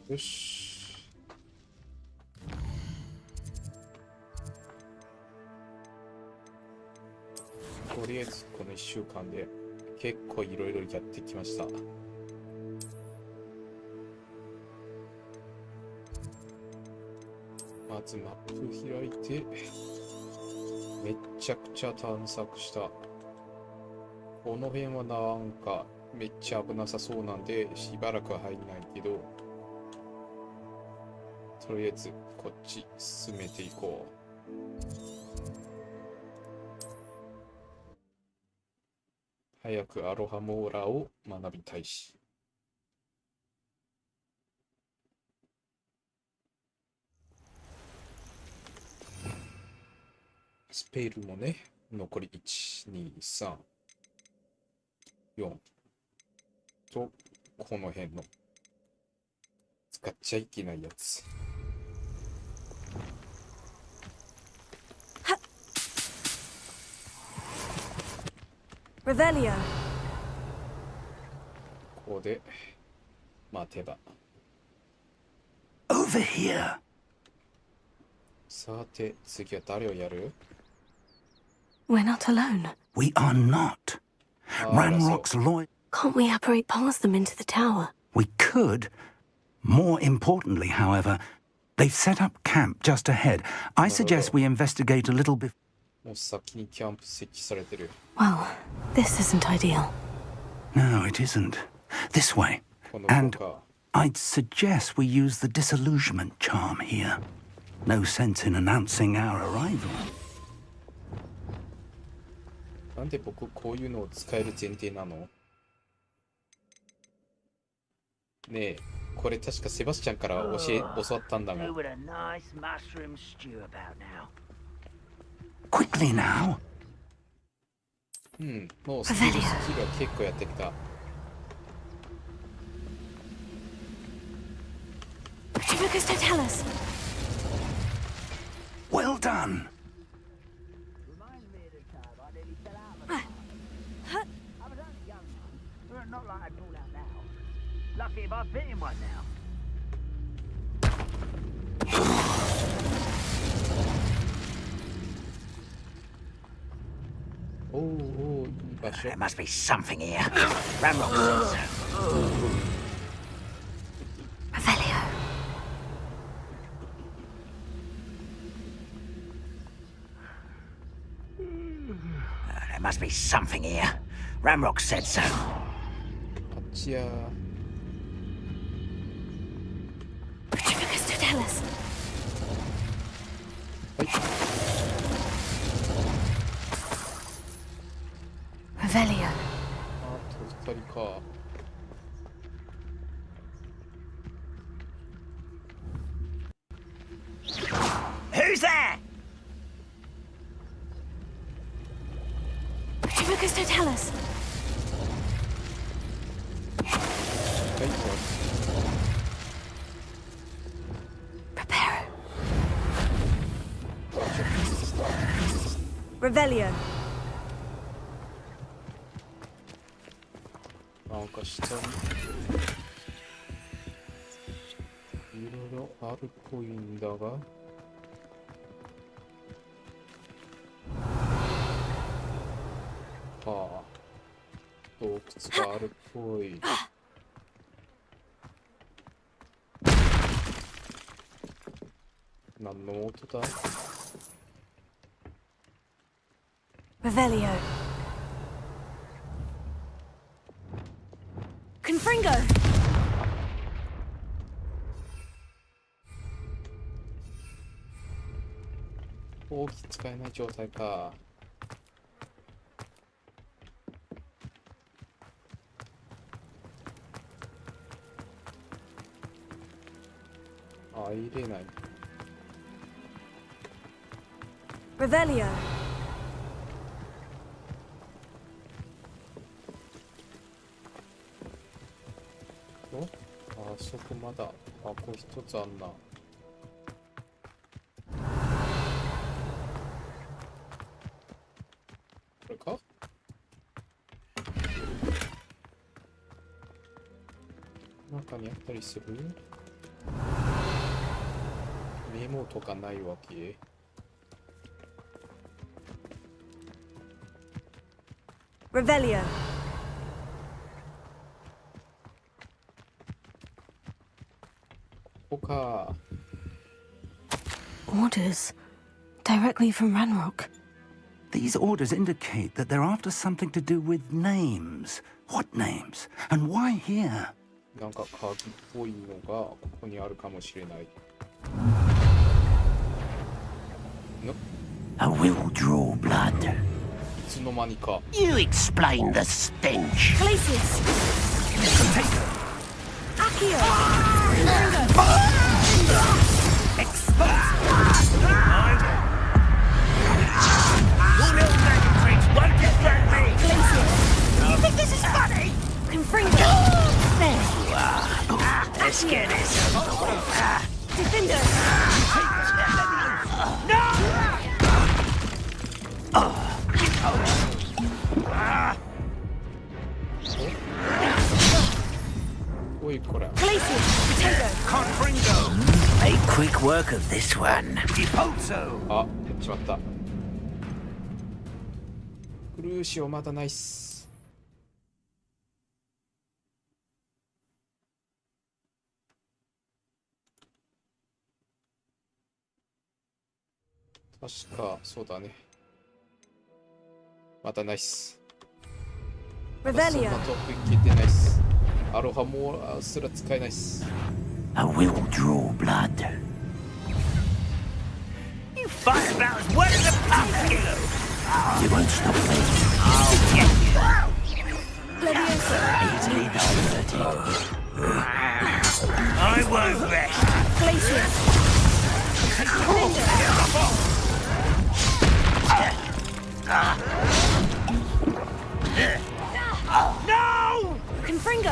よし。とりあえずこの1週間で結構いろいろやってきました。まずマップ開いて、めっちゃくちゃ探索した。この辺はなんかめっちゃ危なさそうなんでしばらくは入んないけど、とりあえずこっち進めていこう。早くアロハモーラを学びたいし。スペルもね、残り1、2、3、4と、この辺の使っちゃいけないやつ。Revelio. ここで待てば。Over here. さて、次は誰をやる？ We're not alone. We are not. あら、そう。 Ranrock's loyal. Can't we apparate past them into the tower? We could. More importantly, however, they've set up camp just ahead. I suggest we investigate a little bit. もう先にキャンプ設置されてる。Well, this isn't ideal. No, it isn't. This way. この And 子か。 I'd suggest we use the disillusionment charm here. No sense in announcing our arrival. なんで僕こういうのを使える前提なの？ねえ、これ確かセバスチャンから教わったんだが。 Who would a nice mushroom stew about now? Quickly now. うん、もうスキルは結構やってきた。Focus to tell us. Well done. Reminds me of the time I nearly fell out of a car. I was only young, but not like I'd fall out now. Lucky if I've been in one now. Oh, oh, There must be something here. Ramrock said so. Revelio. There must be something here. Ramrock said so. あっちや。 Focus to tell us. はい。 Revelio. あと2人か。 Who's there? Focus to tell us. はい、終わ Prepare. Revelio. り。なんか下にいろいろあるっぽいんだが。はあ、洞窟があるっぽい。何の音だ？ Revelio. Confringo. 大きく使えない状態か。入れない。 Revelio. お、あそこまだ箱一つあんな。これか？中にあったりする？メモとかないわけ？ Revelio. ここか。 Orders. Directly from Ranrock. These orders indicate that they're after something to do with names. What names? And why here? なんか鍵っぽいのがここにあるかもしれない。I will draw blood. いつの間にか。 You explain the stench. Glacius. Accio. You think this is funny? Confringo. There. Let's get this. Defender.おいこれ。 Glacius. Potato. Make quick work of this one. あ、やっちまった。クルーシオまだないっす。確かそうだね。まだないっす。そん Revelio. なトップいけてないっす。アロハモーすら使えないっす。 I will draw blood. You fight about as well as a pumpkin. You won't stop me. I'll get you. Leviosa. Easily diverted. I won't rest. Glacius. No! Confringo.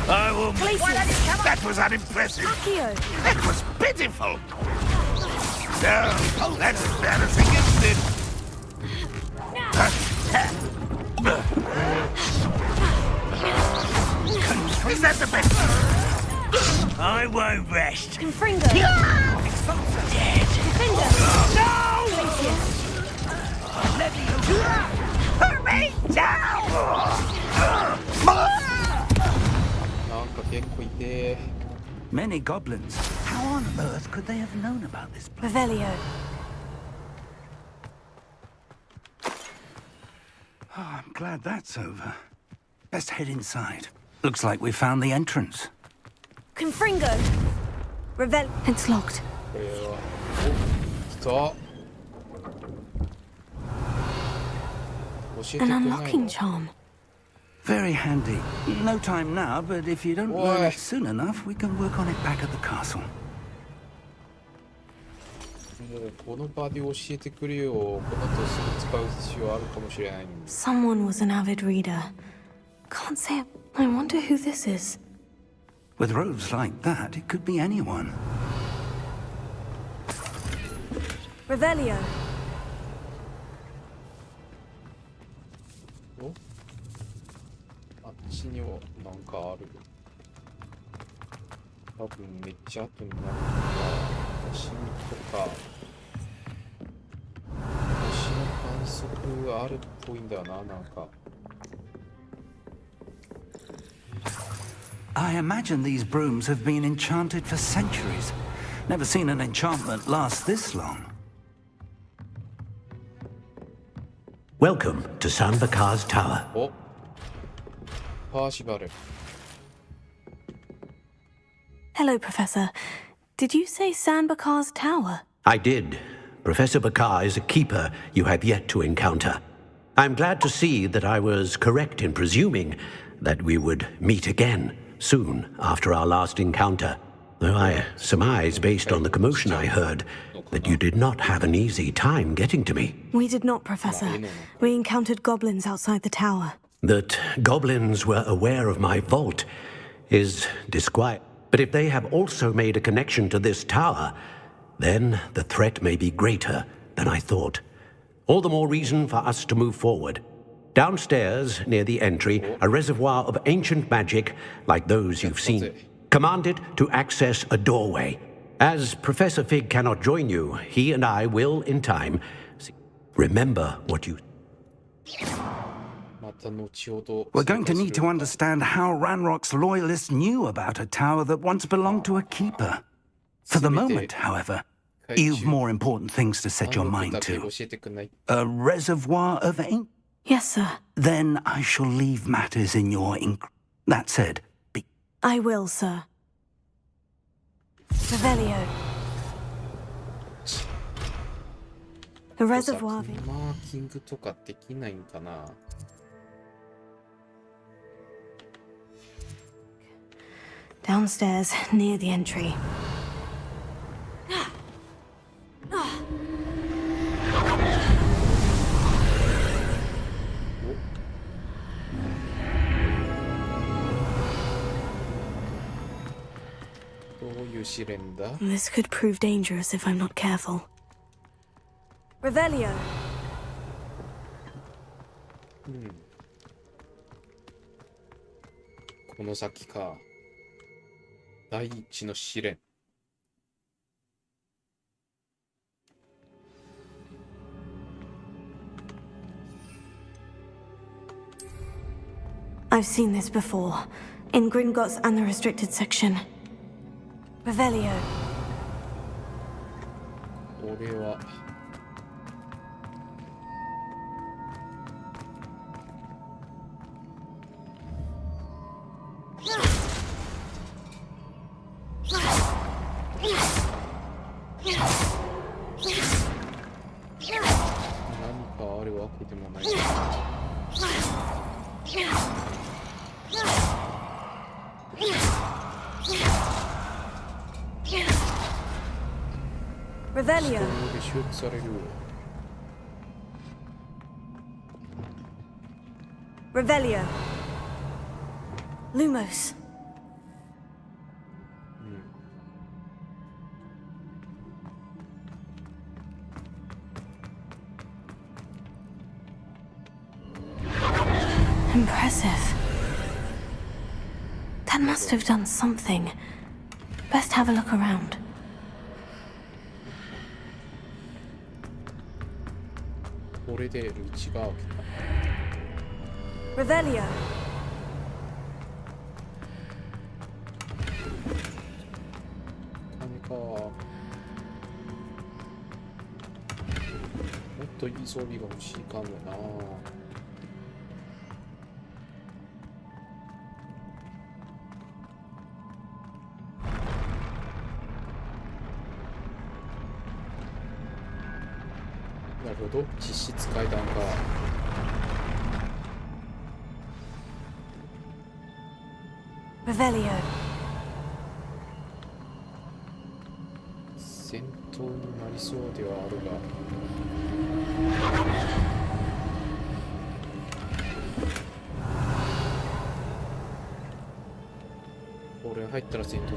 I will. Glacius. That was unimpressive. Accio. That was pitiful. No, that's embarrassing, isn't it? Is that the best? I won't rest. Confringo. Dead. Defender. No! Glacius. Put me down! なんか結構いて。 Many goblins. How on earth could they have known about this place? Revelio. Oh, I'm glad that's over. Best head inside. Looks like we found the entrance. Confringo. Revel. It's locked. これは。お、来た。教えてく An れないの unlocking charm. Very handy. No time now, but if you don't learn Oi. it soon enough, we can work on it back at the castle. もうこの場で教えてくれよ。この後すぐ使う必要あるかもしれないのに。 Someone was an avid reader. Can't say it. I wonder who this is. With robes like that, it could be anyone. Revelio. お、あっちにはなんかある。多分めっちゃ後になるから星とか星の観測あるっぽいんだよな。なんか I imagine these brooms have been enchanted for centuries. Never seen an enchantment last this long. Welcome to San Bakar's Tower. お、パーシバル。 Hello, Professor. Did you say Sanbakar's tower? I did. Professor Bakar is a keeper you have yet to encounter. I'm glad to see that I was correct in presuming that we would meet again soon after our last encounter. Though I surmise, based on the commotion I heard, that you did not have an easy time getting to me. We did not, Professor. We encountered goblins outside the tower. That goblins were aware of my vault is disquiet. But if they have also made a connection to this tower, then the threat may be greater than I thought. All the more reason for us to move forward. Downstairs, near the entry, a reservoir of ancient magic like those you've seen. Command it to access a doorway. As Professor Fig cannot join you, he and I will, in time, remember what you... また後ほど We're going to 追 need 加す to るか understand how Ranrock's loyalists knew about a tower that once belonged to a keeper. For the moment, however, you've more important things to set your 暗録 mind だけ to. 教えてくんない A reservoir of ink? Yes, sir. Then I shall leave matters in your ink. That said, be... I will, sir. Revelio. A reservoir of ink. マーキングとかできないんかな Downstairs, near the entry. This could prove dangerous if I'm not careful. Revelio. この先か。第一の試練。I've seen this before. In Gringotts and the restricted section. Revelio. これは。何かあるわけでもない。Revelio. ここで修復される。Revelio. Lumos. Impressive. That must have done something. Best have a look around. Revelio. 何かもっといい装備が欲しいかもな。なるほど、実質階段か。Revelio. 戦闘になりそうではあるが。俺入ったら戦闘か。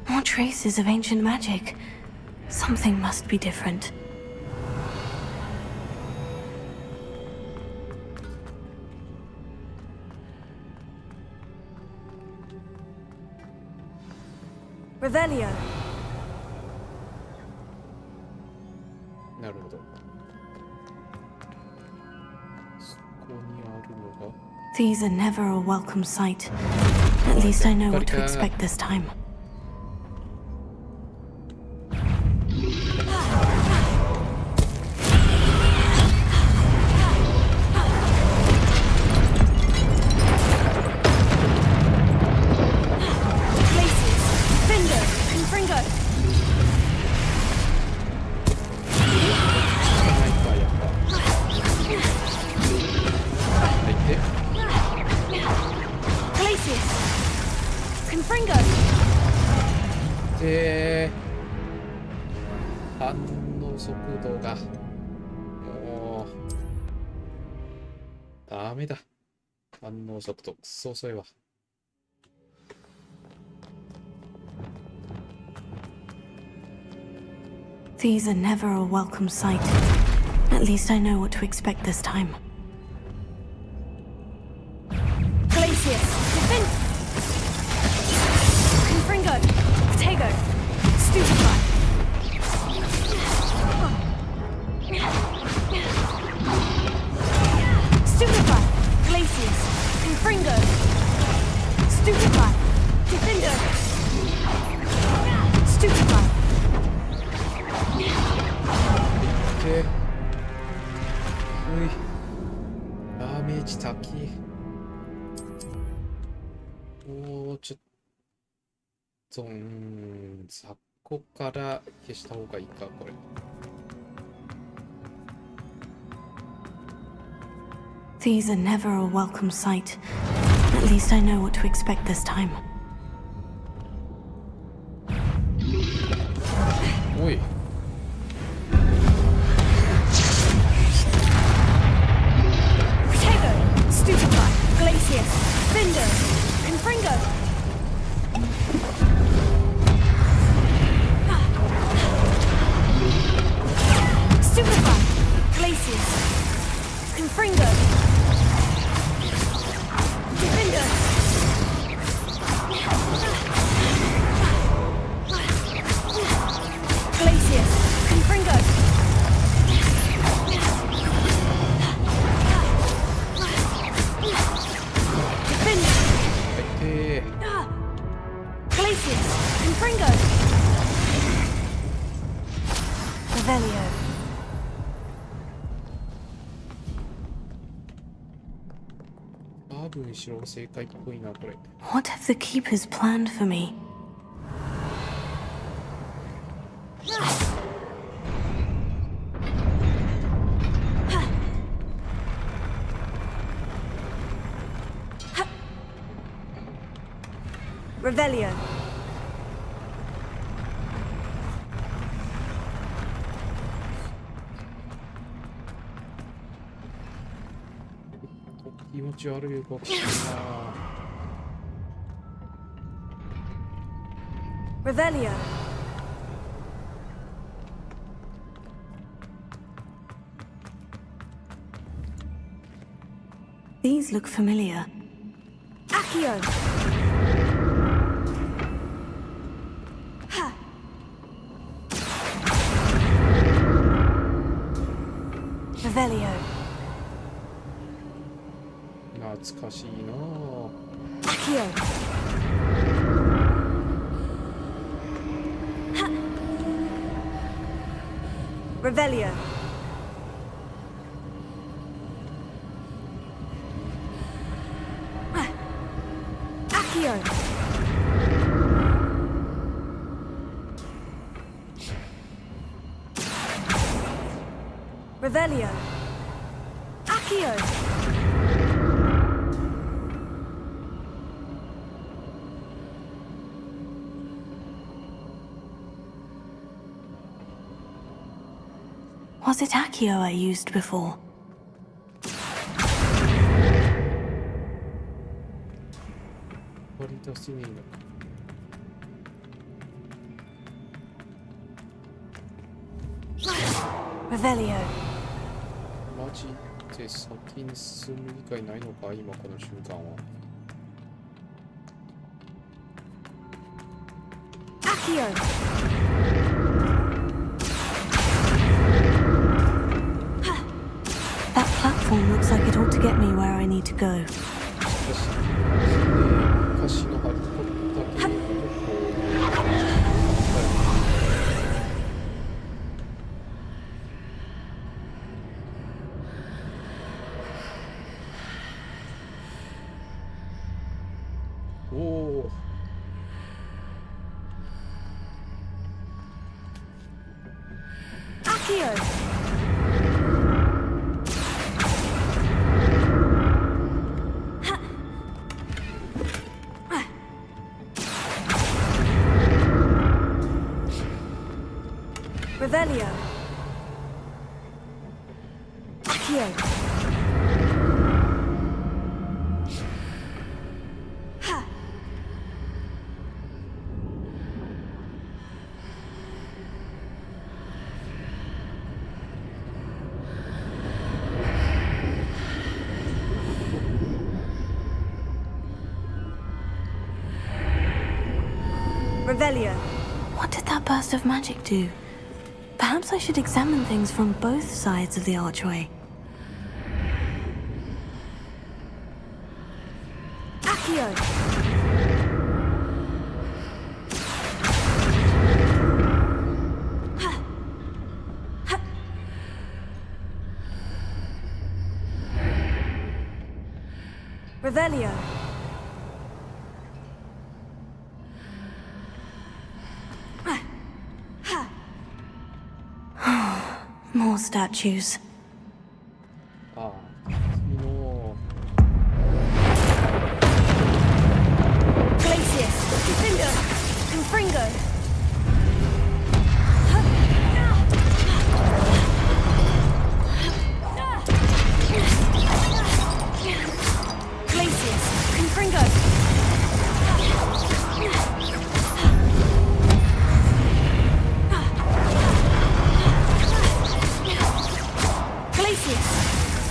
More traces of ancient magic. Something must be different. Revelio. なるほど。そこにあるのが。These are never a welcome sight. At least I know what to expect this time.反応速度がもうダメだ。反応速度くそ遅いわ。These are never a welcome sight. At least I know what to expect this time. Glacius, defend! Stupefy. Stupefy. Glacius. Confringo. Stupefy. Defender. Stupefy. で、うい、ダメージ高い。おー、ちょっと、雑魚から消した方がいいか、これ。These are never a welcome sight. At least I know what to expect this time. おい。Protego, Stupefy, Glacius, Findo, Confringo. Stupefy, Glacius, Confringo. Defender. Glacius, Confringo. Defender. で、Glacius, Confringo. Revelio. 多分白が正解っぽいな、これ。What have the keepers planned for me? Revelio. Oh, 気持ち悪い動きしたな。 Revelio. These look familiar. Accio. Ha. Revelio. 懐かしいな。 Accio. Ha. Revelio. Accio. Revelio. Accio. Was it Accio I used before? Revelio. マジで先に進む以外ないのか、今この瞬間は。 Accio. That platform looks like it ought to get me where I need to go. 歌詞のハリコッター系のおお。 Accio. Revelio. Accio. Ha. Revelio. What did that burst of magic do? Perhaps I should examine things from both sides of the archway. Accio! Revelio. More statues. ああ、次の Glacius, Defender, Confringo. Glacius, Confringo. Glacius,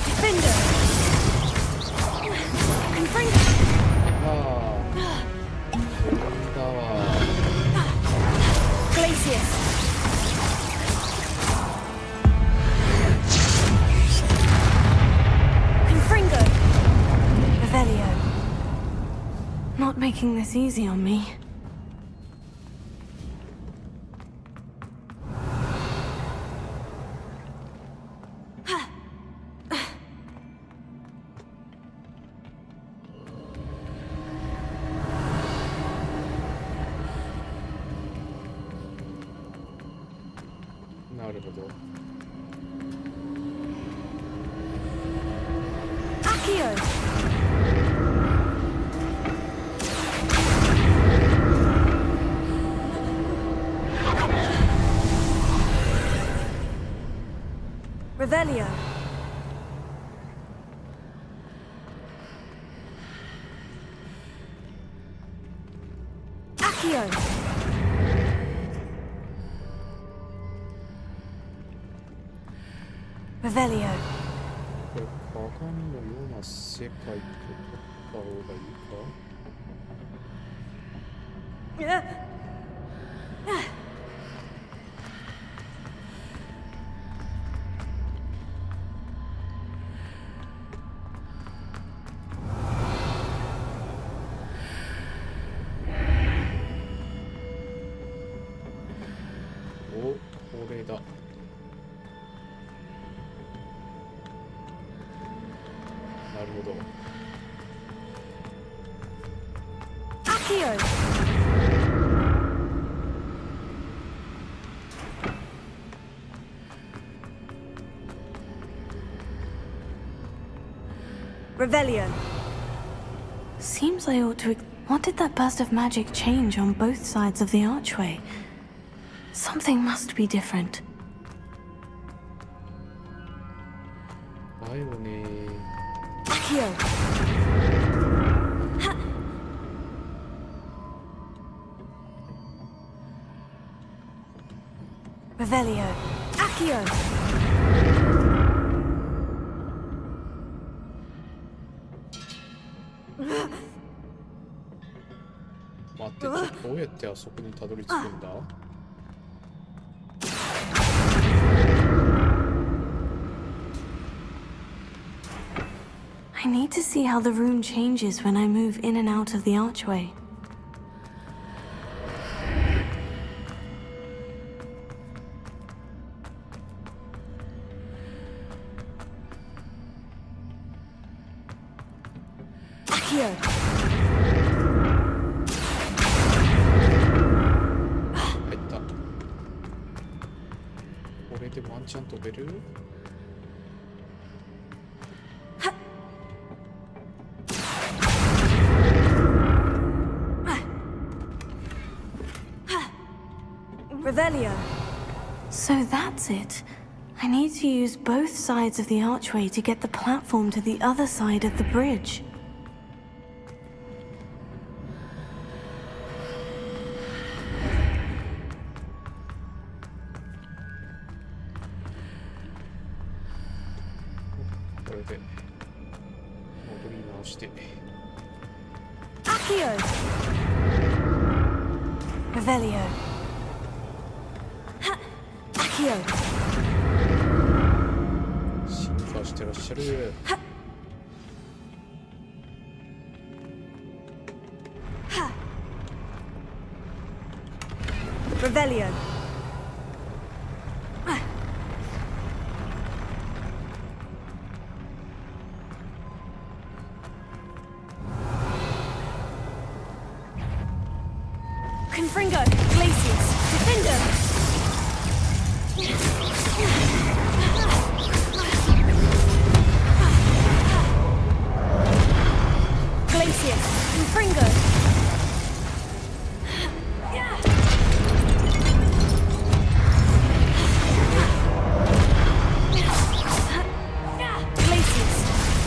Defender, Confringo. ああ、これだわ。 Glacius. Confringo. Revelio. Not making this easy on me. Accio. Revelio. Accio. Revelio. これ鏡のような世界と取った方がいいか？お、これだ。なるほど。Accio. 'Revelio. Seems I ought to. What did that burst of magic change on both sides of the archway? Something must be different. だよね。 Accio. Revelio. Accio. 待って、どうやってあそこにたどり着くんだ？ I need to see how the room changes when I move in and out of the archway. Accio. 入った。これでワンチャン飛べる？ Revelio. So that's it. I need to use both sides of the archway to get the platform to the other side of the bridge. Accio. Revelio. Accio. 進化してらっしゃる。 Revelio. Confringo. Glacius. Defender. Glacius. Confringo. Glacius.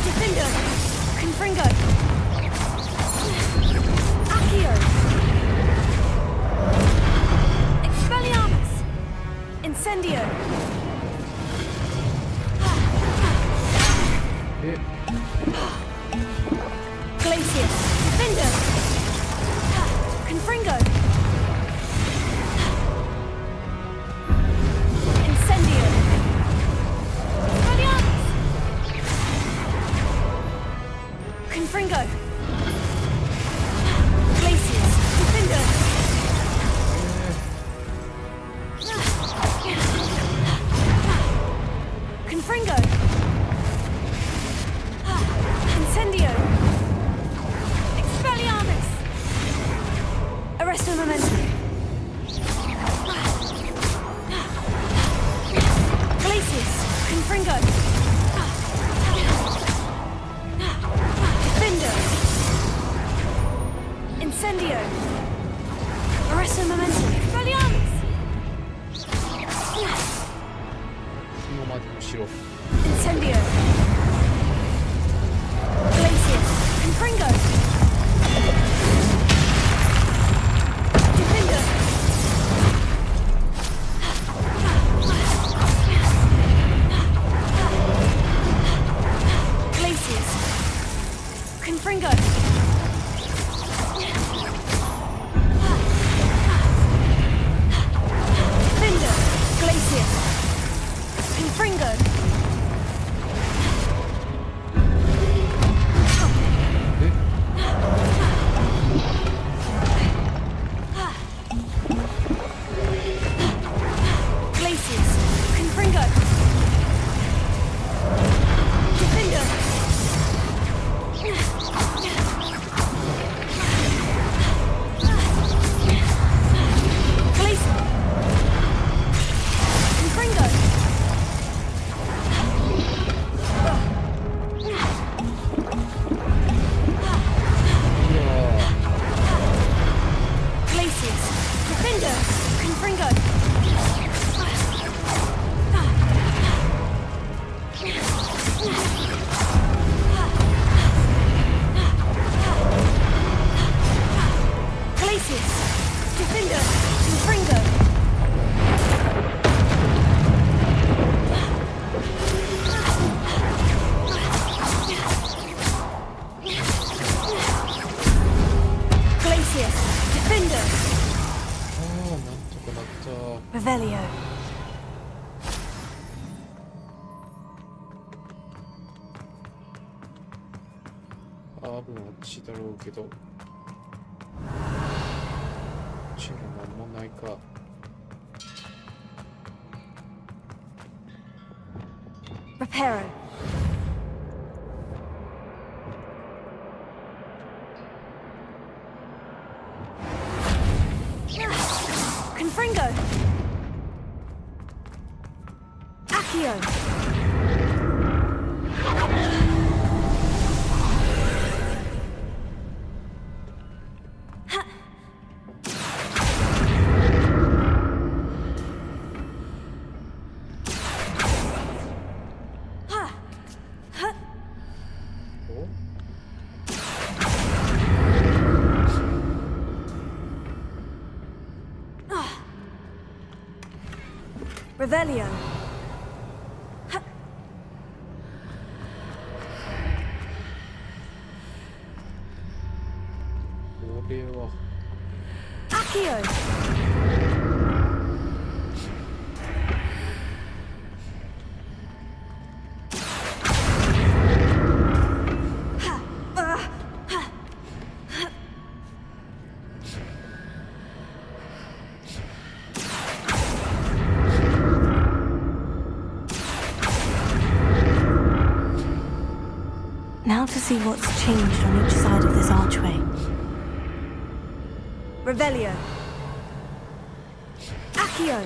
Defender. Confringo. Accio. Expelliarmus. Incendio. え、 Glacius. Defender. Confringo. Incendio. Expelliarmus. Confringo. Glacius. Defender. Confringo. Incendio. Expelliarmus. Arresto momentum. Glacius. Confringo. Defender. Incendio. Arresto momentum. Expelliarmus. 今までの城。 Incendio. Glacius. Confringo. Defender. Glacius. Confringo. Defender. Glacius. Confringo. Glacius. Confringo. Defender. Glacius. Confringo. Glacius. Defender. Confringo. Glacius. Defender. Confringo. Glacius. Defender. ああ、なんとかなった。 Revelio. 多分あっちだろうけど。こっちには何もないか。 Reparo. Confringo. Accio. Revelio. これは Accio. what's changed on each side of this archway. Revelio. Accio.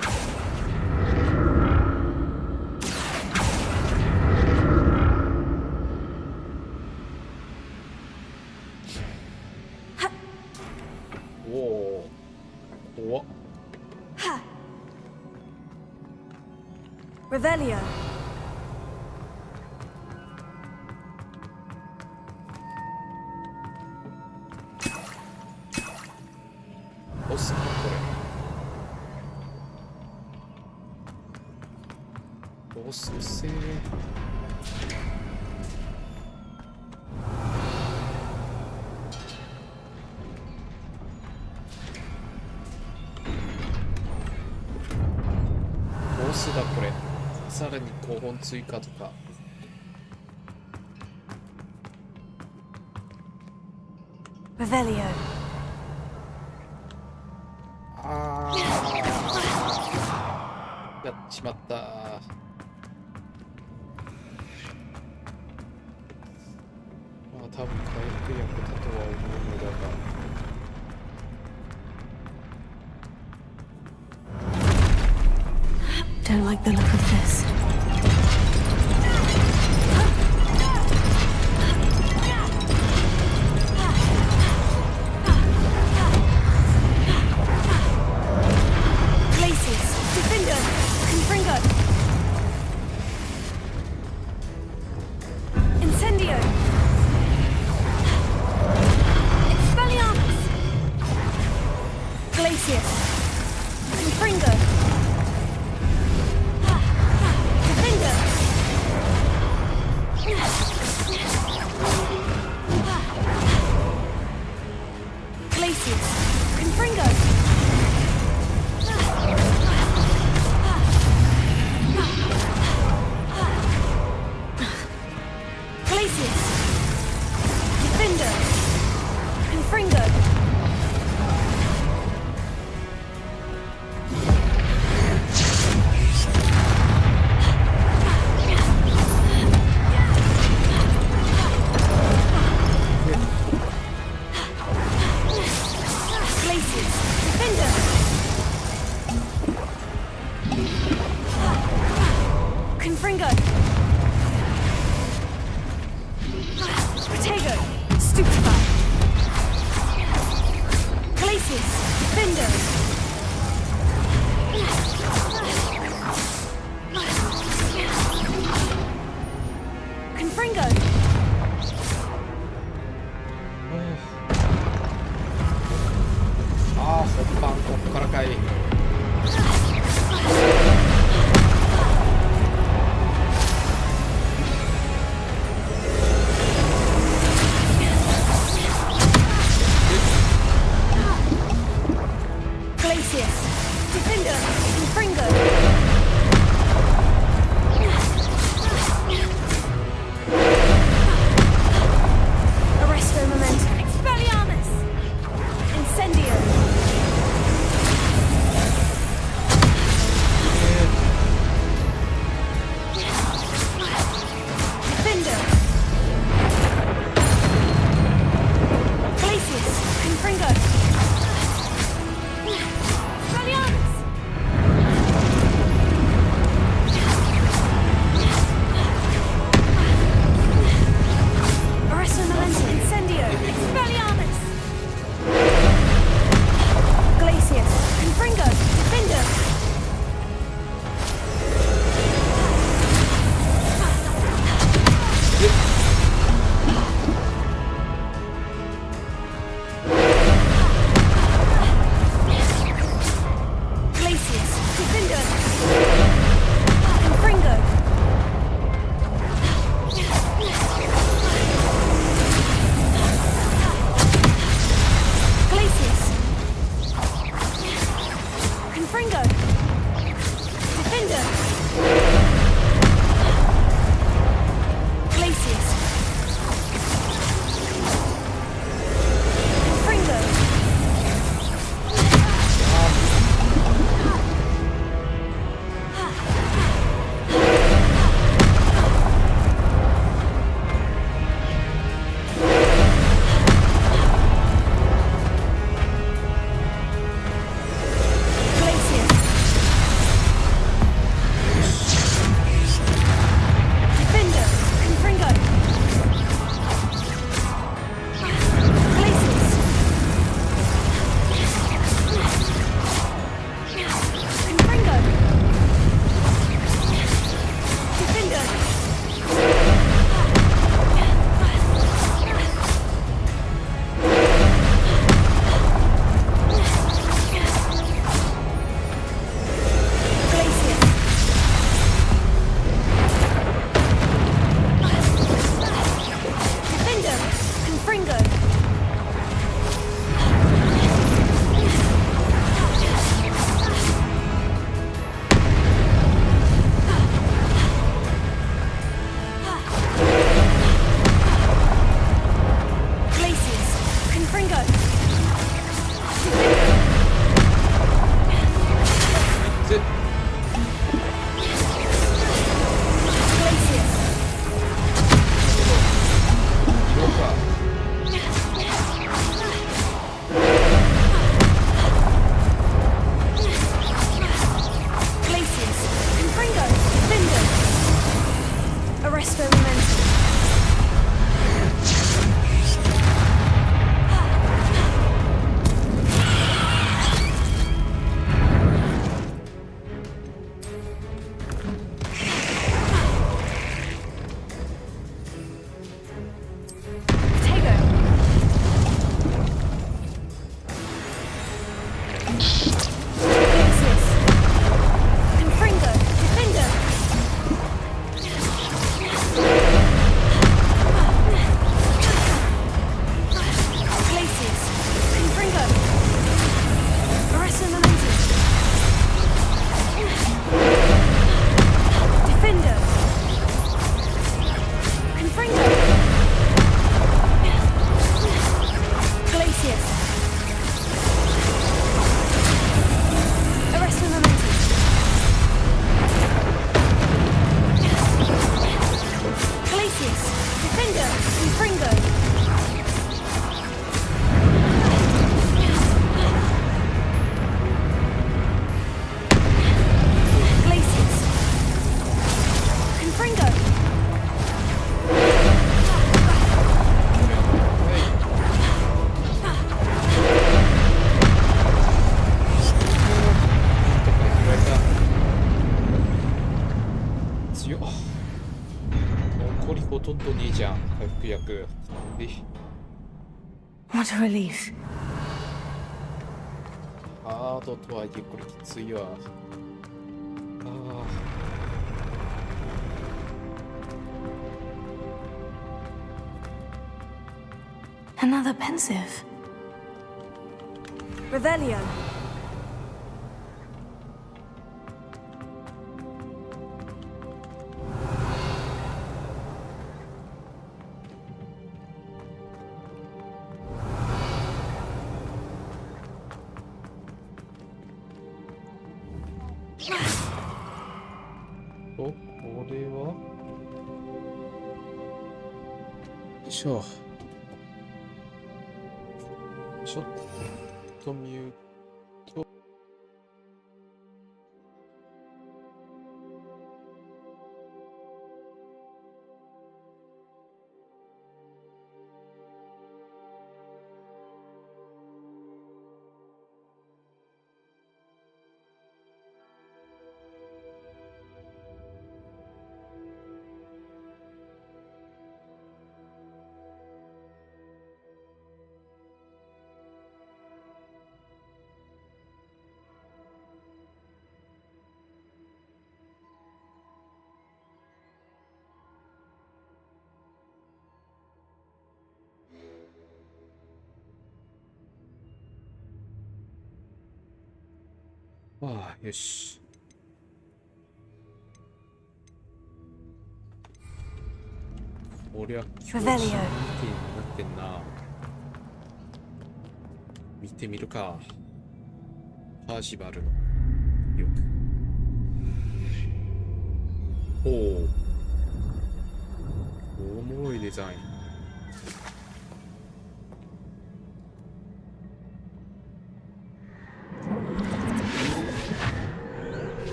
おお怖っ。 Revelio. ボスかこれ。ボスせー。ボスだこれ。さらに5本追加とか。Revelio. あーやっちまった。まあ多分回復薬だとは思うのだが。 Don't like the look of this. Glacius. Defender. Confringo. Incendio. Expelliarmus. Glacius. Confringo. Defender. Glacius. Confringo. Glacius. Defender. Confringo. Glacius. Defender. Confringo. Protego. Stupefy. Glacius. Defender. Confringo. ああ本番こっからかい。 Glacius. Defender. Confringo. Arresto momentum. Expelliarmus. Incendio. What a relief. ハードとはいえこれきついわ。あ Another pensive. Revelio.これはよいしょ。ちょっとミュート。ああ、よし。こりゃ教師みてえになってんな。見てみるか。パーシバルのよく。おお。おもろいデザイン。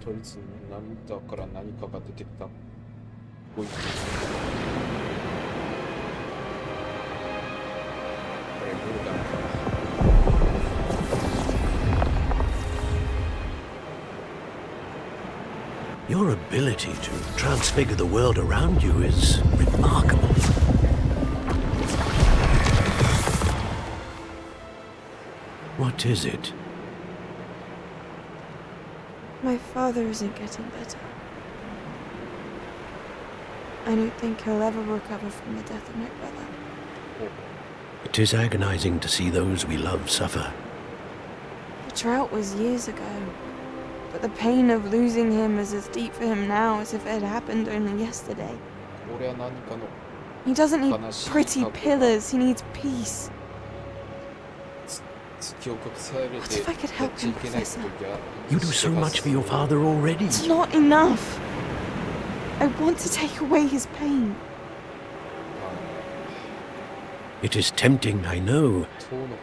とりあえず涙から何かが出てきたっぽい。これモーガンか。Your ability to transfigure the world around you is remarkable. What is it? My father isn't getting better. I don't think he'll ever recover from the death of my brother. It is agonizing to see those we love suffer. The drought was years ago, but the pain of losing him is as deep for him now as if it had happened only yesterday. これは何かの He doesn't need pretty pillars, he needs peace. 突き起こされて What if I could やっ help ちゃい him, けない Professor? 時は You do so much for your father already. It's not enough. I want to take away his pain. It is tempting, I know,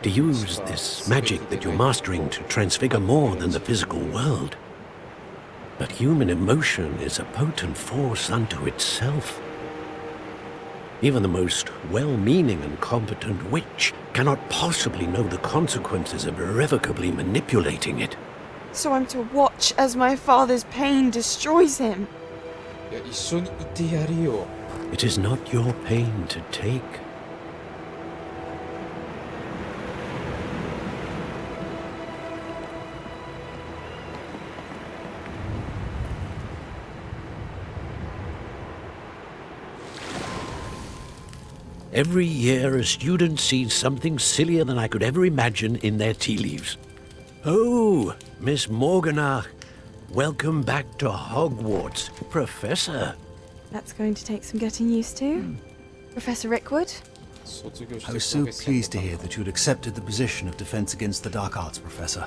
to use this magic that you're mastering to transfigure more than the physical world. But human emotion is a potent force unto itself. Even the most well-meaning and competent witch cannot possibly know the consequences of irrevocably manipulating it. So I'm to watch as my father's pain destroys him. いや一緒にいてやるよ。 It is not your pain to take. Every year, a student sees something sillier than I could ever imagine in their tea leaves. Oh, Miss Morganach, welcome back to Hogwarts, Professor. That's going to take some getting used to. Professor Rickwood? 卒業して I was so pleased to hear that you'd accepted the position of Defense Against the Dark Arts, Professor.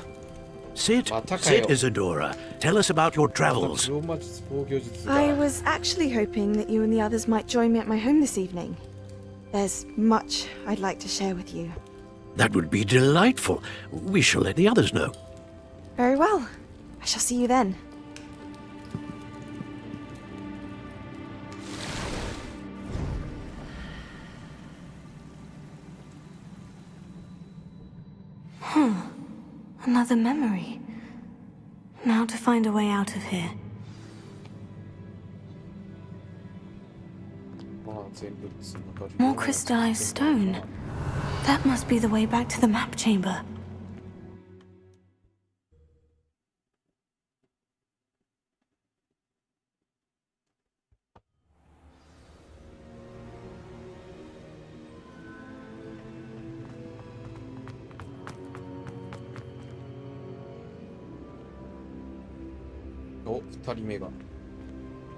Sit, Matakayo. sit, Isadora. Tell us about your travels. ローマ術防御術が I was actually hoping that you and the others might join me at my home this evening. There's much I'd like to share with you. That would be delightful. We shall let the others know. Very well. I shall see you then. Another memory. Now how to find a way out of here. まあ全部つながる。 More crystallized stone. That must be the way back to the map chamber. Oh, 二人目が。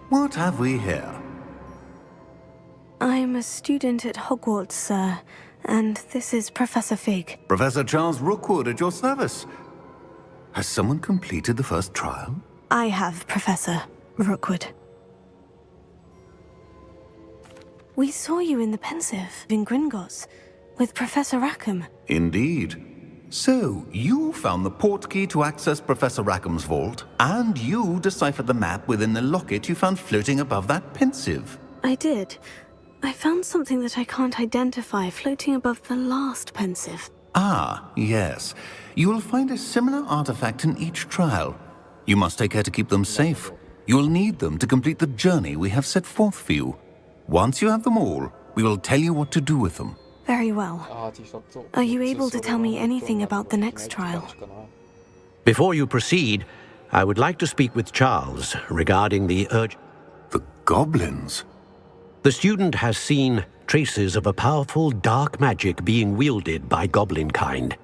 What have we here? I'm a student at Hogwarts, sir, and this is Professor Fig. Professor Charles Rookwood at your service. Has someone completed the first trial? I have, Professor Rookwood. We saw you in the Pensive in Gringotts with Professor Rackham. Indeed. So, you found the portkey to access Professor Rackham's vault, and you deciphered the map within the locket you found floating above that Pensive. I did. I found something that I can't identify floating above the last Pensive. Ah, yes. You will find a similar artifact in each trial. You must take care to keep them safe. You will need them to complete the journey we have set forth for you. Once you have them all, we will tell you what to do with them. Very well. アーティファクト。 Are you able to tell me anything about the next trial? Before you proceed, I would like to speak with Charles regarding the urge. The goblins? The student has seen traces of a powerful dark magic being wielded by goblin kind.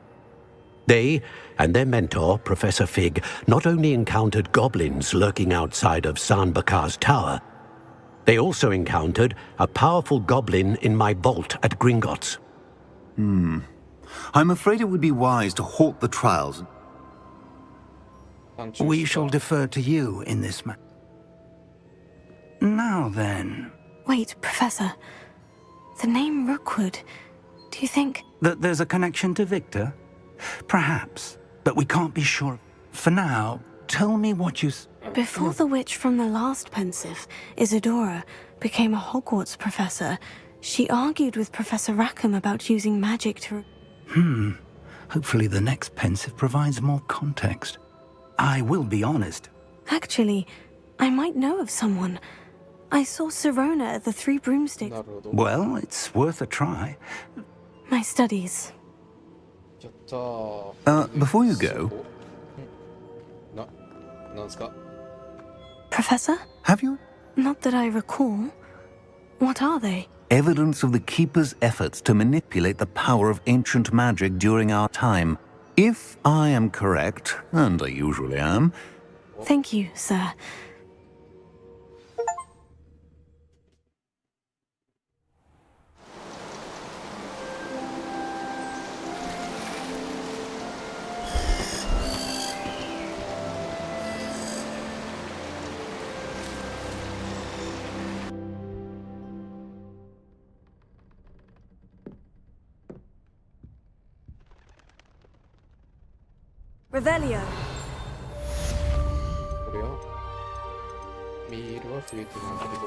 They and their mentor, Professor Fig, not only encountered goblins lurking outside of San Bakar's tower, they also encountered a powerful goblin in my vault at Gringotts. I'm afraid it would be wise to halt the trials. We shall defer to you in this matter. Now then, Wait, Professor. The name Rookwood. Do you think... that there's a connection to Victor? Perhaps, but we can't be sure. For now, tell me what you... Before the witch from the last Pensive, Isadora, became a Hogwarts professor, she argued with Professor Rackham about using magic to... Hopefully the next Pensive provides more context. I will be honest. Actually, I might know of someone. I saw Sirona at the Three Broomsticks. なるほど。 Well, it's worth a try. My studies. やったー。 Before you go, なんすか？ Professor? have you Not that I recall. What are they? evidence of the Keeper's efforts to manipulate the power of ancient magic during our time? If I am correct, and I usually am, Thank you, sir. Revelio. これはメールは増えてるんだけど。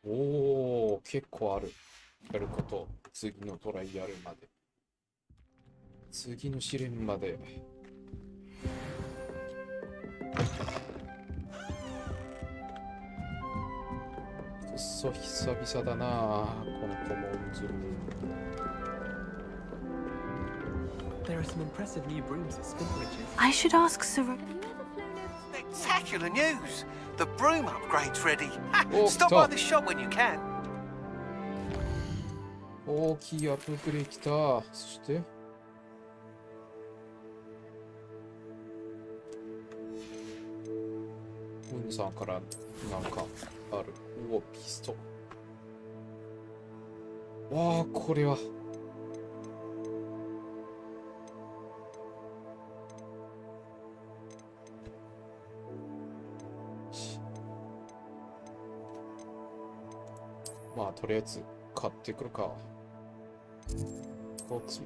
おー、結構ある。やること。次のトライやるまで。次の試練まで。くっそ久々だなあ、このコモンズ。 There are some impressive new brooms at Spinbridges. I should ask Sirona. Spectacular news! The broom upgrade's ready. Oh, Stop stop. by the shop when you can. 大きいアップグレード来た。そしてウンさんからなんかある。おお、ピスト。わあ、これは。まあ、とりあえず買ってくるか。ボックス。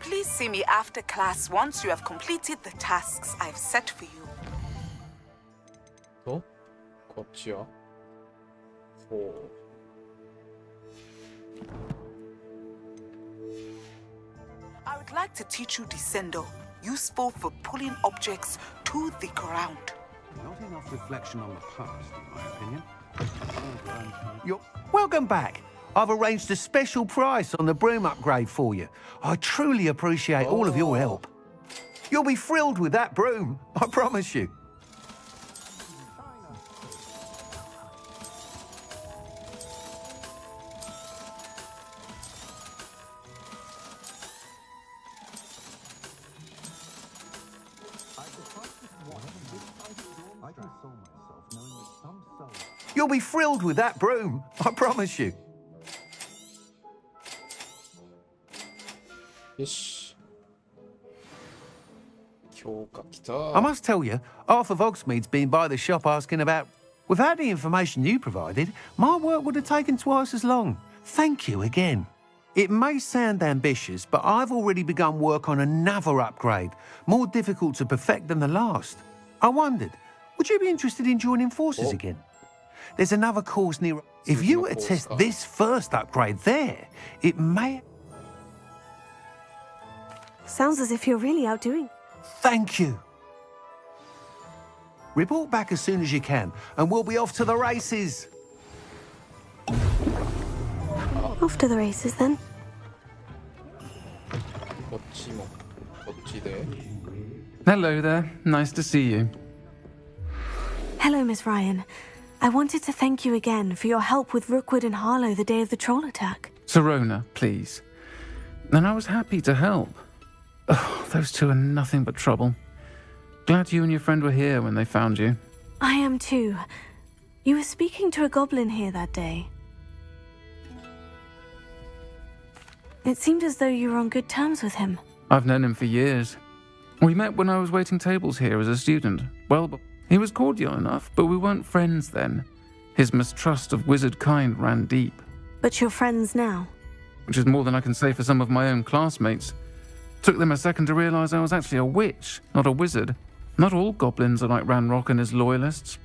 Please see me after class once you have completed the tasks I've set for you. と、こっちはほう。I would like to teach you Descendo, useful for pulling objects to the ground. Not enough reflection on the past, in my opinion. Welcome back. I've arranged a special price on the broom upgrade for you. I truly appreciate all of your help. You'll be thrilled with that broom, I promise you. You'll be thrilled with that broom, I promise you. よし。強化来た。 I must tell you, Arthur Vogsmead's been by the shop asking about... Without the information you provided, my work would have taken twice as long. Thank you again. It may sound ambitious, but I've already begun work on another upgrade, more difficult to perfect than the last. I wondered, would you be interested in joining forces again? There's another course near... If you were to test this first upgrade there, it may... Sounds as if you're really outdoing. Thank you. Report back as soon as you can, and we'll be off to the races. Off to the races, then. こっちも、こっちで。 Hello there. Nice to see you. Hello, Miss Ryan. I wanted to thank you again for your help with Rookwood and Harlow the day of the troll attack. Serona, please. And I was happy to help. Oh, those two are nothing but trouble. Glad you and your friend were here when they found you. I am too. You were speaking to a goblin here that day. It seemed as though you were on good terms with him. I've known him for years. We met when I was waiting tables here as a student. Well, he was cordial enough, but we weren't friends then. His mistrust of wizard kind ran deep. But you're friends now. Which is more than I can say for some of my own classmates. Took them a second to realize I was actually a witch, not a wizard. Not all goblins are like Ranrock and his loyalists.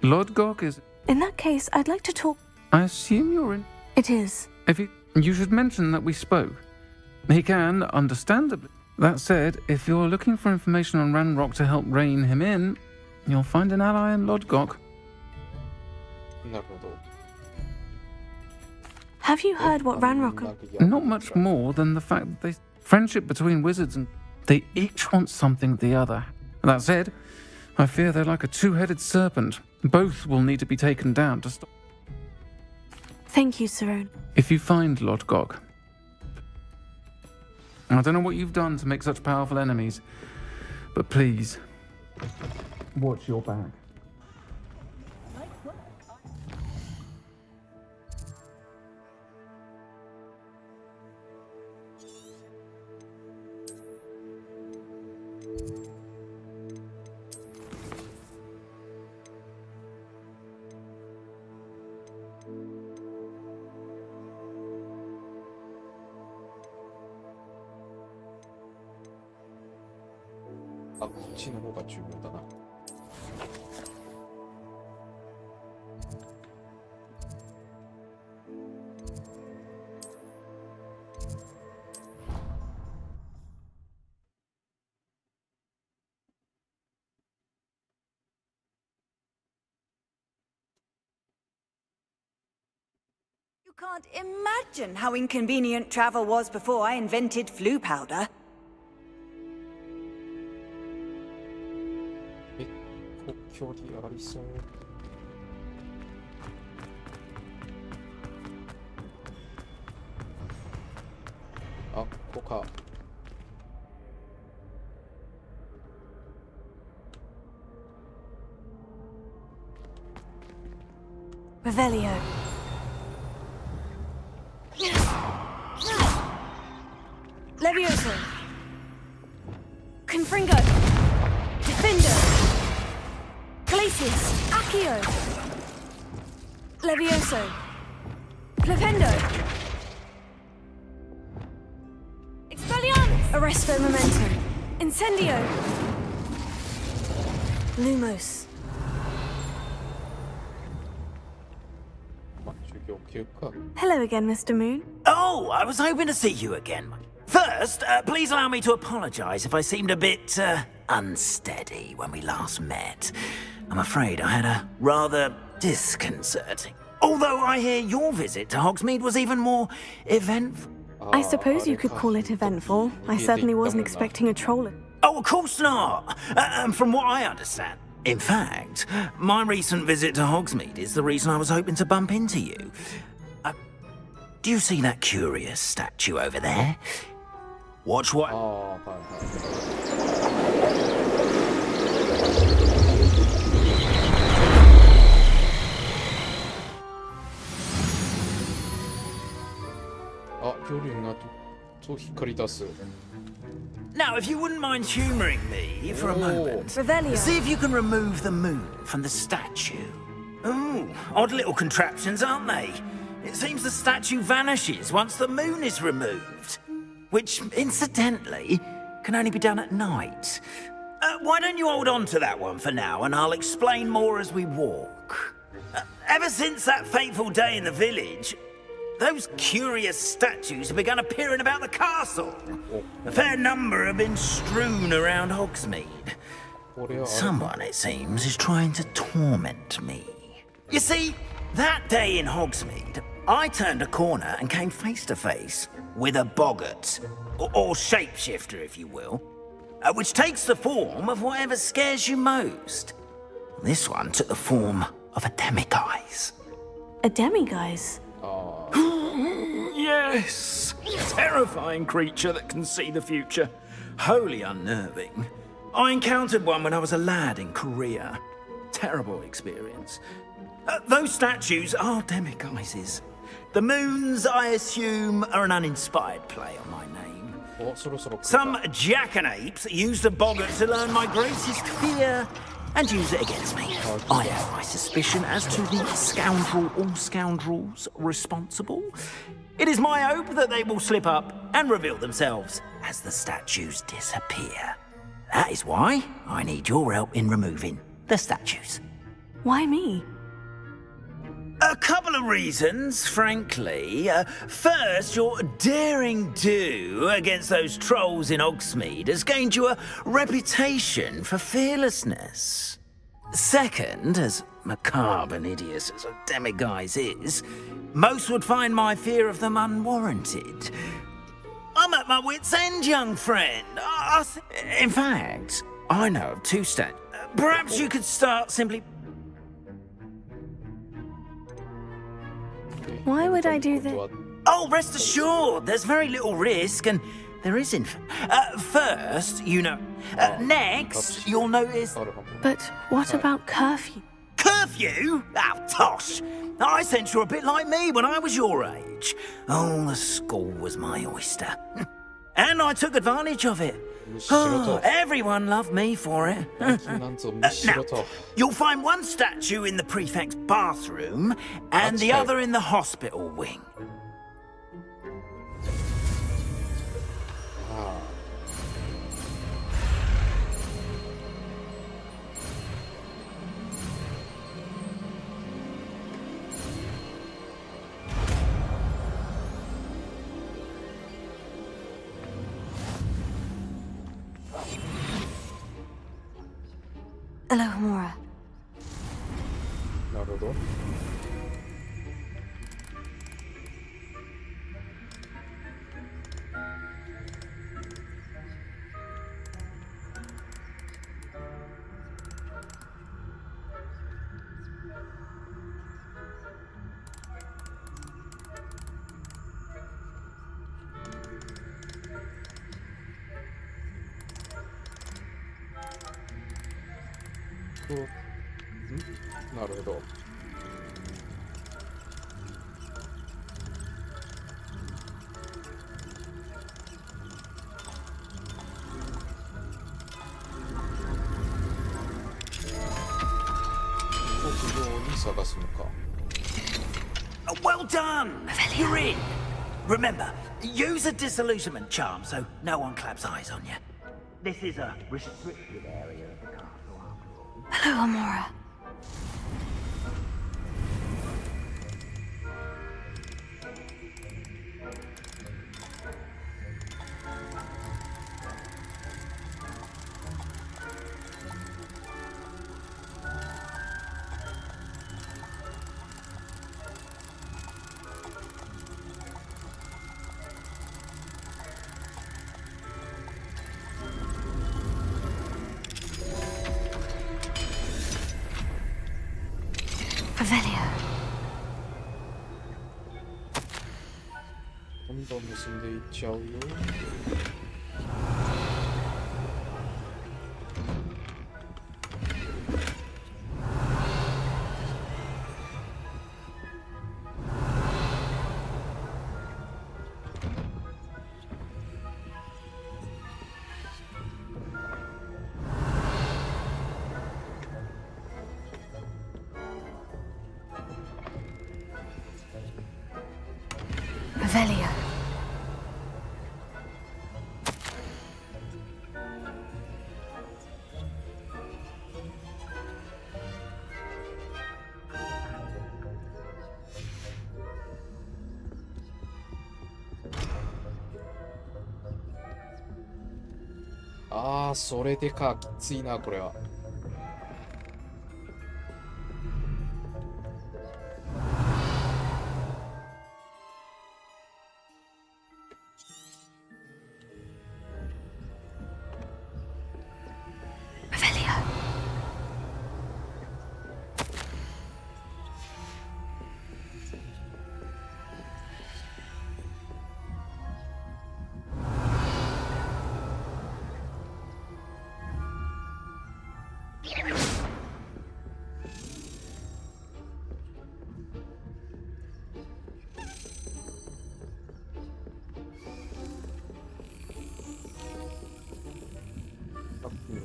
Lodgok is... In that case, I'd like to talk... I assume you're in... It is. If you should mention that we spoke. He can, understandably. That said, if you're looking for information on Ranrock to help rein him in, you'll find an ally in Lodgok. なるほど。 Have you heard what Ranrock... Not much more than the fact that friendship between wizards and... They each want something the other. That said, I fear they're like a two-headed serpent. Both will need to be taken down to stop... Thank you, Serone. If you find Lodgok... I don't know what you've done to make such powerful enemies, but please, watch your back.あ、こっちの方が重要だな。You can't imagine how inconvenient travel was before I invented flu powder. 距離ありそう。あ、ここか。Revelio. Levioso. Confringo. Defender. Glacius. Accio. Levioso. Flipendo. Expelliarmus. Arresto momentum. Incendio. Lumos. まあ、授業休暇。 Hello again, Mr. Moon. Oh, I was hoping to see you again. First, please allow me to apologize if I seemed a bit, unsteady when we last met. I'm afraid I had a rather disconcerting. Although I hear your visit to Hogsmeade was even more eventful. I suppose you could call it eventful. I certainly wasn't expecting a troll. Oh, of course not. From what I understand. In fact, my recent visit to Hogsmeade is the reason I was hoping to bump into you. Do you see that curious statue over there? Watch what... あ、夜になると光り出す。 Now, if you wouldn't mind humouring me for a moment, Revelio. see if you can remove the moon from the statue. Ooh, odd little contraptions, aren't they? It seems the statue vanishes once the moon is removed. Which, incidentally, can only be done at night. Why don't you hold on to that one for now, and I'll explain more as we walk. Ever since that fateful day in the village, those curious statues have begun appearing about the castle. A fair number have been strewn around Hogsmeade. Someone, it seems, is trying to torment me. You see, that day in Hogsmeade, I turned a corner and came face to face with a boggart, or shapeshifter, if you will, which takes the form of whatever scares you most. This one took the form of a demiguise. A demiguise? Yes! Terrifying creature that can see the future. Wholly unnerving. I encountered one when I was a lad in Korea. Terrible experience. Those statues are demiguises. The moons, I assume, are an uninspired play on my name. Some jackanapes used a boggart to learn my greatest fear and use it against me. I have my suspicion as to the scoundrel or scoundrels responsible. It is my hope that they will slip up and reveal themselves as the statues disappear. That is why I need your help in removing the statues. Why me? A couple of reasons, frankly. First, your daring do against those trolls in Hogsmeade has gained you a reputation for fearlessness. Second, as macabre and hideous as a demiguise is, most would find my fear of them unwarranted. I'm at my wit's end, young friend. In fact, I know of two statues. Perhaps you could start simply... Why would I do this? Oh, rest assured, there's very little risk, and there is in... first, you know. Next, you'll notice... But what about curfew? Curfew? Oh, tosh! I sense you're a bit like me when I was your age. Oh, the school was my oyster. And I took advantage of it. Oh, everyone loved me for it. Now, you'll find one statue in the prefect's bathroom and the other in the hospital wing. Alohomora. なるほど。なるほど。屋上に探すのか。Well done! You're in! Remember, use a disillusionment charm so no one claps eyes on you. This is a restricted area of the castle after all. Hello, Amora. Revelio. どんどん結んでいっちゃうよ。Revelio.ああ、それでか、きついな、これは。Revelio.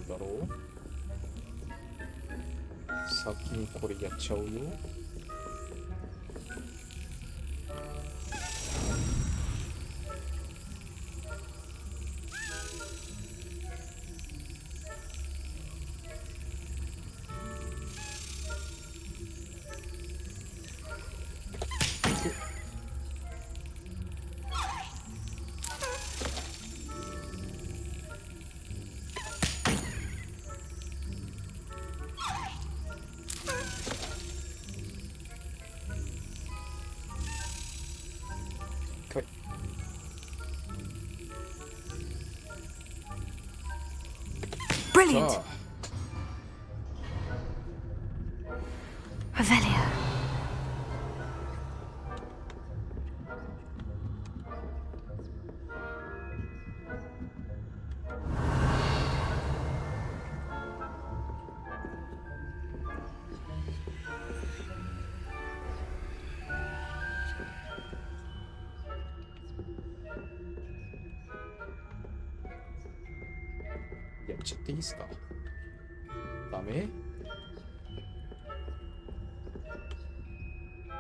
だろう。先にこれやっちゃうよ。Brilliant. Revelio.やっちゃっていいですか？ダメ？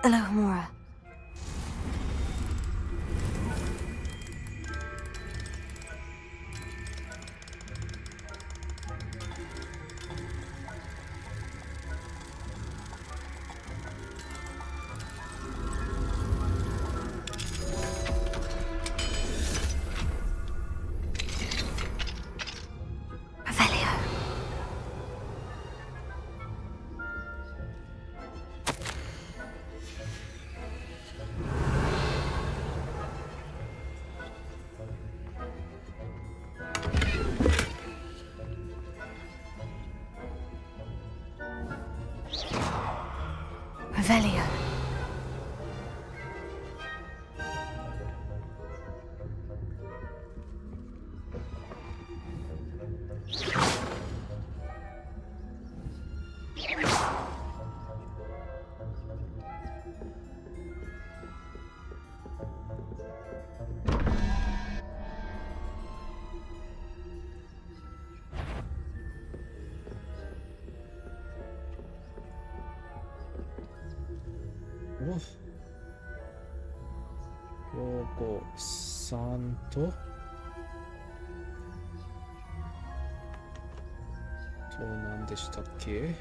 Hello, Amora. Revelio. ヨゴさんと何でしたっけ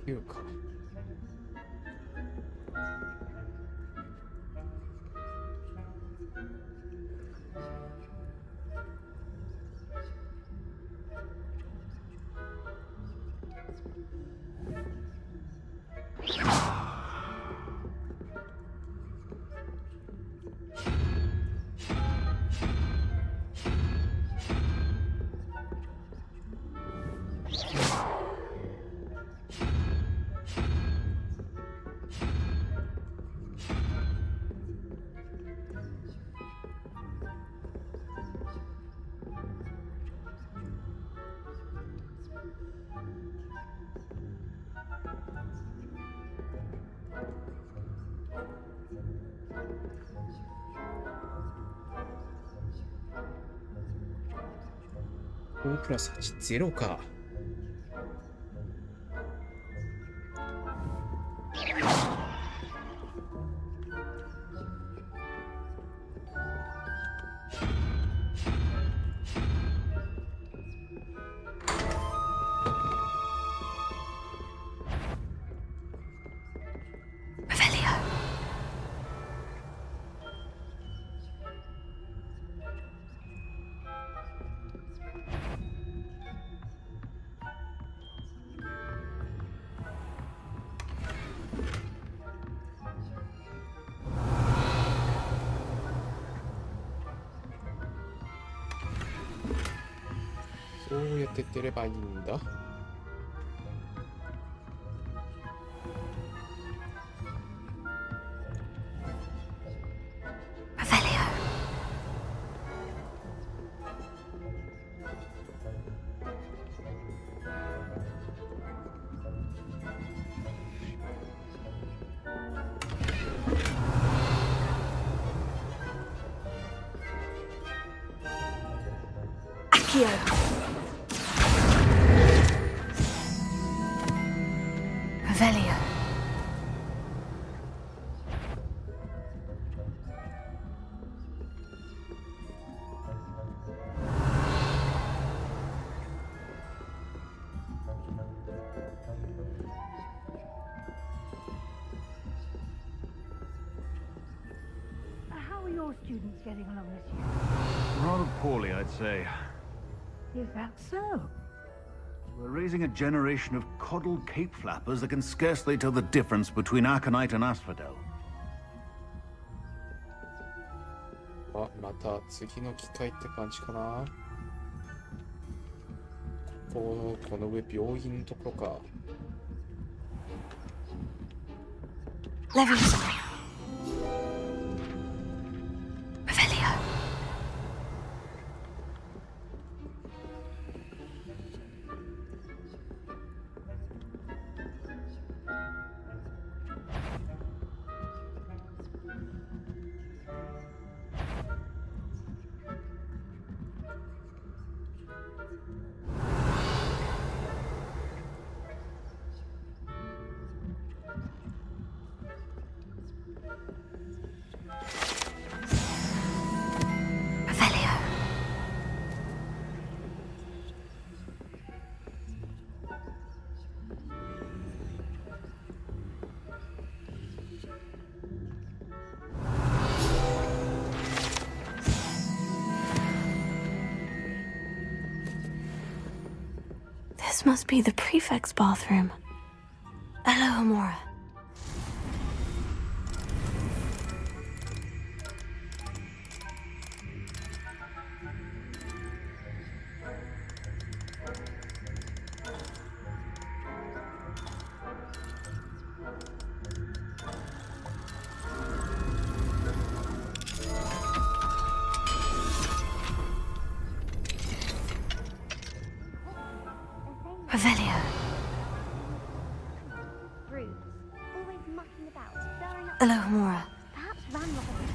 ？9か。5プラス8、0か。どうやって出ればいいんだ？Revelio. How are your students getting along this year? Rather poorly, I'd say. Is that so? We're raising a generation of coddled cape flappers that can scarcely tell the difference between Aconite and Asphodel. あ、また次の機会って感じかな。この上病院のところか。Levi's. This must be the prefect's bathroom. Alohomora. Revelio. Alohomora. Perhaps Ranrock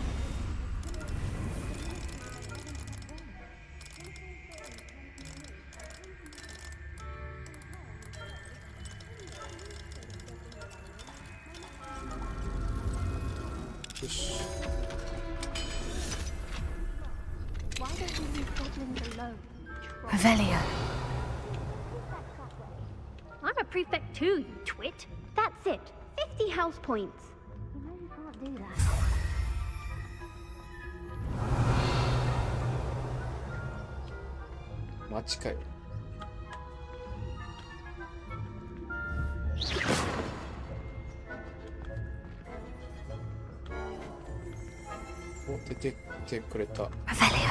よし。 Why don't we leave goblins alone? Revelio. I'm a prefect too, you twit. That's it. 50 house points. You know you can't do that. Machiかよ。お、出てってくれた。Revelio.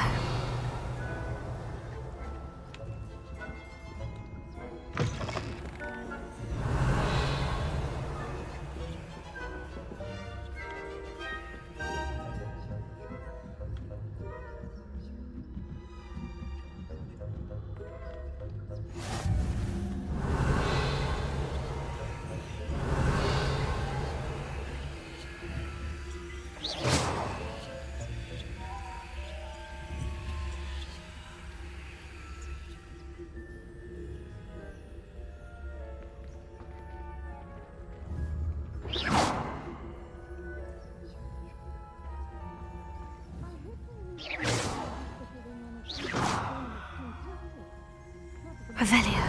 Revelio.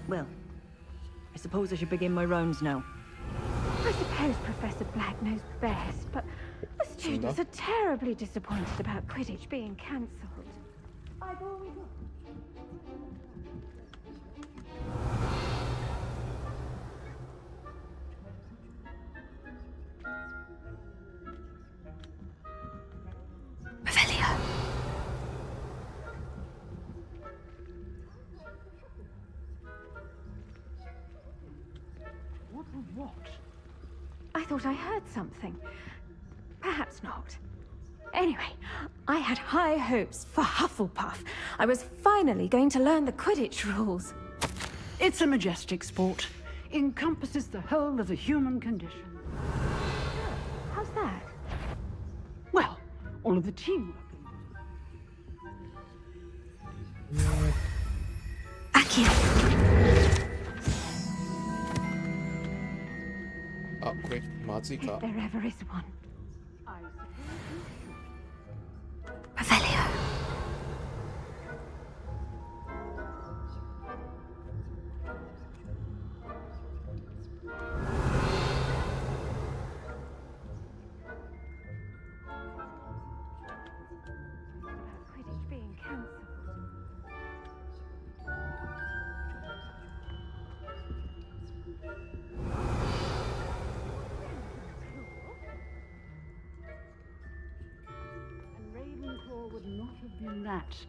Well, I suppose I should begin my rounds now. I suppose Professor Black knows best, but the students are terribly disappointed about Quidditch being cancelled. I've always... Revelio. What was what? I thought I heard something. Perhaps not. Anyway, I had high hopes for Hufflepuff. I was finally going to learn the Quidditch rules. It's a majestic sport. Encompasses the whole of the human condition. How's that? Well, all of the teamwork. Accio. あ、これまずいか。 If there ever is one. Revelio. Quidditch being cancelled. Ravenclaw would not have been that.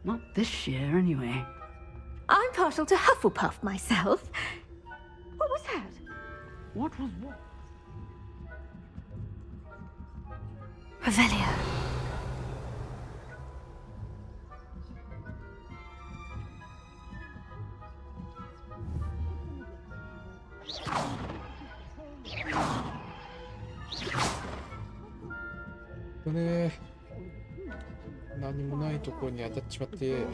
Not this year, anyway. I'm partial to Hufflepuff myself. What was that? What was what? Revelio. Revelio. 何もないところに当たっちまって。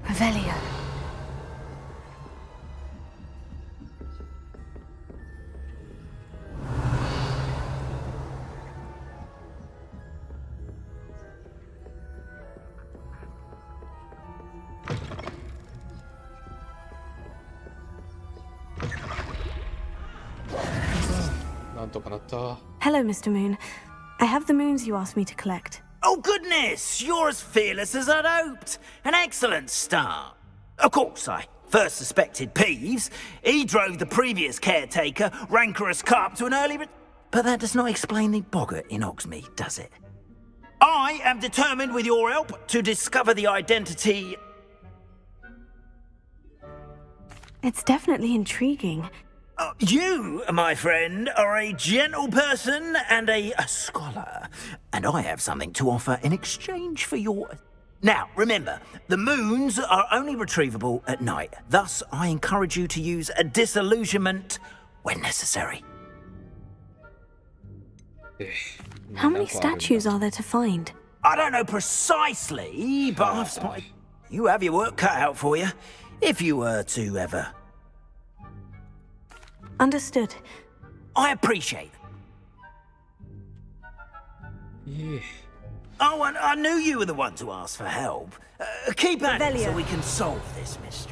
Revelio. Hello, Mr. Moon. I have the moons you asked me to collect. Oh, goodness! You're as fearless as I'd hoped. An excellent start. Of course, I first suspected Peeves. He drove the previous caretaker, Rancorous Carp, to an early... But that does not explain the boggart in Hogsmeade, does it? I am determined, with your help, to discover the identity. It's definitely intriguing. You, my friend, are a gentle person and a scholar, and I have something to offer in exchange for your... Now, remember, the moons are only retrievable at night. Thus, I encourage you to use a disillusionment when necessary. How many statues are there to find? I don't know precisely, but I've spotted... You have your work cut out for you, if you were to ever... Understood. I appreciate it. Yeah. Oh, and I knew you were the one to ask for help. Keep at it so Revelio. we can solve this mystery.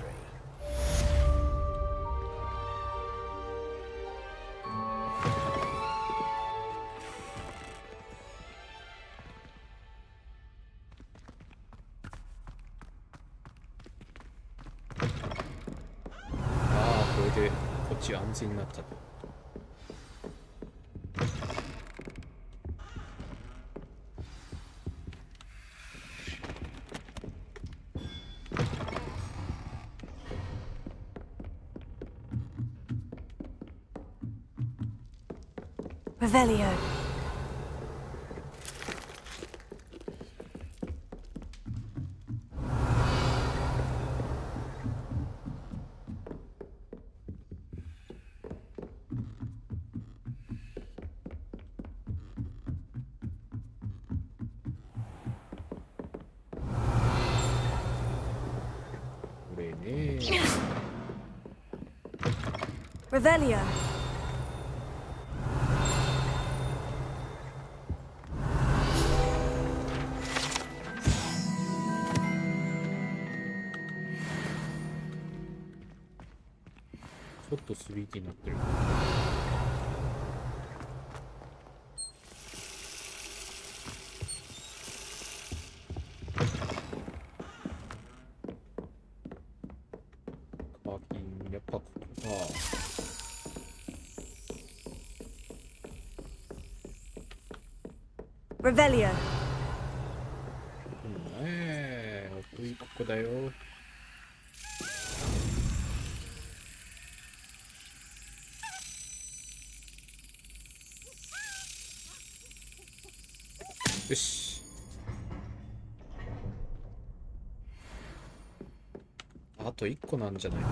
Ah, これでこっち安全になったと。Revelio. Revelio.ちょっと 3D になってる。カーキン、やっぱここか。Revelio. 得意ここだよ。よし。あと1個なんじゃないの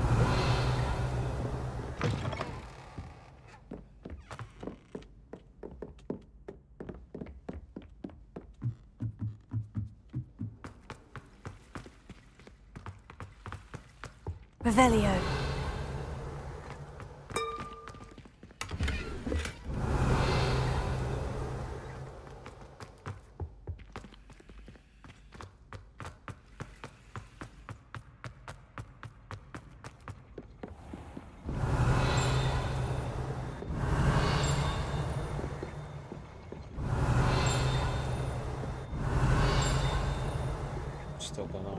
？Revelio.下かな。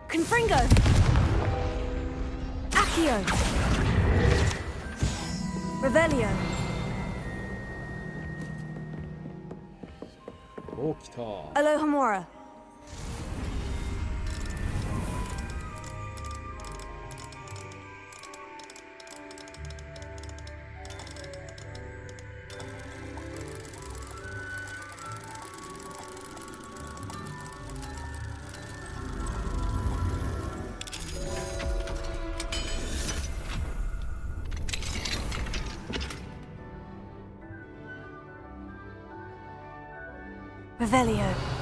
Confringo. Accio. Revelio. おー、来た。 Alohomora. Revelio.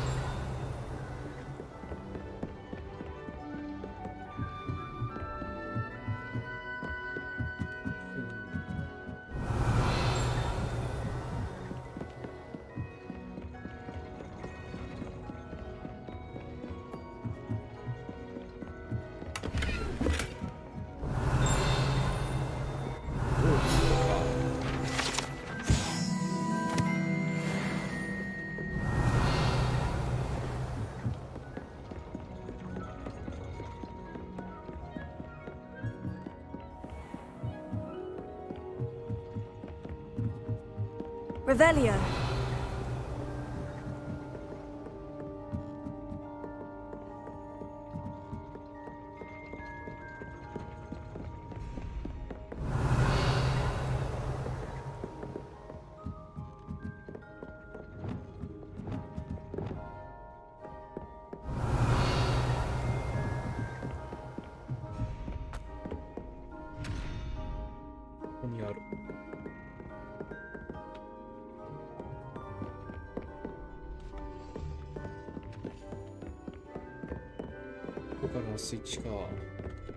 Revelio.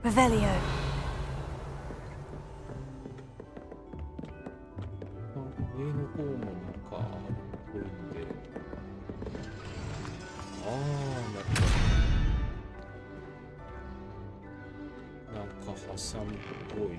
Revelio. 上の方もなんかあるっぽいんで、なるほど。なんかハサミっぽい。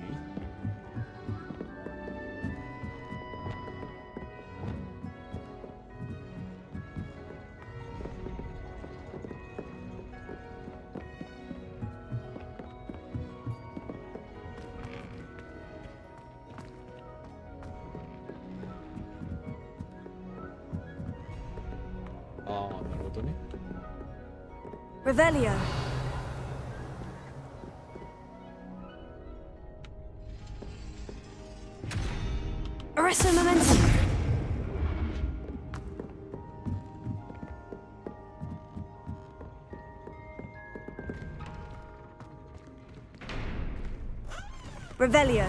なるほどね。Revelio. Arresto momentum. Revelio.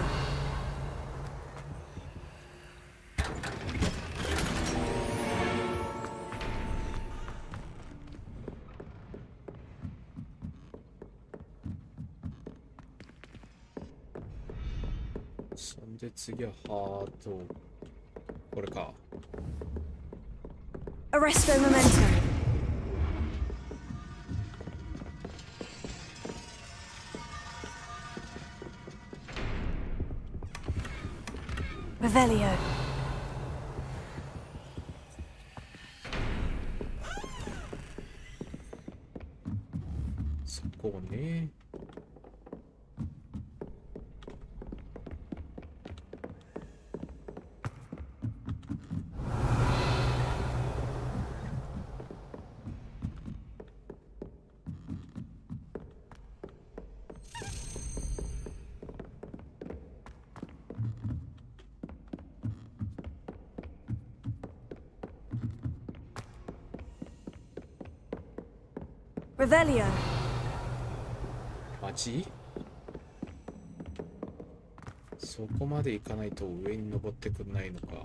そんで次はハート。これか。Arresto momentum. Revelio. そこね。Revelio. 町？そこまで行かないと上に登ってくんないのか。こ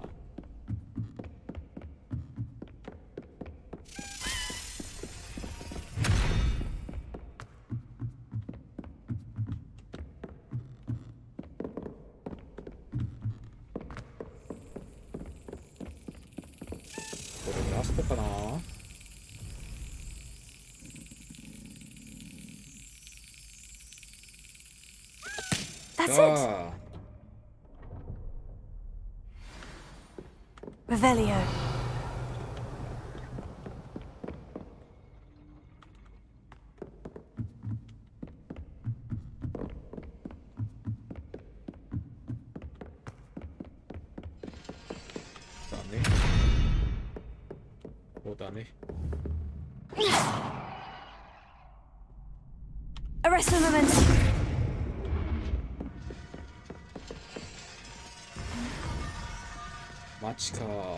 れラストかな？ That's it. Revelio. Arresto momentum. Matchか。よ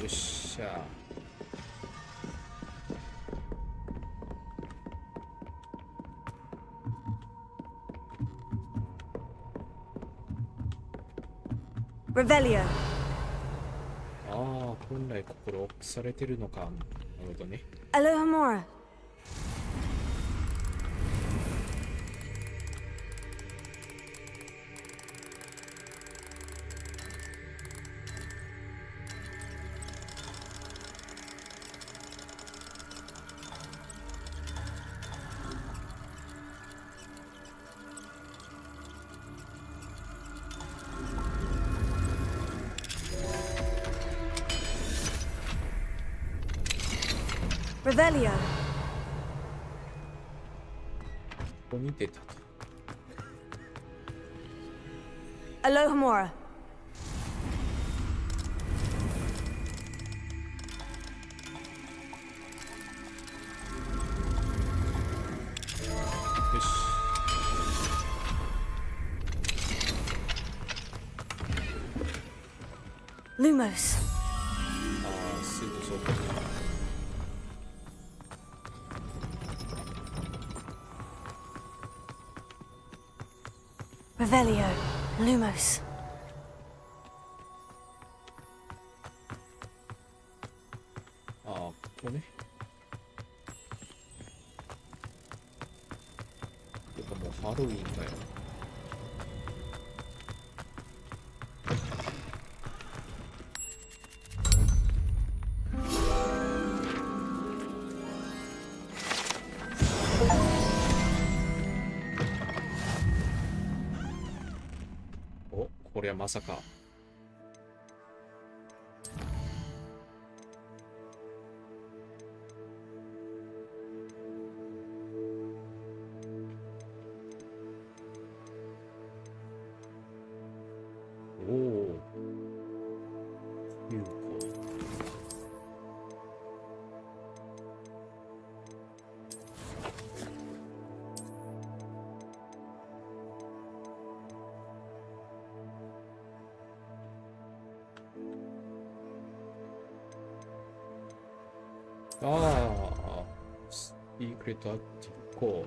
っしゃ。Revelio. 本来ここロックされてるのか。なるほどね。Alohomora. Revelio. ここに出たと。Alohomora. よし。Lumos. ああ、すぐそこに。Revelio. Lumos. ああ、ここね。てかもうハロウィンだよ。お、これはまさか。おお。有効。ああ、スピークレットアクティブコー。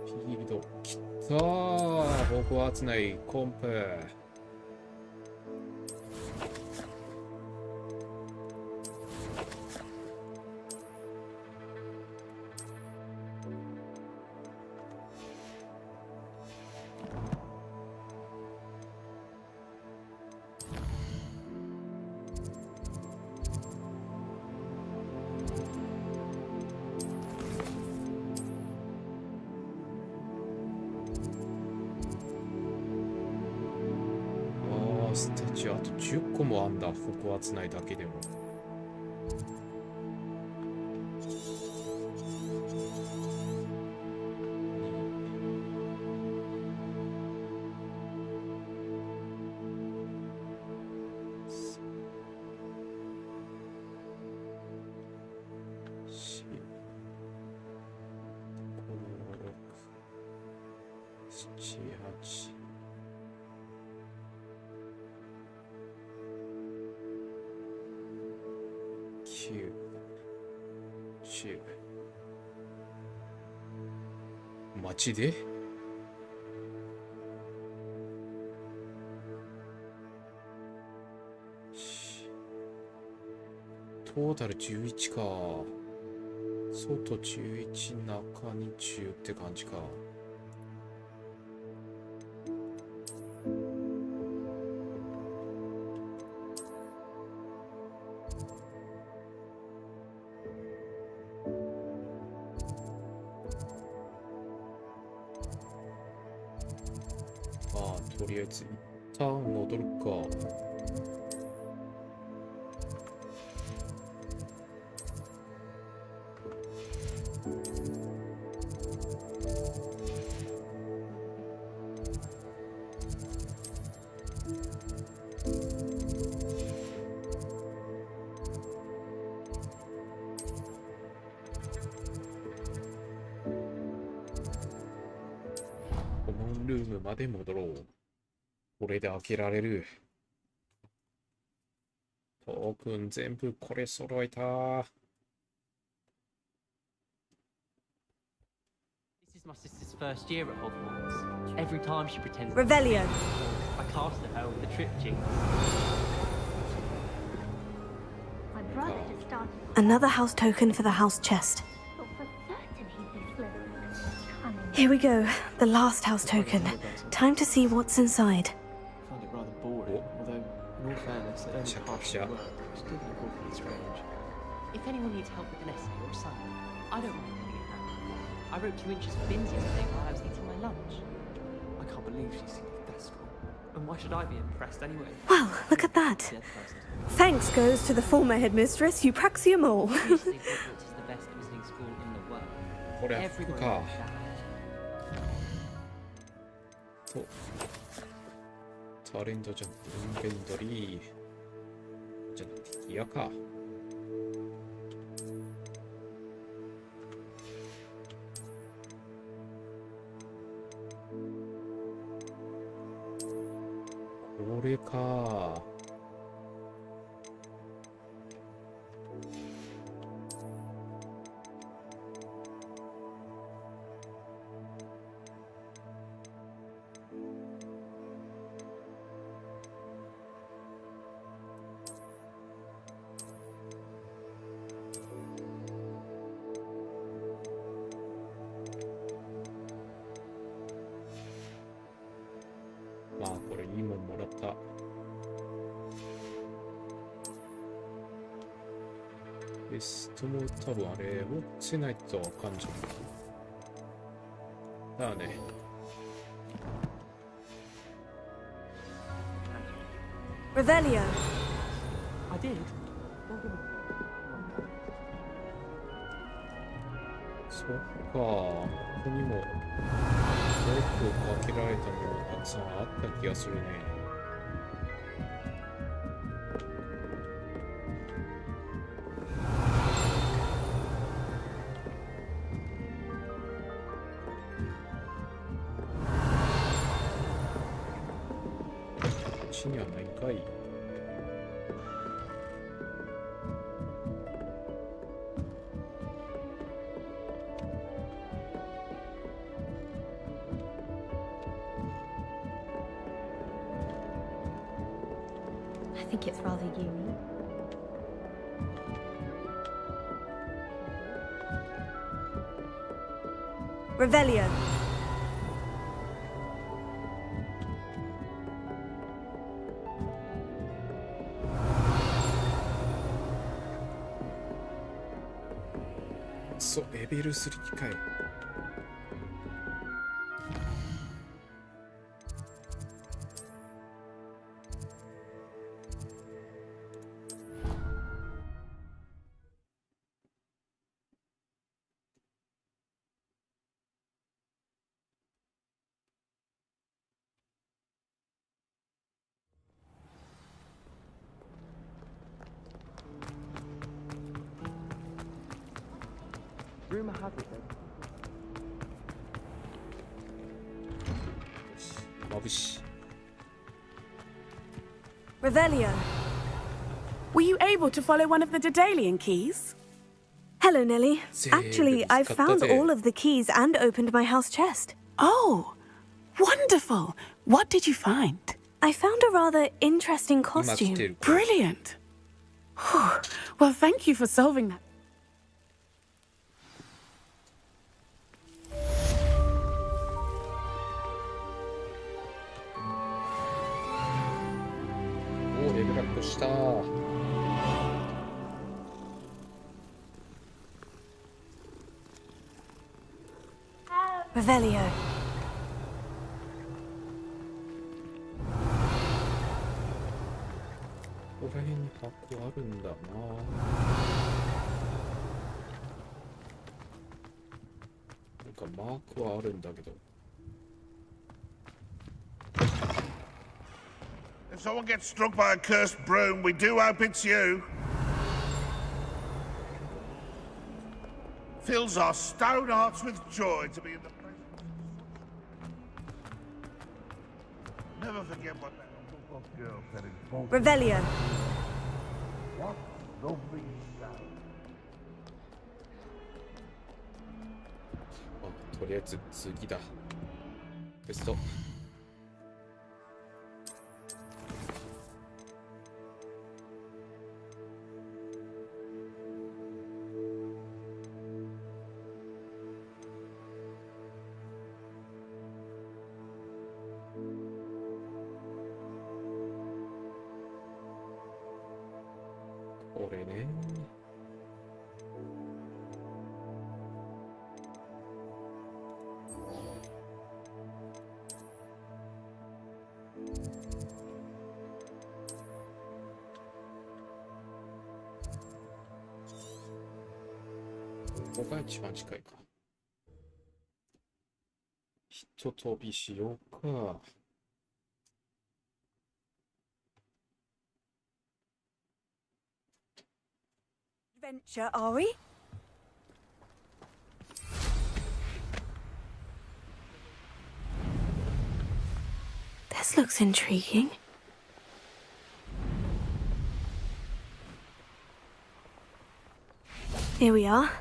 フィールド。きたー。ホグワーツ内コンプ。スタチューあと10個もあんだ、ホグワーツ内だけでも。街でトータル11か。外11、中に10って感じか。とりあえず一旦戻るか。コモンルームまで戻ろう。これで開けられる。トークン全部これ揃えた。This is my sister's first year at Hogwarts. Every time she pretends. Revelio. I casted her with the triptych. My brother just started. Another house token for the house chest. But for certain he'd be Slytherin. Cunning. Here we go, the last house token. Time to see what's inside. I find it rather boring, although, in all fairness, it only partially worked, which did look awfully strange. If anyone needs help with an essay or assignment, I don't mind doing it now. I wrote 2 inches of bins yesterday while I was eating my lunch. I can't believe she seemed that strong. And why should I be impressed anyway? Well, look at that. Dead person. Thanks goes to the former headmistress, Eupraxia Mole. Obviously, Hogwarts is the best visiting school in the world. これは服か。と、タレントジャンプ、インベントリー。じゃなくて、ギアか。これか。まあこれいいもんもらった。ベストも多分あれ持ってないとわかんじゃん。だね。Revelio. I did. そっか、ここにもロックをかけられたものがたくさんあった気がするね。こっちにはないかい。I think it's rather unique. Revelio. そう、レベル3かよ。Rumor has it though. 眩しい。 Revelio. Were you able to follow one of the Daedalian keys? Hello, Nellie. Actually, I've found all of the keys and opened my house chest. Oh, wonderful. What did you find? I found a rather interesting costume. Brilliant. Well, thank you for solving that. Oh, レベルアップした。Revelio. ここら辺に箱あるんだな。なんかマークはあるんだけど。 If someone gets struck by a cursed broom, we do hope it's you. Fills our stone hearts with joy to be in the presence. Never forget what that little girl said in Falls. Revelio. What lovely sound. あ、とりあえず次だ。ベスト。 これね。ここが一番近いか。ひと飛びしようか。Adventure, are we? This looks intriguing. Here we are.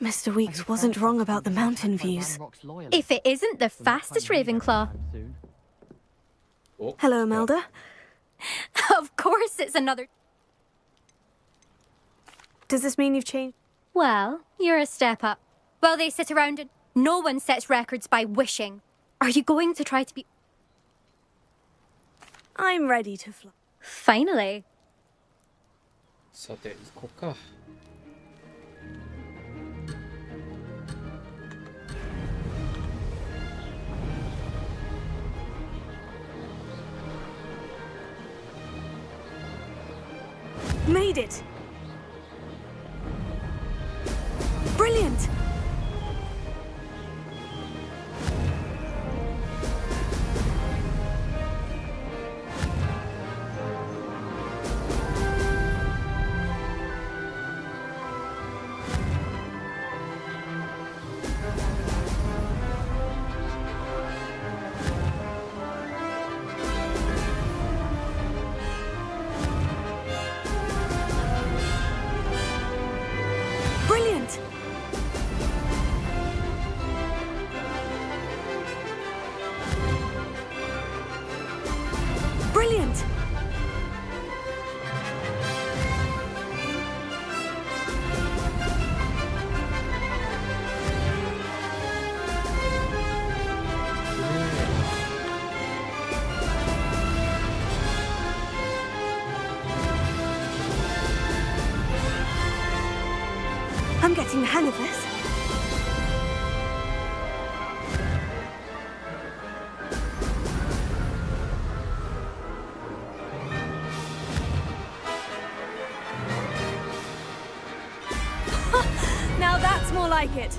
Mr. Weeks wasn't wrong about the mountain views. If it isn't the fastest Ravenclaw. Oh. Hello, Imelda. Of course it's another... Does this mean you've changed? Well, you're a step up. While they sit around and no one sets records by wishing. Are you going to try to be... I'm ready to fly. Finally. さて、行こうか。Made it! Brilliant! Brilliant! Brilliant! I'm getting the hang of this. Now that's more like it.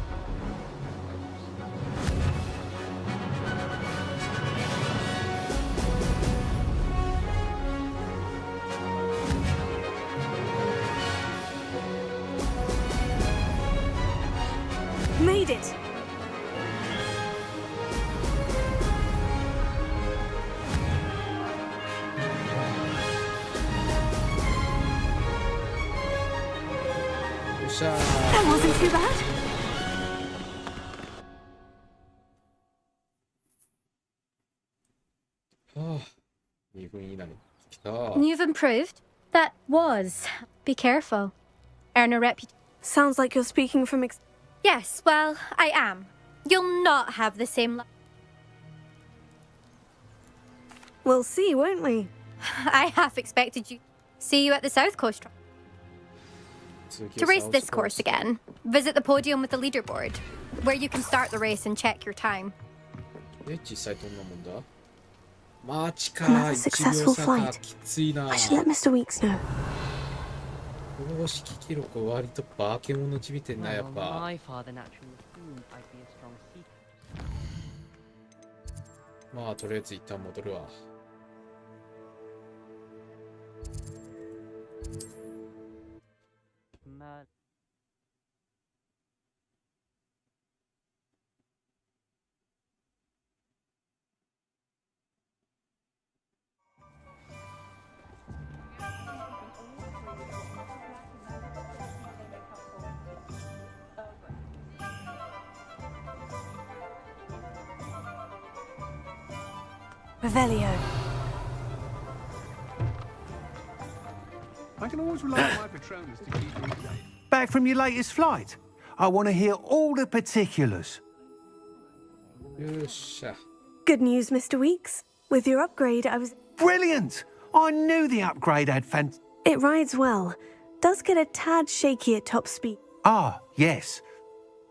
Made it. That wasn't too bad. You've improved. That was. Be careful. Earn a reputation. Sounds like you're speaking from Yes, well, I am. You'll not have the same luck. We'll see, won't we? I half expected you. See you at the South Coast. To race this course again, visit the podium with the leaderboard, where you can start the race and check your time. Another successful flight. I should let Mr. Weeks know. 公式記録割と化け物じみてんな、やっぱ。 My father naturally assumed I'd be a strong seeker. まあとりあえず一旦戻るわ。Revelio. I can always rely on my Patronus to keep me safe. Back from your latest flight? I want to hear all the particulars. Good news, Mr. Weeks. With your upgrade, I was... Brilliant! I knew the upgrade had It rides well. Does get a tad shaky at top speed. Ah, yes.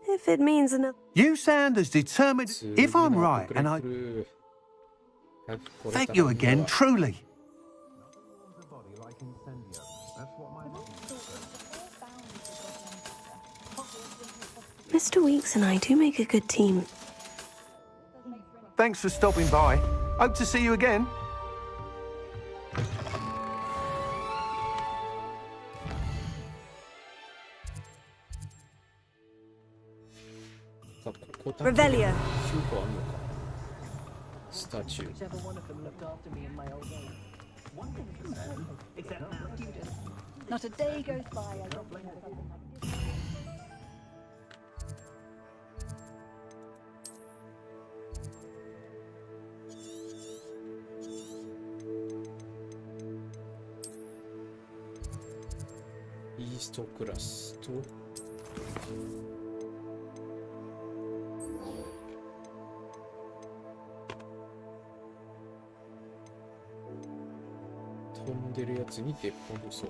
If it means another... You sound as determined... If I'm right, and I... Thank you again, truly. Mr. Weeks and I do make a good team. Thanks for stopping by. Hope to see you again. Revelio. Statue. Whichever one of them looked after me in my old age. One thing is certain, except now students. Not a day goes by I don't blame East class と飛んでるやつに出っ放そう。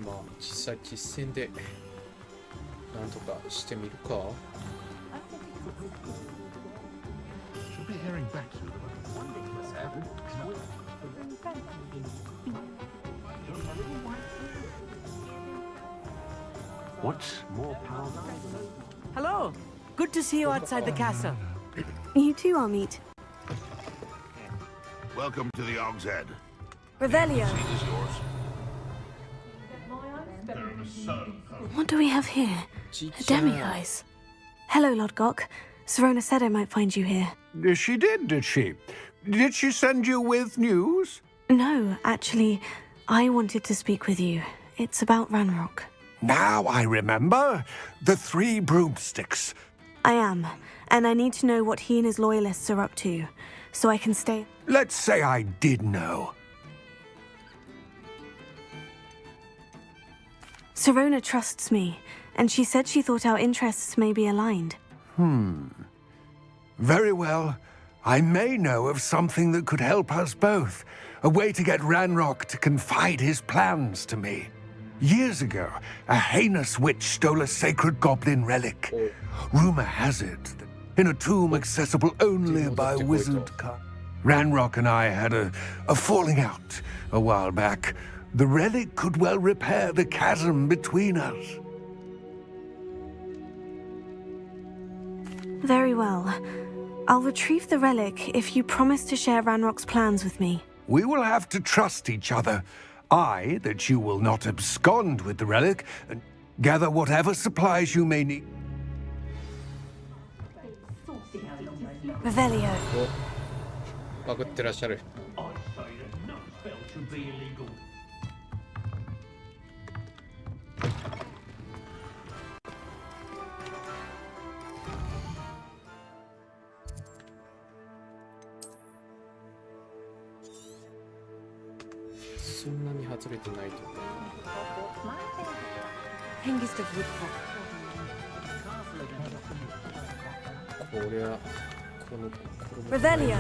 まあ実際実戦でなんとかしてみるか。Should be hearing back soon about one thing that's happened. What's more powerful? Hello. Good to see you outside the castle. You too, Amit. Welcome to the Og's Head. Revelio. Seat is yours. What do we have here? A demi-guise. Hello, Lodgok. Serona said I might find you here. She did she? Did she send you with news? No, actually, I wanted to speak with you. It's about Ranrock. Now I remember. The 3 broomsticks. I am, and I need to know what he and his loyalists are up to, so I can stay. Let's say I did know. Serona trusts me, and she said she thought our interests may be aligned. Very well. I may know of something that could help us both. A way to get Ranrock to confide his plans to me. Years ago, a heinous witch stole a sacred goblin relic. Rumor has it that in a tomb accessible only by wizard Ranrock and I had a falling out a while back. The relic could well repair the chasm between us. Very well. I'll retrieve the relic if you promise to share Ranrock's plans with me. We will have to trust each other. I, that you will not abscond with the relic, and gather whatever supplies you may need. Revelio. バグってらっしゃる。そんなに外れてないと思う。 Hengist of Woodcock. これはこの Revelio.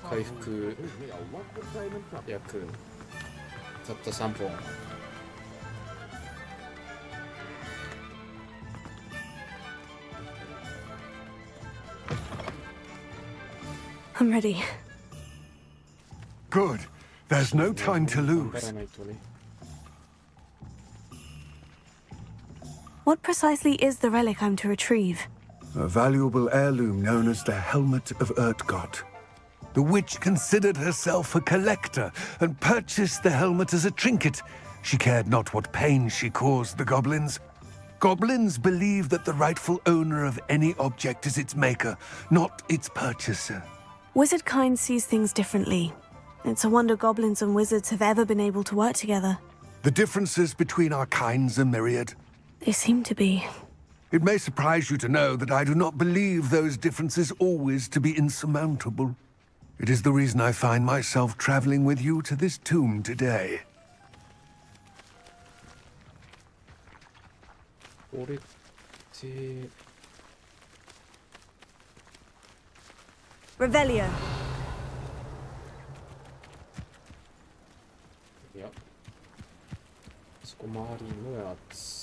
回復約たった3本。 I'm ready. Good. There's no time to lose. What precisely is the relic I'm to retrieve? A valuable heirloom known as the Helmet of Urtgott. The witch considered herself a collector and purchased the helmet as a trinket. She cared not what pain she caused the goblins. Goblins believe that the rightful owner of any object is its maker, not its purchaser. Wizard kind sees things differently. It's a wonder goblins and wizards have ever been able to work together. The differences between our kinds are myriad. They seem to be. It may surprise you to know that I do not believe those differences always to be insurmountable. It is the reason I find myself traveling with you to this tomb today. 俺て Revelio. いやそこ周りのやつ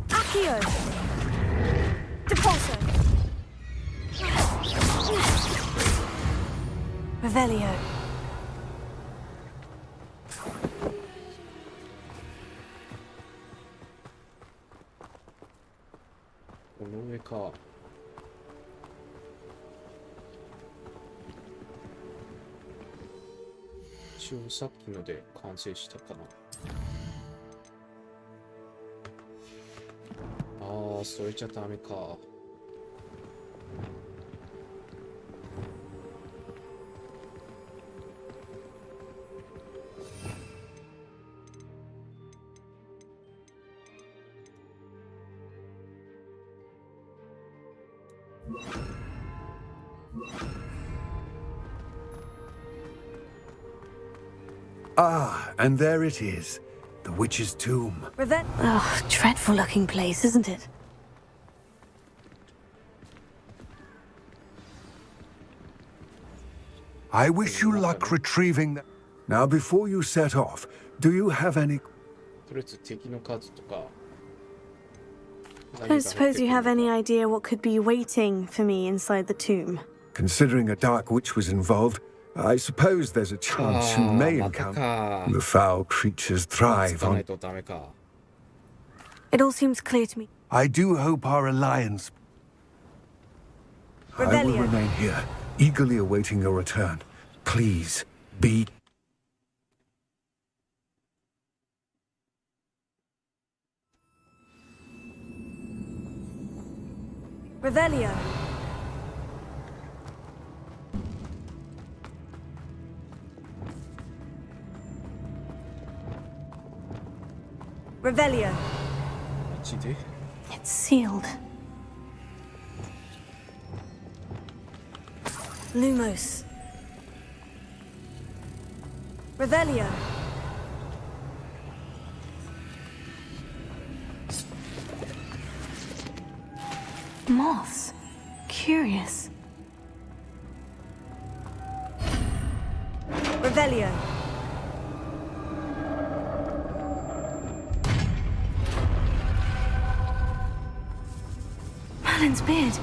Accio. Depulso. Revelio. この上か一応さっきので完成したかなああそれじゃダメかAh, and there it is. The witch's tomb. Oh, dreadful looking place, isn't it? I wish you luck retrieving the... Now, before you set off, do you have any... とりあえず敵の数とか I don't suppose you have any idea what could be waiting for me inside the tomb. Considering a dark witch was involved, I suppose there's a chance you may encounter... The foul creatures thrive on... It all seems clear to me. I do hope our alliance... I will Revelio. remain here, eagerly awaiting your return. Please, be... Revelio. Revelio. It's sealed. Lumos. Revelio. Moths. Curious. Revelio. Merlin's beard.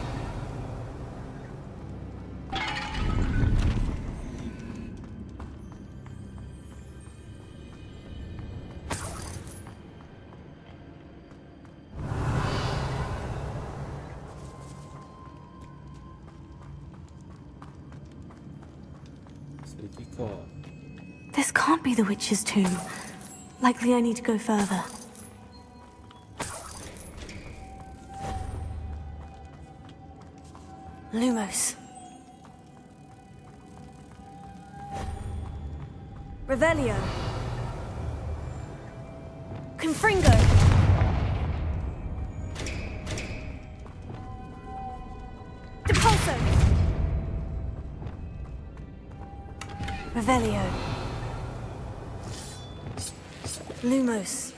This can't be the witch's tomb. Likely I need to go further. Lumos. Revelio. Confringo. Depulso. Revelio. Lumos.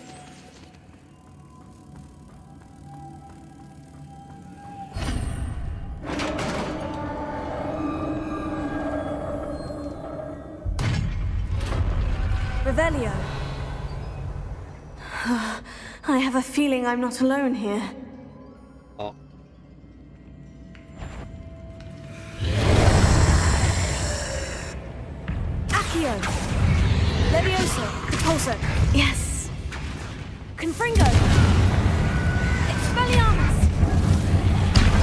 Revelio. I have a feeling I'm not alone here. Oh. Accio. Levioso. Depulso. Yes. Confringo. Expelliarmus.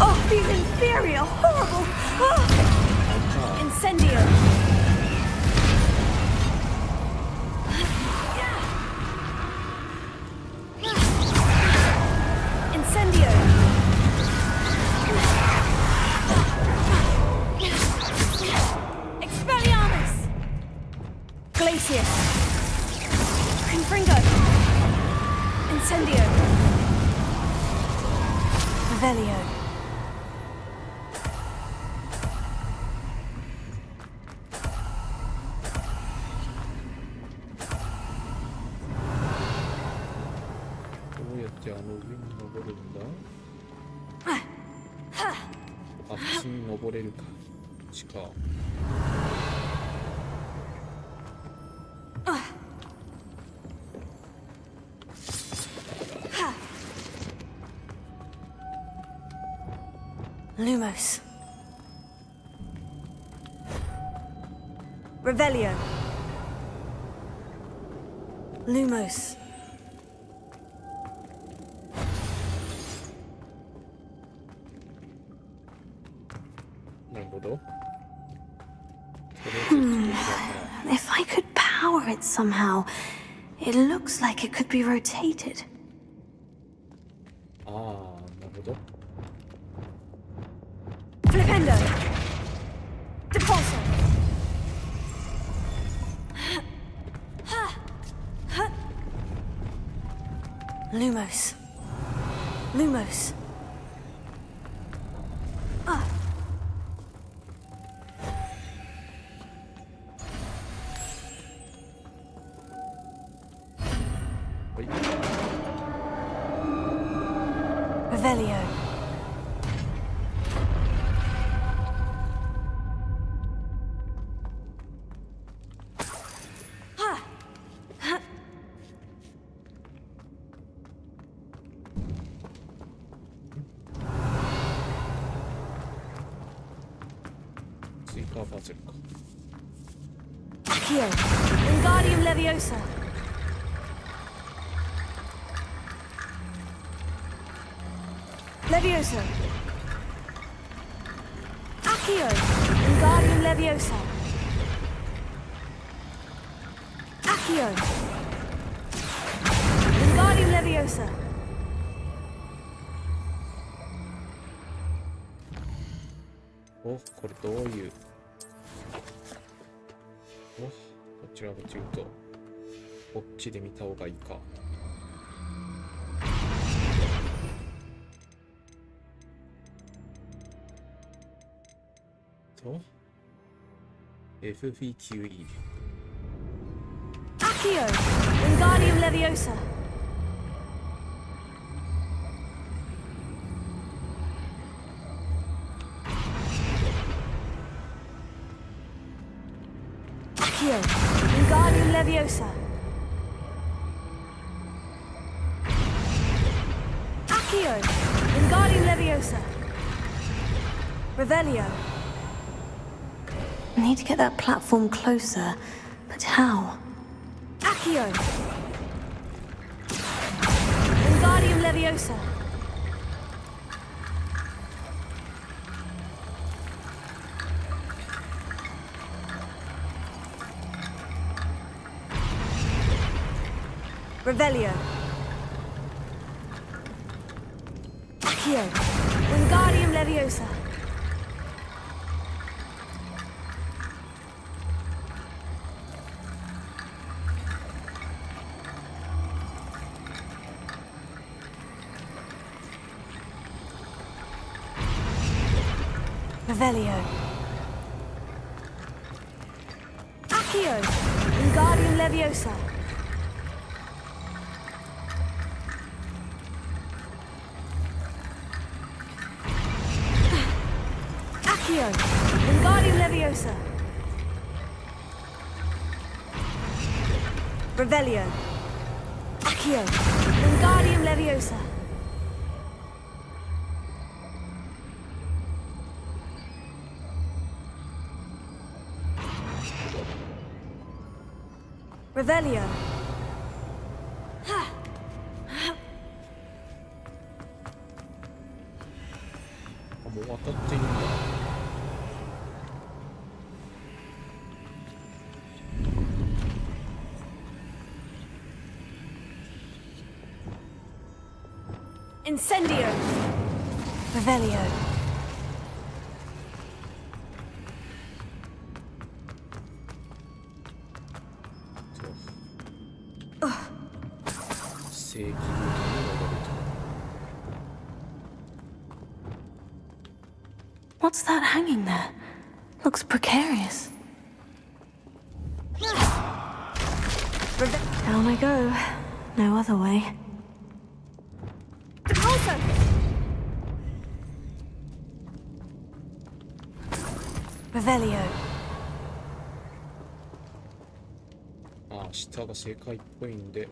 Oh, these inferior, horrible. Oh. Incendio. Incendio. Expelliarmus. Glacius. Revelio. どうやってあの上に登るんだ？あ、普通に登れるか。こっちか。Lumos. Revelio. Lumos. If I could power it somehow, it looks like it could be rotated. Ah, なるほど。Flipendo. Depulso. Lumos. Lumos. Revelio. Accio. Wingardium Leviosa. Leviosa. Accio. Wingardium Leviosa. Accio. Wingardium Leviosa. Oh, これどういう。お、どちらかというと、こっちで見た方がいいか。と、FVQE。Accio. Wingardium Leviosa. Accio. Wingardium Leviosa. Accio. Wingardium Leviosa. Revelio. I need to get that platform closer, but how? Accio. Wingardium Leviosa. Revelio. Accio. Wingardium Leviosa. Revelio. Accio. Wingardium Leviosa. Accio. Wingardium Leviosa. Revelio. Accio. Wingardium Leviosa. Revelio. あ、もう渡っているんだ。Incendio. Revelio. What's that hanging there? Looks precarious. Down I go. No other way. Depulso! Revelio. ああ、下が正解っぽいんで。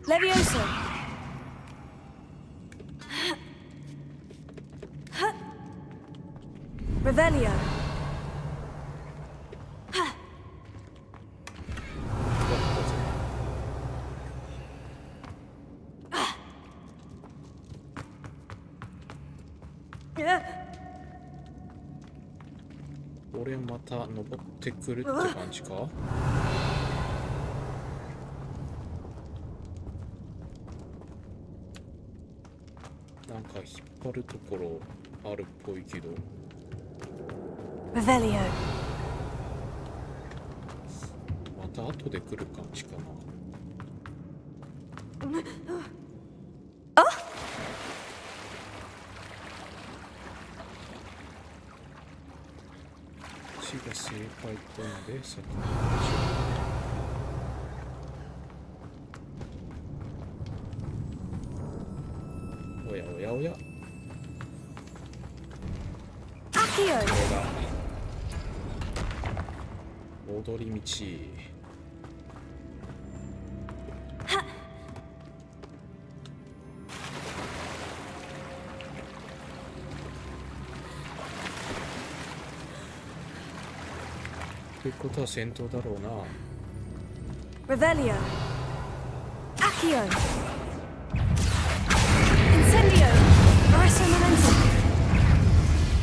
Levioso. Revelio. Yeah. 俺また登ってくるって感じか？なんか引っ張るところあるっぽいけど。Revelio. また後で来る感じかな。こっちが正解っぽいんで先に行きましょう。おやおやおや。踊り道。ってことは戦闘だろうな。Revelio. Accio. Incendio. Arresto momentum.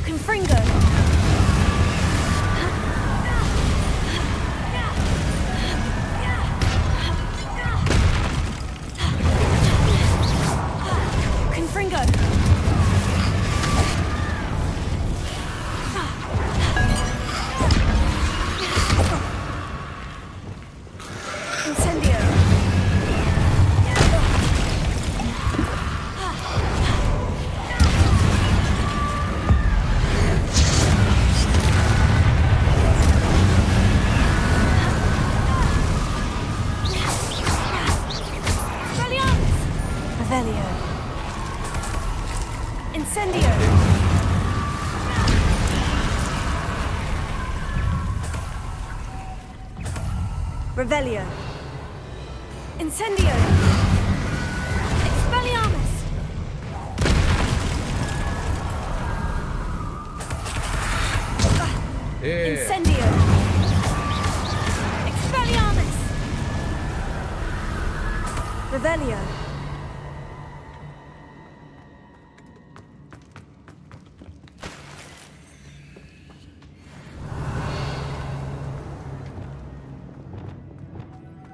Confringo. Confringo. Incendio. Revelio. Incendio. Revelio. Incendio. Expelliarmus. Incendio. Expelliarmus. Revelio.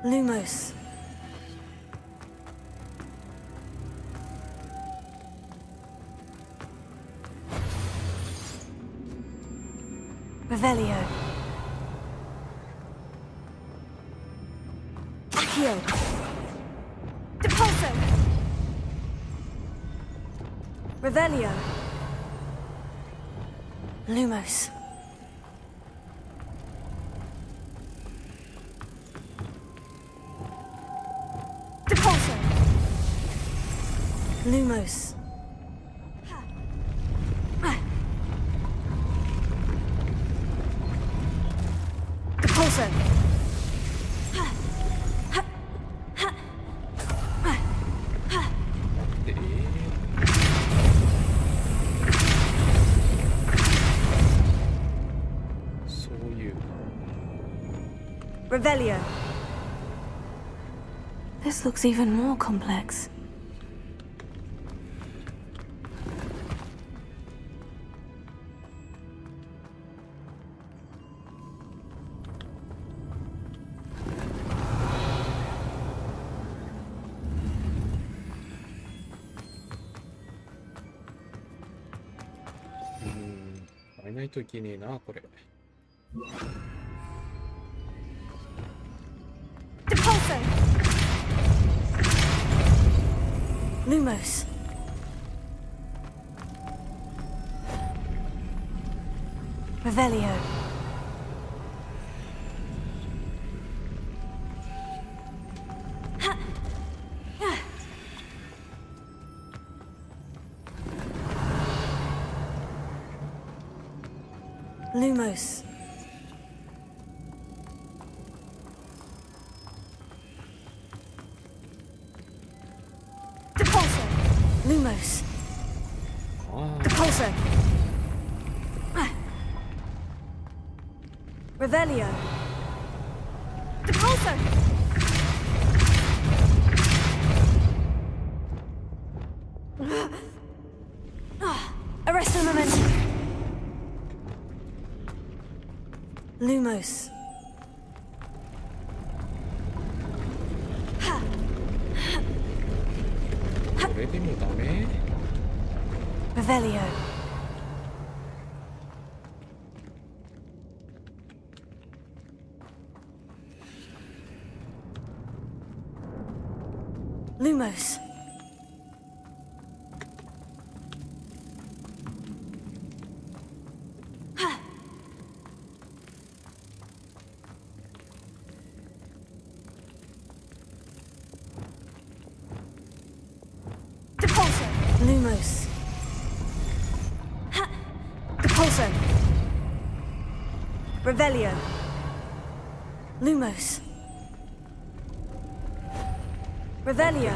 Lumos. Revelio. Accio. Depulso. Revelio. Lumos. Depulso. Lumos. Depulso. Revelio. This looks even more complex. I ないといけねえな、これ。Lumos. Revelio. Lumos. Depulso. Lumos. Depulso. Revelio. Depulso. Arresto momentum. Lumos. Revelio. Lumos. Depulso. Lumos. Depulso. Revelio. Lumos. Revelio.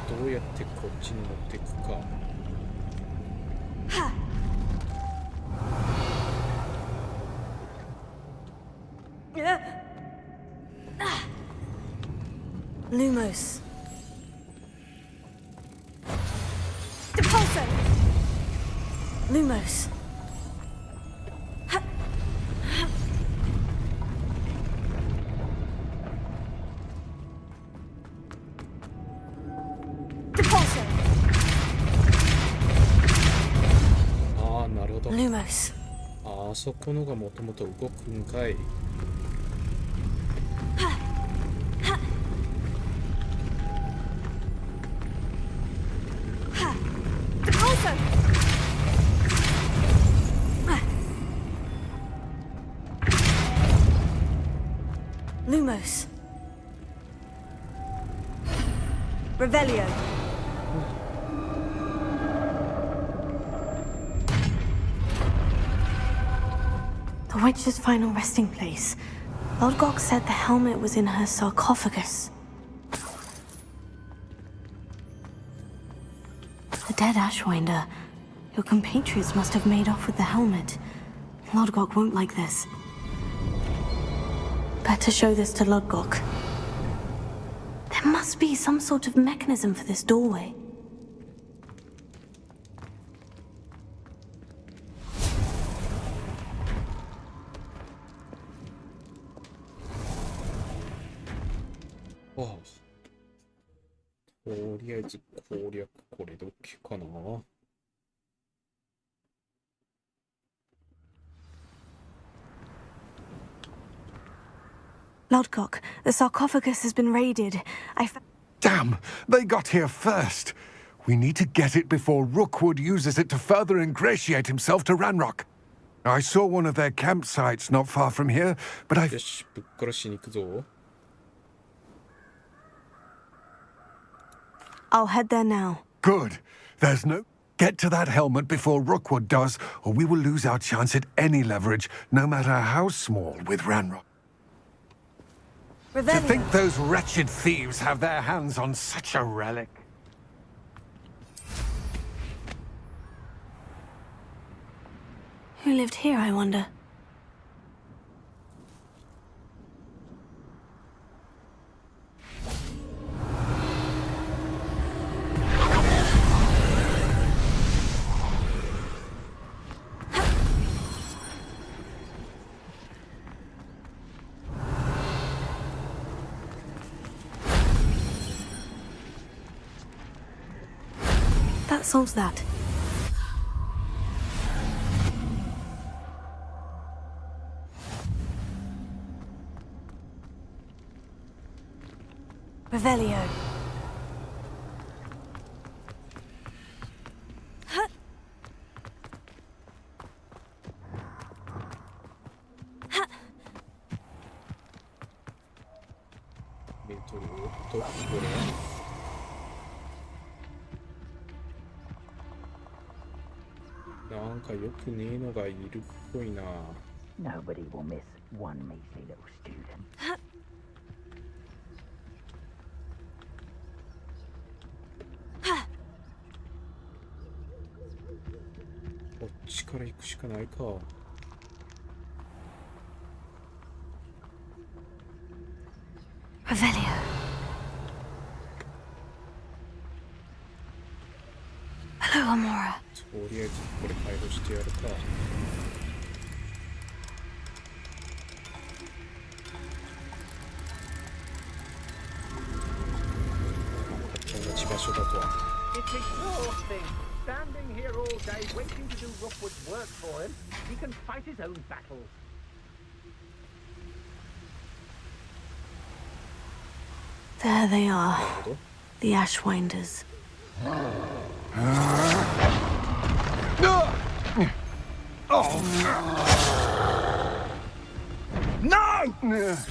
どうやってこっちに持っていくか。Lumos. Depulso. Lumos. Depulso. ああ、なるほど。Lumos. あそこのがもともと動くんかい。Depulso. Lumos. Revelio. The witch's final resting place. Lodgok said the helmet was in her sarcophagus. The dead Ashwinder. Your compatriots must have made off with the helmet. Lodgok won't like this. Better show this to Lodgok. There must be some sort of mechanism for this doorway. Oh. とりあえず攻略これで OK かな。Lodgok, the sarcophagus has been raided. Damn! They got here first. We need to get it before Rookwood uses it to further ingratiate himself to Ranrock. I saw one of their campsites not far from here, but I... よし、ぶっ殺しに行くぞ。I'll head there now. Good. There's no... Get to that helmet before Rookwood does, or we will lose our chance at any leverage, no matter how small, with Ranrock. To think those wretched thieves have their hands on such a relic. Who lived here, I wonder? That solves that. Revelio. これなんかよくねえのがいるっぽいな。 Nobody will miss one measly little student. こっちから行くしかないか。Revelio. Hello, Amora. とりあえずこれ解放してやるか。友達場所だとは。 It's exhausting. Standing here all day waiting to do Rookwood's work for him. He can fight his own battles. There they are. The Ashwinders. No!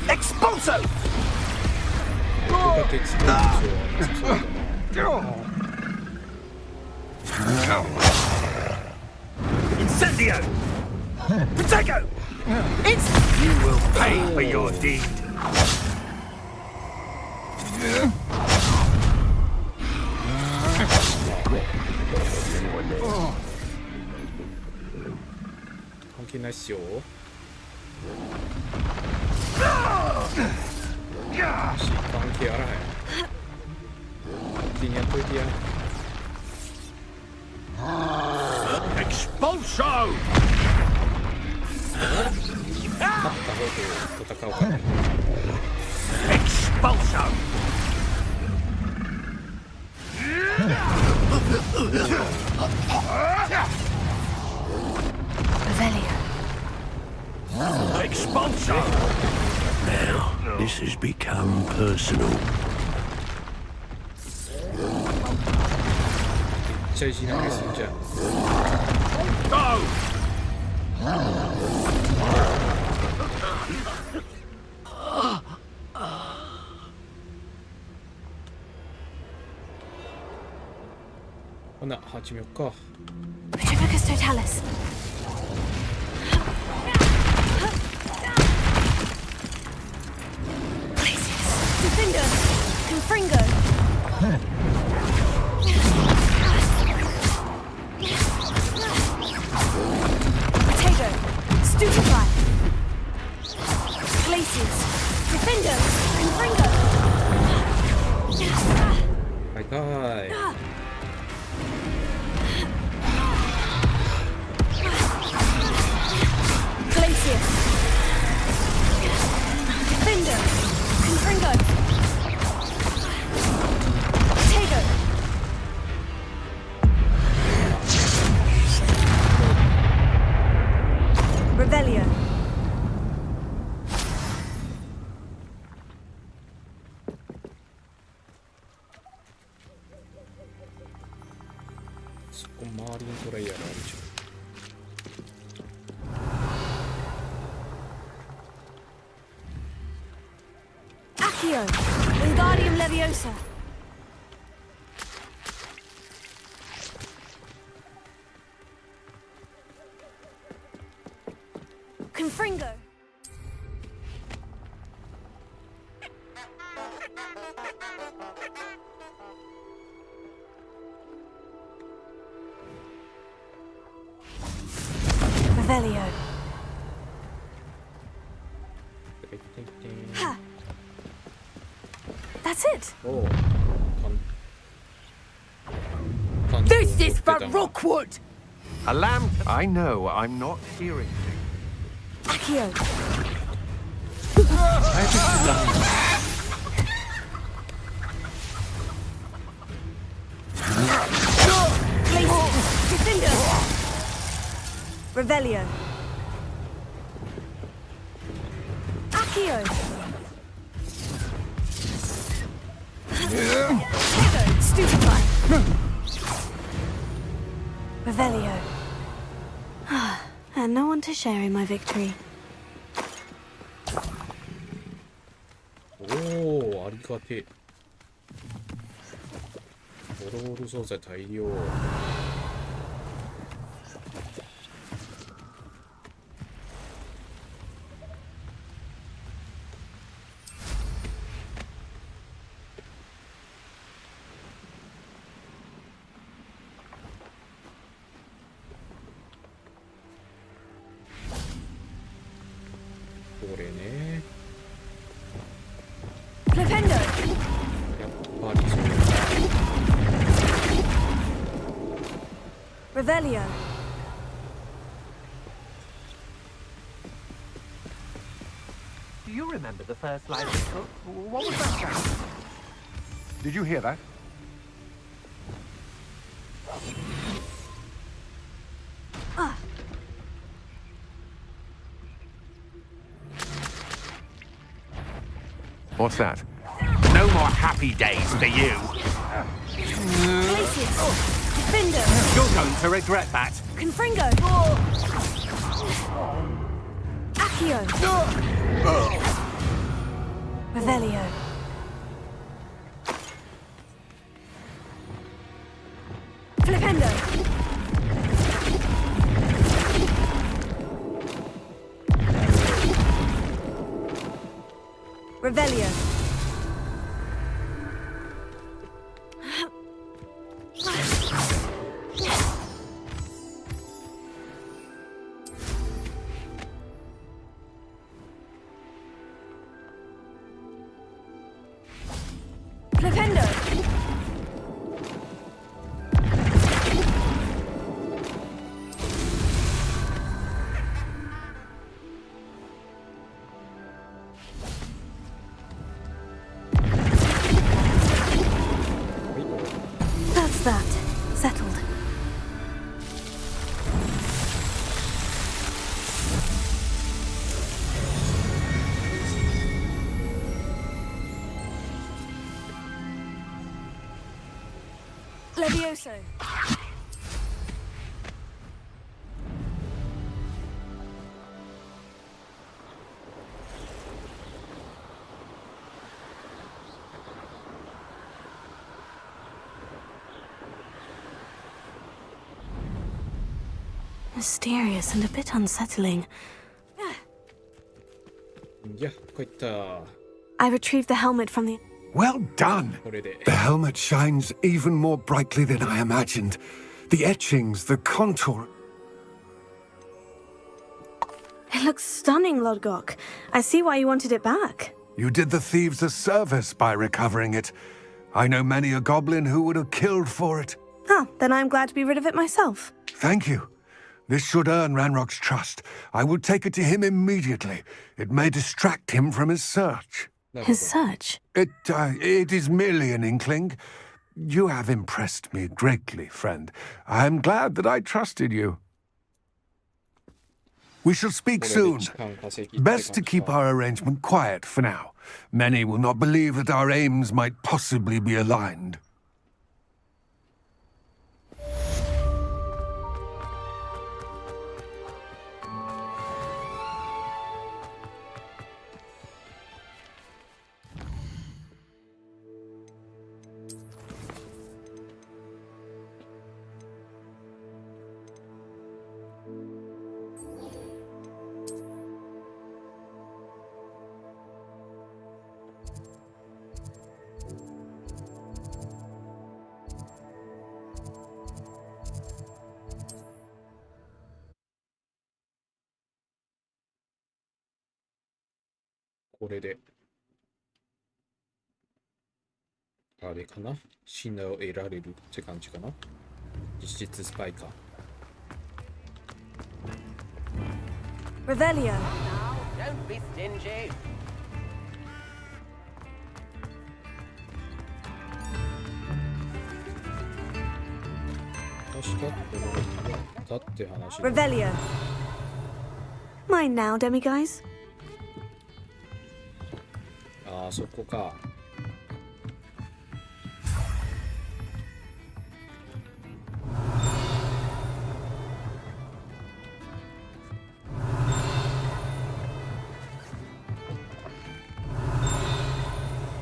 Expulso! Incendio! Protego! It's... You will pay for your deed.関係ないっすよ。関係あらへん。勝手にやっといてや。Expulso! 勝った方と戦おうかな。Expulso! Revelio. Expulso! Now, this has become personal. めっちゃいじられすんじゃん。ほな、始めよっか。Retribicus Totalis. Defender! Confringo! Potato! Stupefy! Glacius! Defender! Confringo! はいはい。Glacius! Defender! Confringo! Potato! Revelio. So, 周りにトライヤーがあるじゃん。Accio! Wingardium Leviosa! Confringo! Revelio. Ha! That's it! Oh. This is for Rookwood! A lamb? I know, I'm not hearing you. Accio! Glacius! Defender! Revelio. Accio! Stupefy! Revelio. And no one to share in my victory. おお、ありがてえ。トロール素材大量。これね。やっぱりそうだ。Revelio. Do you remember the first line of the book? What was that sound? Did you hear that? What's that? No more happy days for you. Defender. You're going to regret that. Confringo. Accio. Revelio. Flipendo. Revelio. Flipendo. That's that. Settled. Levioso. Mysterious and a bit unsettling. いや、こういった。 I retrieved the helmet from the... Well done! これで。 The helmet shines even more brightly than I imagined. The etchings, the contour. It looks stunning, Lodgok. I see why you wanted it back. You did the thieves a service by recovering it. I know many a goblin who would have killed for it. Ah, then I'm glad to be rid of it myself. Thank you. This should earn Ranrock's trust. I will take it to him immediately. It may distract him from his search. His search? It is merely an inkling. You have impressed me greatly, friend. I am glad that I trusted you. We shall speak soon. Best to keep our arrangement quiet for now. Many will not believe that our aims might possibly be aligned. This これであれかな、信頼を得られるって感じかな。実質スパイか。Revelio. Now, don't be stingy. 確かこれやったって話。Revelio. Mine now, demiguise. ああ、そこか。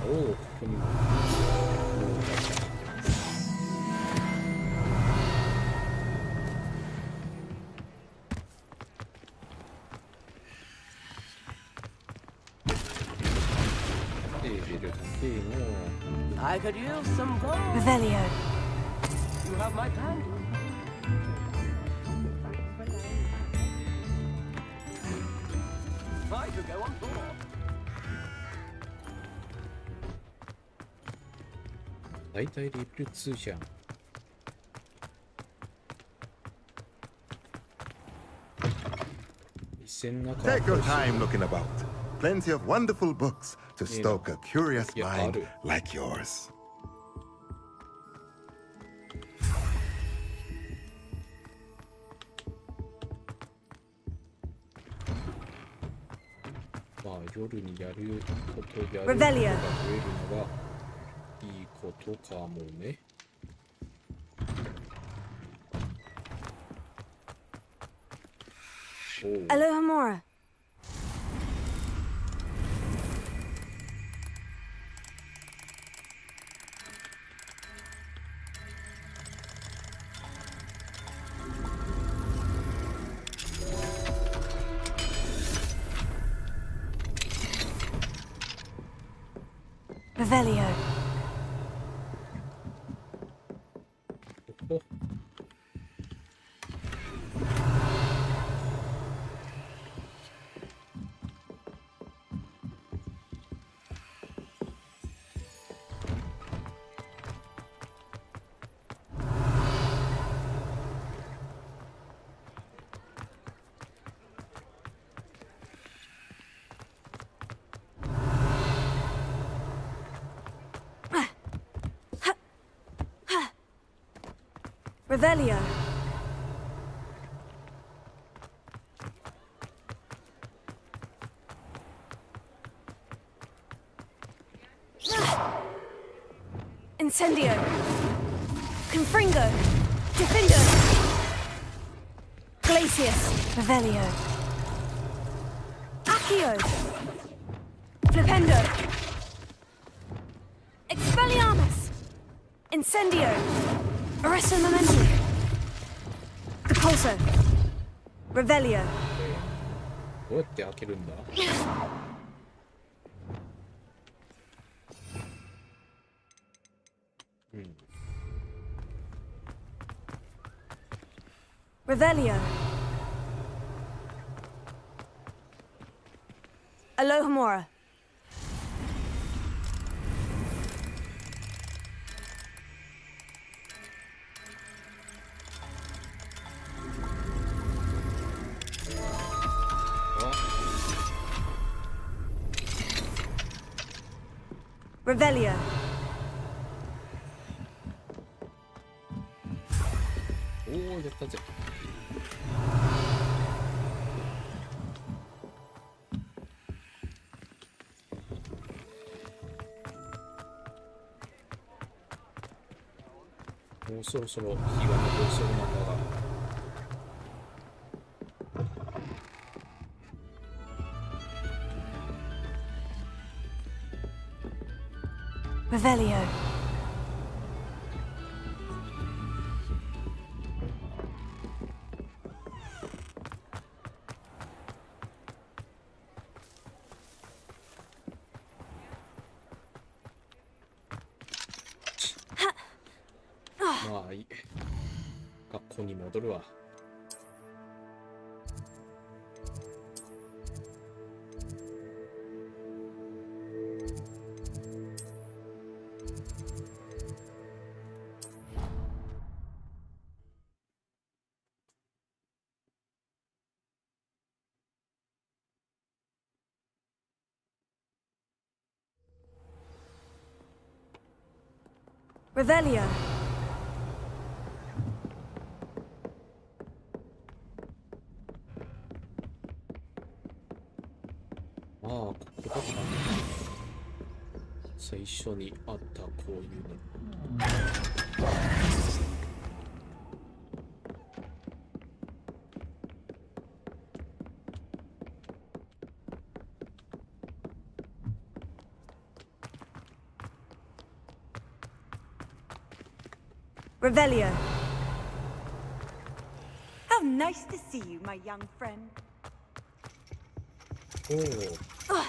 おお、ここにも。I could use some gold. Revelio. You have my plan. I could go on board. 大体レベル2じゃん。Take your time looking about. Plenty of wonderful books to stoke a curious mind like yours. まあ夜にやることやることが増えるの Revelio. がいいことかもね。Alohomora. Revelio. Revelio. Incendio. Confringo. Defendo. Glacius. Revelio. Accio. Flipendo. Expelliarmus. Incendio. Arresto Momentum. Depulso. Revelio. どうやって開けるんだ？ Revelio. Alohomora. Revelio. Oh, やったぜ。もうそろそろ日が昇りそうなんだが。 Revelio. Maあいい。学校に戻るわ。Revelio. Ah, ここだったね。最初にあったこういうの。Revelio. How nice to see you, my young friend. おお。あ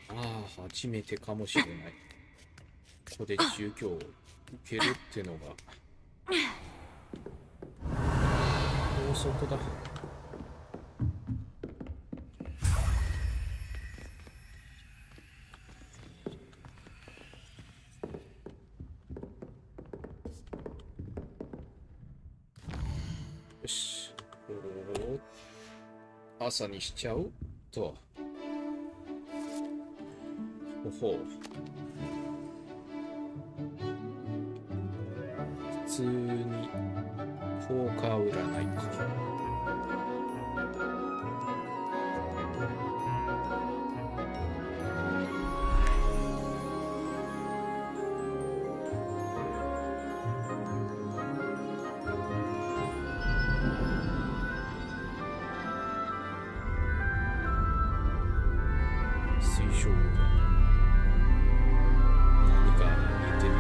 あ、初めてかもしれない。こで授業を受けるってのが法則だ。よし、朝にしちゃうと。ほほう。普通に効果占いか。水晶何か似てるか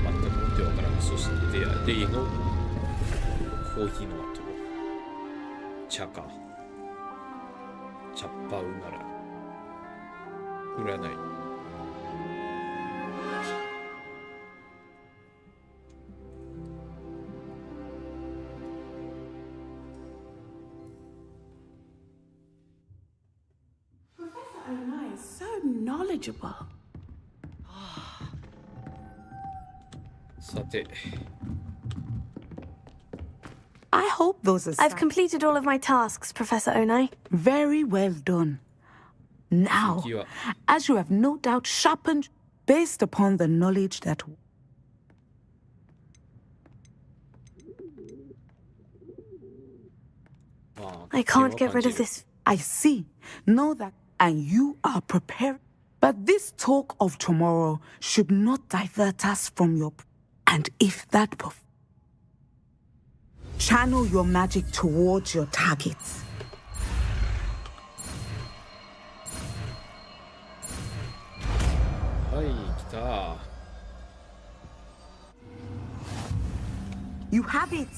全くもってわからん。そして例のコーヒーの後茶か茶っ葉うなら占い。Knowledgeable. さて。I hope those are. I've completed all of my tasks, Professor Onai. Very well done. Now, as you have no doubt sharpened based upon the knowledge that. I can't get rid of this. I see. Know that, and you are prepared. But this talk of tomorrow should not divert us from your. And if that. Channel your magic towards your targets. You have it.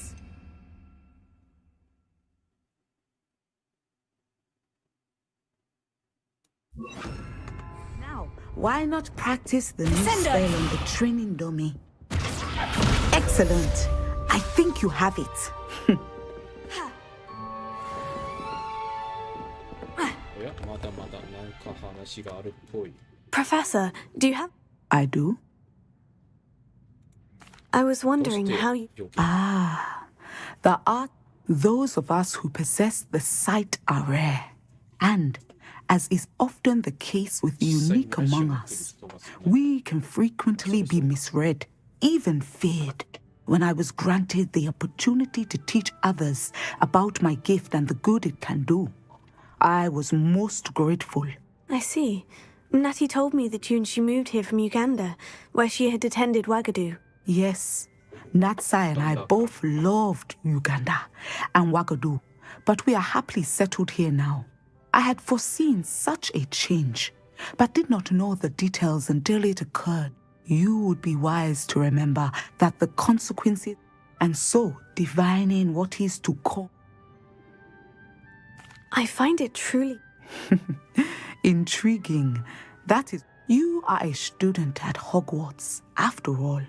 Now, why not practice the new spell on the training dummy? Excellent. I think you have it. Professor, do you have... I do. I was wondering how you... Ah, the art... Those of us who possess the sight are rare. And, as is often the case with the unique among us, we can frequently be misread, even feared. When I was granted the opportunity to teach others about my gift and the good it can do, I was most grateful. I see. Natty told me that you and she moved here from Uganda, where she had attended Wagadu. Yes, Natsai and I both loved Uganda and Wagadu, but we are happily settled here now. I had foreseen such a change, but did not know the details until it occurred. You would be wise to remember that the consequences, and so divining what is to come. I find it truly... intriguing. That is, you are a student at Hogwarts, after all.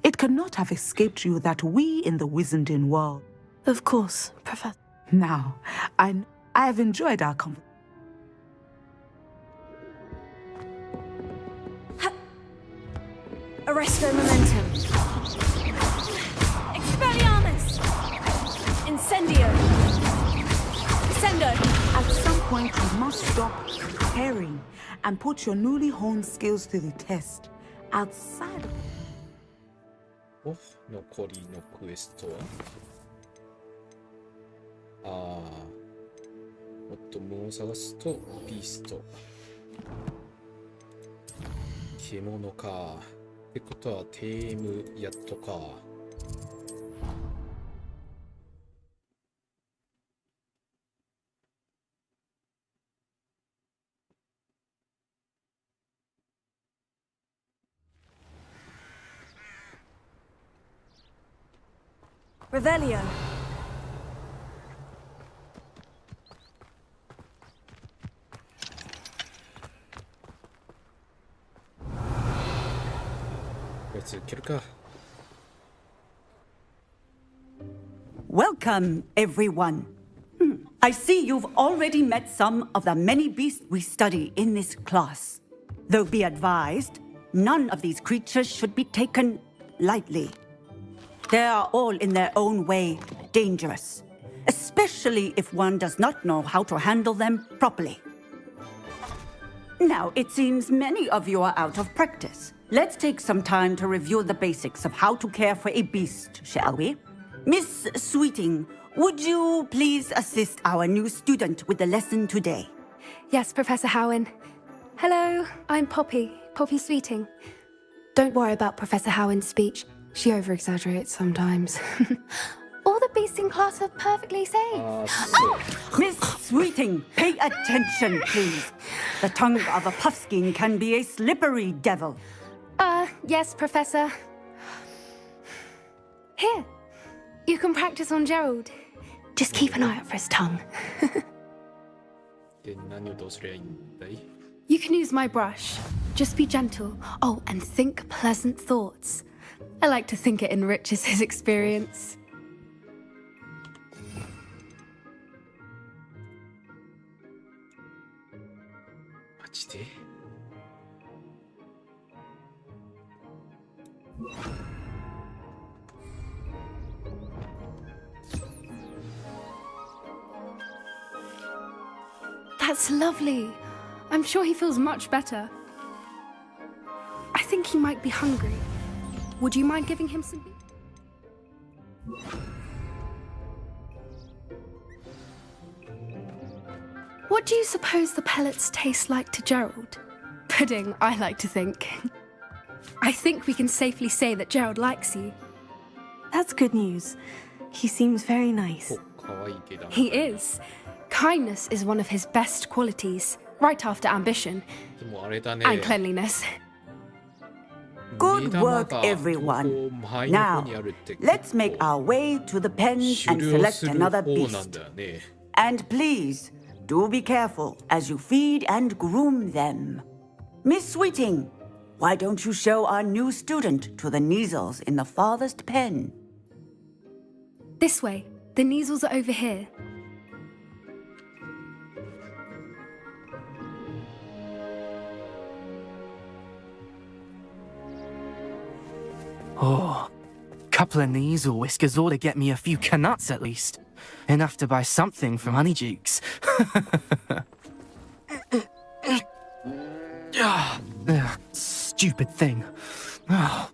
It cannot have escaped you that we in the Wizarding world... Of course, Professor. Now, I have enjoyed our conversation. Arresto momentum. Expelliarmus! Incendio! Descendo! At some point, you must stop preparing and put your newly honed skills to the test. Outside of... 残りのクエストはもっと物を探すとビースト獣かってことはテームやっとかRevelio. 続けるか。 Welcome, everyone. I see you've already met some of the many beasts we study in this class. Though be advised, none of these creatures should be taken lightly. They are all in their own way dangerous, especially if one does not know how to handle them properly. Now, it seems many of you are out of practice. Let's take some time to review the basics of how to care for a beast, shall we? Miss Sweeting, would you please assist our new student with the lesson today? Yes, Professor Howen. Hello, I'm Poppy Sweeting. Don't worry about Professor Howen's speech. She over-exaggerates sometimes. All the beasts in class are perfectly safe. Miss Sweeting, pay attention, please. The tongue of a puffskein can be a slippery devil. Yes, Professor. Here, you can practice on Gerald. Just keep an eye out for his tongue. で、何をどうすりゃいいんだい? You can use my brush. Just be gentle. Oh, and think pleasant thoughts. I like to think it enriches his experience. That's lovely. I'm sure he feels much better. I think he might be hungry. Would you mind giving him some? What do you suppose the pellets taste like to Gerald? Pudding, I like to think. I think we can safely say that Gerald likes you. That's good news. He seems very nice. He is. Kindness is one of his best qualities, right after ambition and cleanliness. Good work, everyone. Now, let's make our way to the pens and select another beast. And please, do be careful as you feed and groom them. Miss Sweeting, why don't you show our new student to the Neasels in the farthest pen? This way. The Neasels are over here. Oh, couple of Neasel whiskers ought to get me a few canuts at least. Enough to buy something from Honeydukes. Stupid thing. What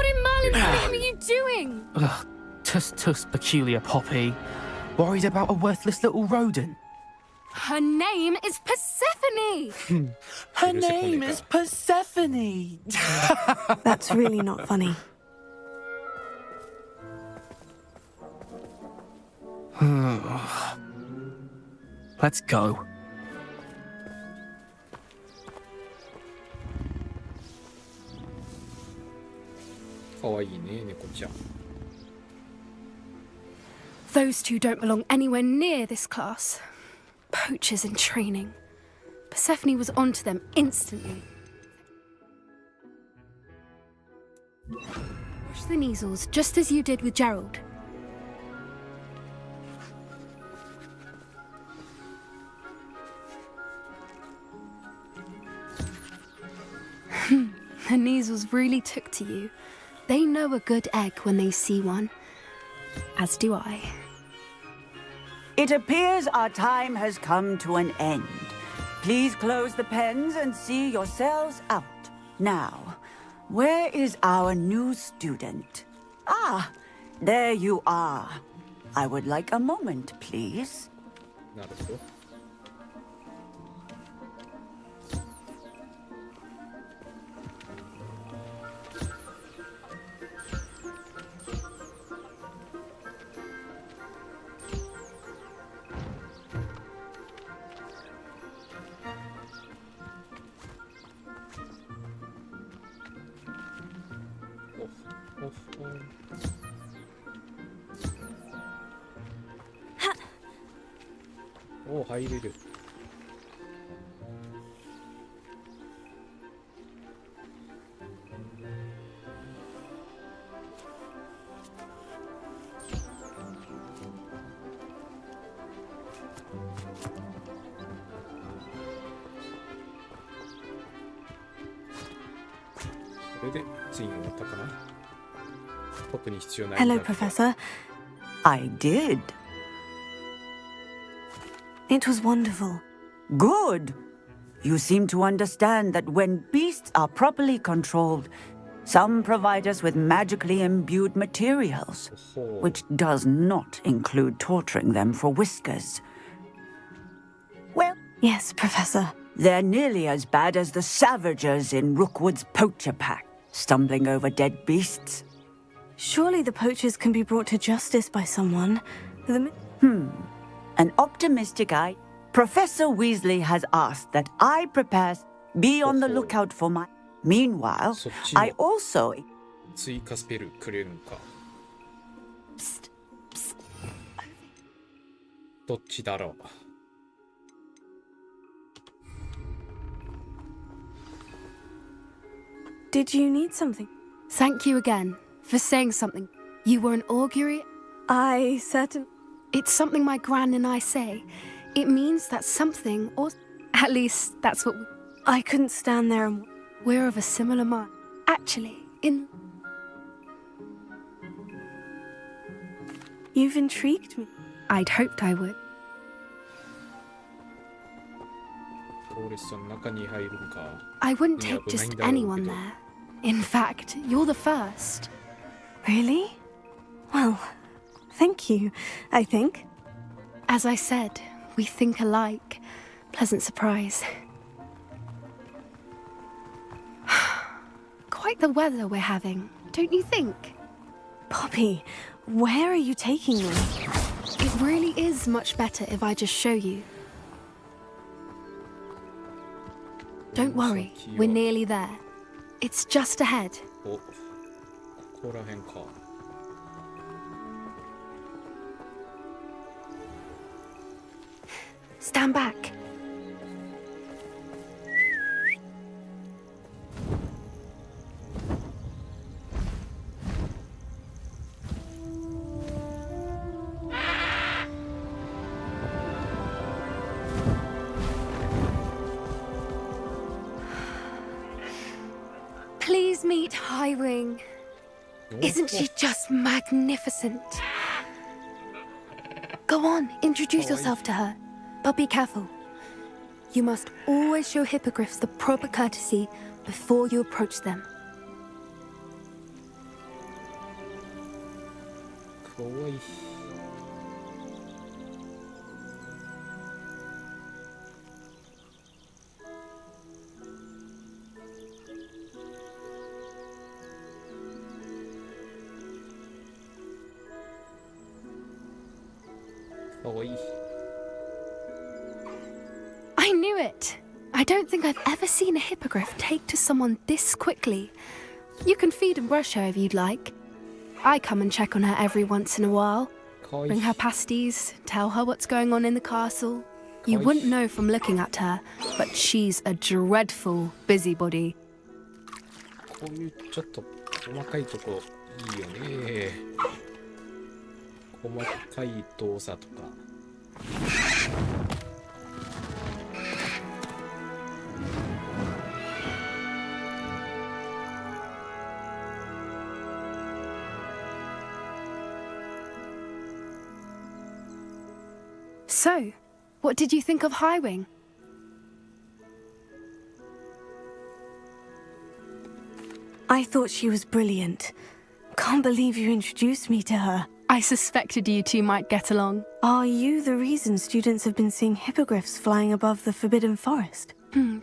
in Merlin's name are you doing? Tuss peculiar Poppy. Worried about a worthless little rodent. Her name is Persephone! Her name is Persephone! That's really not funny. Let's go. Those two don't belong anywhere near this class. Poachers in training. Persephone was onto them instantly. Wash the Neasels just as you did with Gerald. The Neasels really took to you. They know a good egg when they see one. As do I. It appears our time has come to an end. Please close the pens and see yourselves out. Now, where is our new student? Ah, there you are. I would like a moment, please. これでついに終わったかな。特に必要ない。 Hello, Professor. I did. It was wonderful. Good. You seem to understand that when beasts are properly controlled, some provide us with magically imbued materials, which does not include torturing them for whiskers. Well, yes, Professor. They're nearly as bad as the savagers in Rookwood's poacher pack, stumbling over dead beasts. Surely the poachers can be brought to justice by someone. An optimistic eye. Professor Weasley has asked that I prepare. Be on the lookout for my. Meanwhile, I also. 追加スペルくれるんか。どっちだろう。Did you need something? Thank you again for saying something. You were an augury? I certainly... It's something my gran and I say. It means that something, or at least that's what I couldn't stand there and... We're of a similar mind. Actually, You've intrigued me. I'd hoped I would. フォレストの中に入るんか。 I wouldn't take just anyone there. In fact, you're the first. Really? Well, thank you, I think. As I said, we think alike. Pleasant surprise. Quite the weather we're having, don't you think? Poppy, where are you taking me? It really is much better if I just show you. Don't worry, we're nearly there. It's just ahead. お、ここら辺か。Stand back. Please meet Highwing. Isn't she just magnificent? Go on, introduce yourself to her. But be careful. You must always show hippogriffs the proper courtesy before you approach them. かわいい。かわいい。I knew it! I don't think I've ever seen a hippogriff take to someone this quickly. You can feed and brush her if you'd like. I come and check on her every once in a while. Bring her pasties, tell her what's going on in the castle. You wouldn't know from looking at her, but she's a dreadful busybody. こういうちょっと細かいとこいいよね。細かい動作とか。So, what did you think of Highwing? I thought she was brilliant. Can't believe you introduced me to her. I suspected you two might get along. Are you the reason students have been seeing hippogriffs flying above the Forbidden Forest?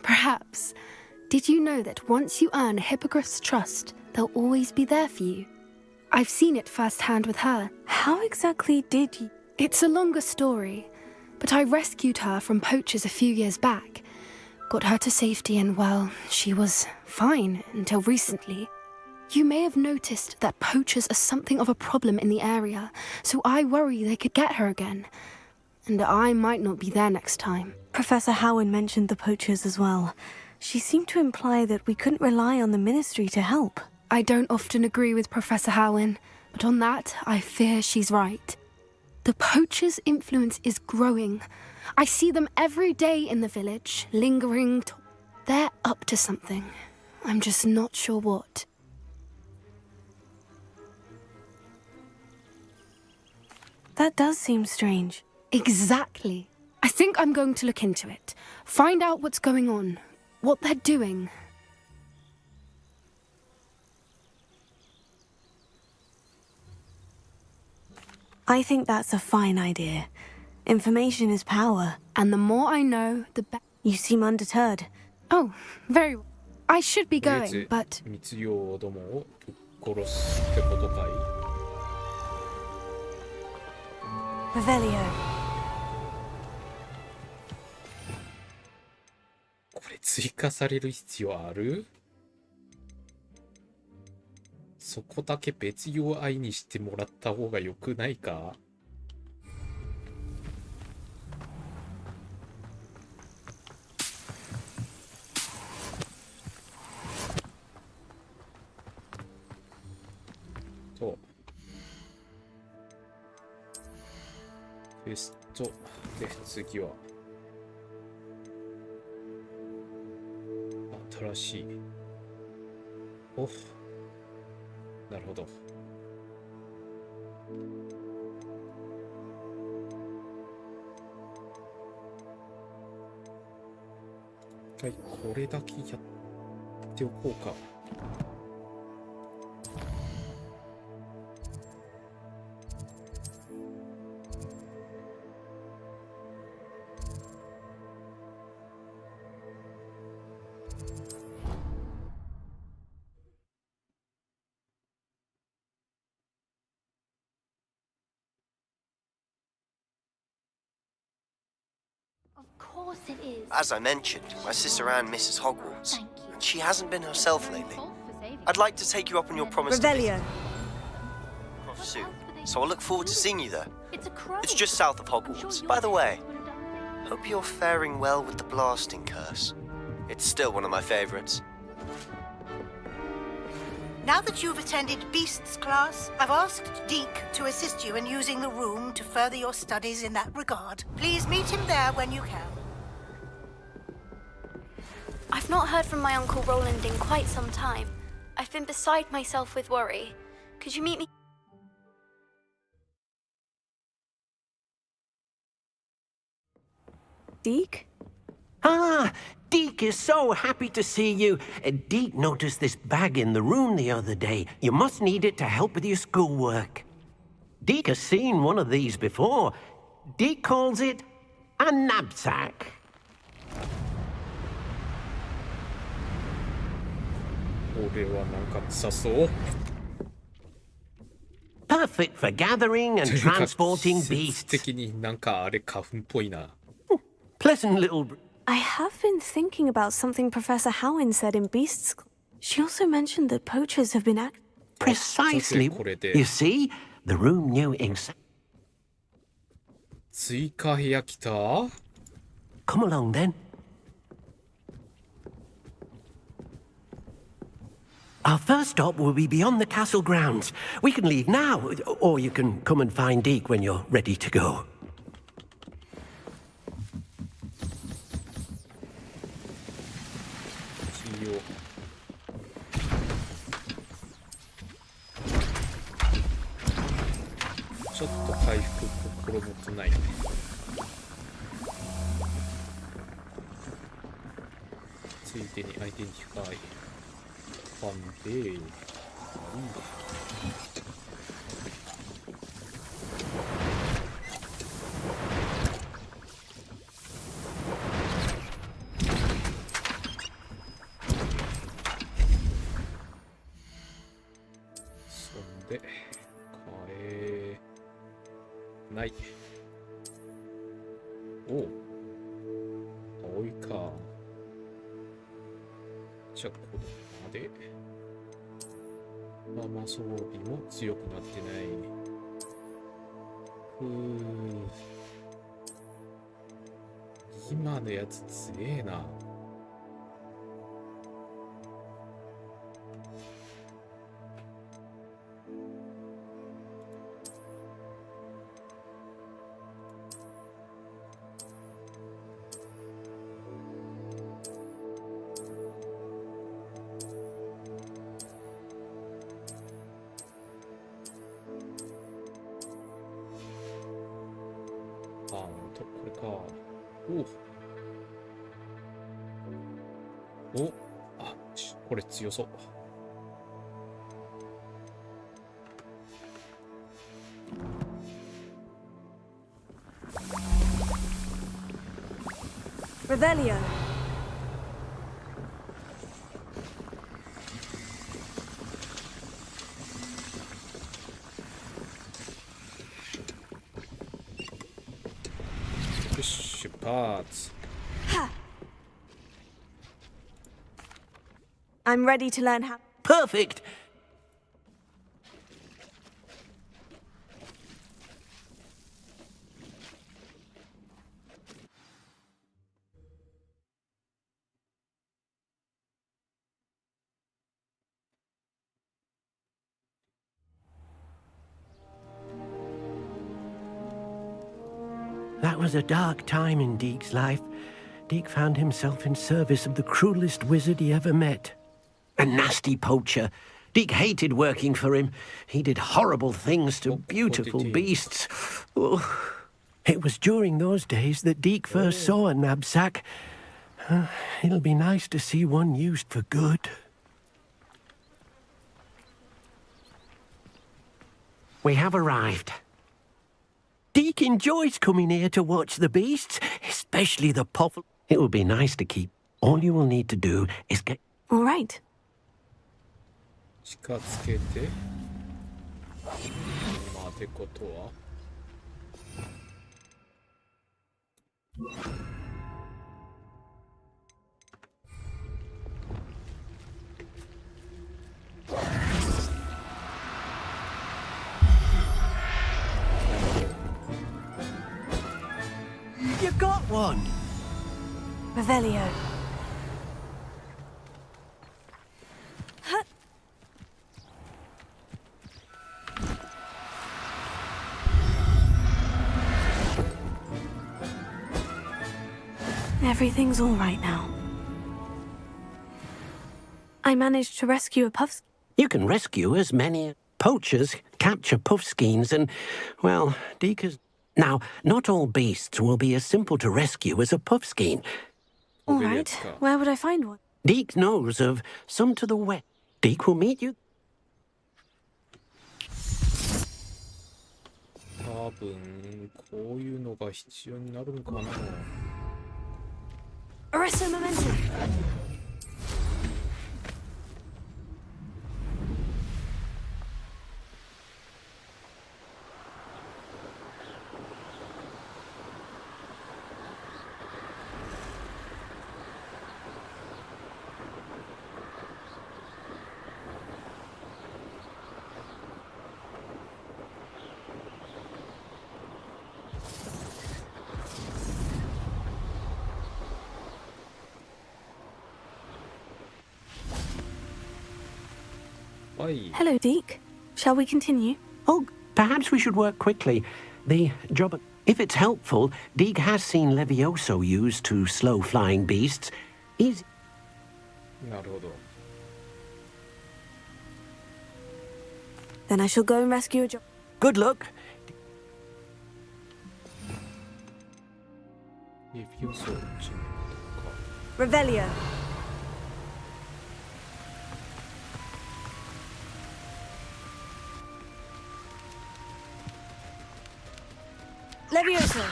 Perhaps. Did you know that once you earn a hippogriff's trust, they'll always be there for you? I've seen it firsthand with her. How exactly did you? It's a longer story, but I rescued her from poachers a few years back. Got her to safety and, well, she was fine until recently. You may have noticed that poachers are something of a problem in the area, so I worry they could get her again. And I might not be there next time. Professor Howin mentioned the poachers as well. She seemed to imply that we couldn't rely on the ministry to help. I don't often agree with Professor Howin, but on that, I fear she's right. The poachers' influence is growing. I see them every day in the village, lingering. They're up to something. I'm just not sure what. That does seem strange. Exactly. I think I'm going to look into it. Find out what's going on. What they're doing. I think that's a fine idea. Information is power. And the more I know, the better. You seem undeterred. Oh, very well. I should be going, but... 密漁どもを殺すってことかい? Revelio. これ追加される必要ある? そこだけ別用愛にしてもらった方が良くないか? とクエストで次は新しいおなるほどはいこれだけやっておこうかAs I mentioned, my sister Anne misses Hogwarts, and she hasn't been herself lately. I'd like to take you up on your promise to visit soon, so I look forward to seeing you there. It's just south of Hogwarts. By the way, hope you're faring well with the blasting curse. It's still one of my favorites. Now that you've attended Beasts class, I've asked Deke to assist you in using the room to further your studies in that regard. Please meet him there when you can. I've not heard from my Uncle Roland in quite some time. I've been beside myself with worry. Could you meet me? Deke? Ah, Deke is so happy to see you. Deke noticed this bag in the room the other day. You must need it to help with your schoolwork. Deke has seen one of these before. Deke calls it a knapsack. Perfect for gathering and transporting beasts. Pleasant little... I have been thinking about something Professor Howin said in Beasts. She also mentioned that poachers have been Precisely. You see, the room knew exactly. Come along then. Our first stop will be beyond the castle grounds. We can leave now, or you can come and find Deke when you're ready to go. Identify. Convey. Sonde, ない。おう。青いか。じゃあ、ここまで。まあ、装備も強くなってない。今のやつ強えな。れか。おあ、これ強そう。Revelio. Parts. I'm ready to learn how. Perfect! That was a dark time in Deke's life. Deke found himself in service of the cruelest wizard he ever met. A nasty poacher. Deke hated working for him. He did horrible things to beautiful beasts. Oh. It was during those days that Deke first saw a knapsack. It'll be nice to see one used for good. We have arrived. Deke enjoys coming here to watch the beasts, especially the puff. It will be nice to keep. All you will need to do is get... All right. 近づけて。まあ、ってことは。You got one! Revelio. Everything's all right now. I managed to rescue a puff. You can rescue as many poachers, capture puffskeins, and, well, Deke has... Now, not all beasts will be as simple to rescue as a puffskein. All right. Where would I find one? Deke knows of some to the west. Deke will meet you. 多分こういうのが必要になるのかな。Arresto momentum. Hello, Deke. Shall we continue? Oh, perhaps we should work quickly. The job... If it's helpful, Deke has seen Levioso used to slow flying beasts. He's... なるほど。 Then I shall go and rescue a job. Good luck. Revelio. Levioso.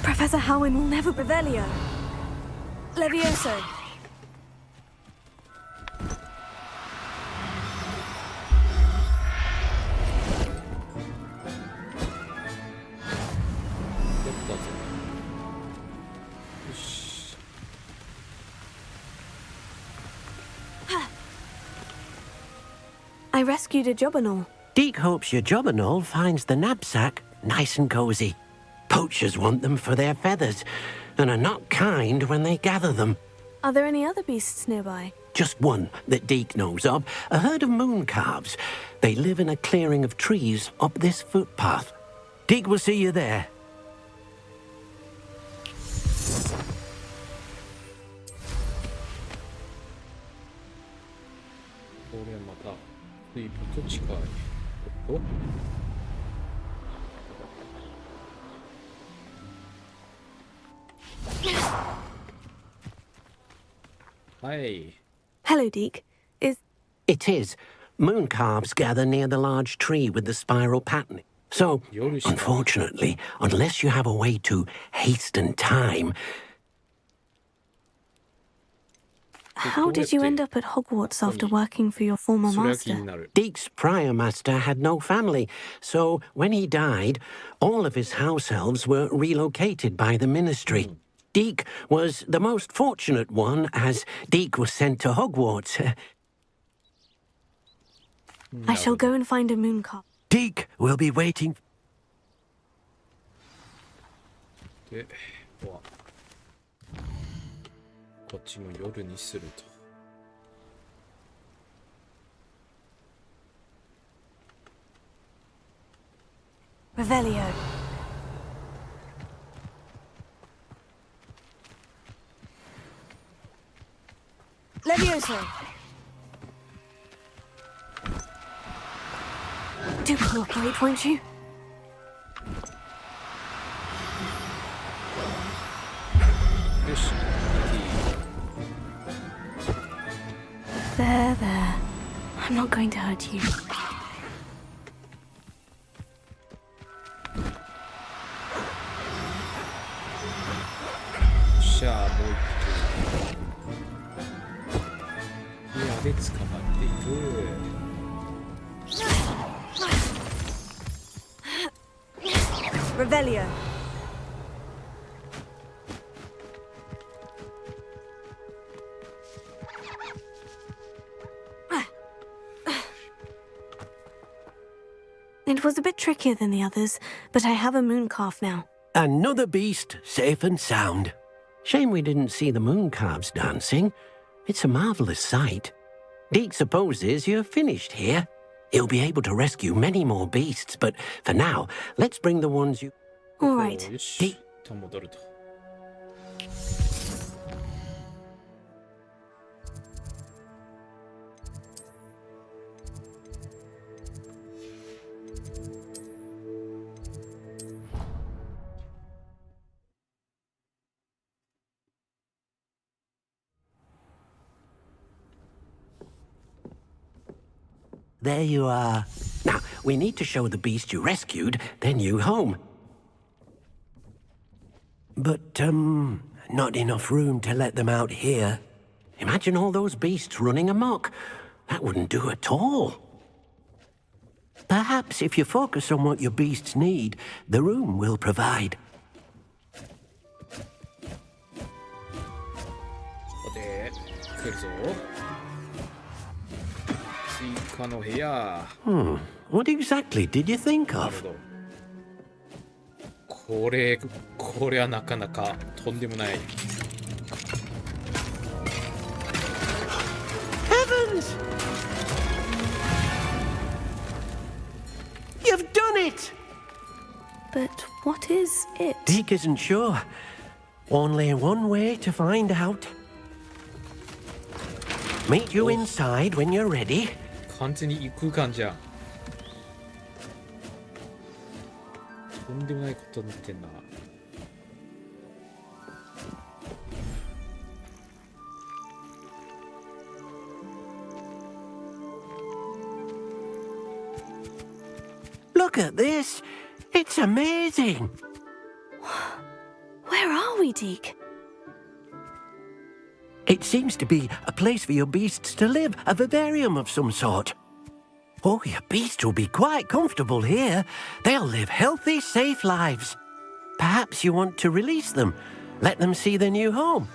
Professor Howin will never Revelio. Levioso. I rescued a Jobberknoll. Deke hopes your Jobberknoll finds the knapsack nice and cozy. Poachers want them for their feathers, and are not kind when they gather them. Are there any other beasts nearby? Just one that Deke knows of, a herd of moon calves. They live in a clearing of trees up this footpath. Deke will see you there. 随分と近い。おっと。はい。Hello, Deke. It is. Moon calves gather near the large tree with the spiral patterning. So, unfortunately, unless you have a way to hasten time... How did you end up at Hogwarts after working for your former master? Deke's prior master had no family, so when he died, all of his house elves were relocated by the ministry. Deke was the most fortunate one, as Deke was sent to Hogwarts. I shall go and find a moon calf. Deke will be waiting. で、こっちも夜にすると。Revelio. Levioso. Do cooperate, won't you? There, there. I'm not going to hurt you. Revelio. It was a bit trickier than the others, but I have a moon calf now. Another beast, safe and sound. Shame we didn't see the moon calves dancing. It's a marvelous sight. Deke supposes you're finished here. He'll be able to rescue many more beasts, but for now, let's bring the ones you... All right. Deke... There you are. Now, we need to show the beast you rescued their new home. But, not enough room to let them out here. Imagine all those beasts running amok. That wouldn't do at all. Perhaps if you focus on what your beasts need, the room will provide. What exactly did you think of? これはなかなかとんでもない。Heavens! You've done it! But what is it? Deke isn't sure. Only one way to find out. Meet you inside when you're ready. 完全に異空間じゃん。とんでもないことになってんな。Look at this. It's amazing. Where are we, Deke? It seems to be a place for your beasts to live, a vivarium of some sort. Oh, your beasts will be quite comfortable here. They'll live healthy, safe lives. Perhaps you want to release them, let them see their new home.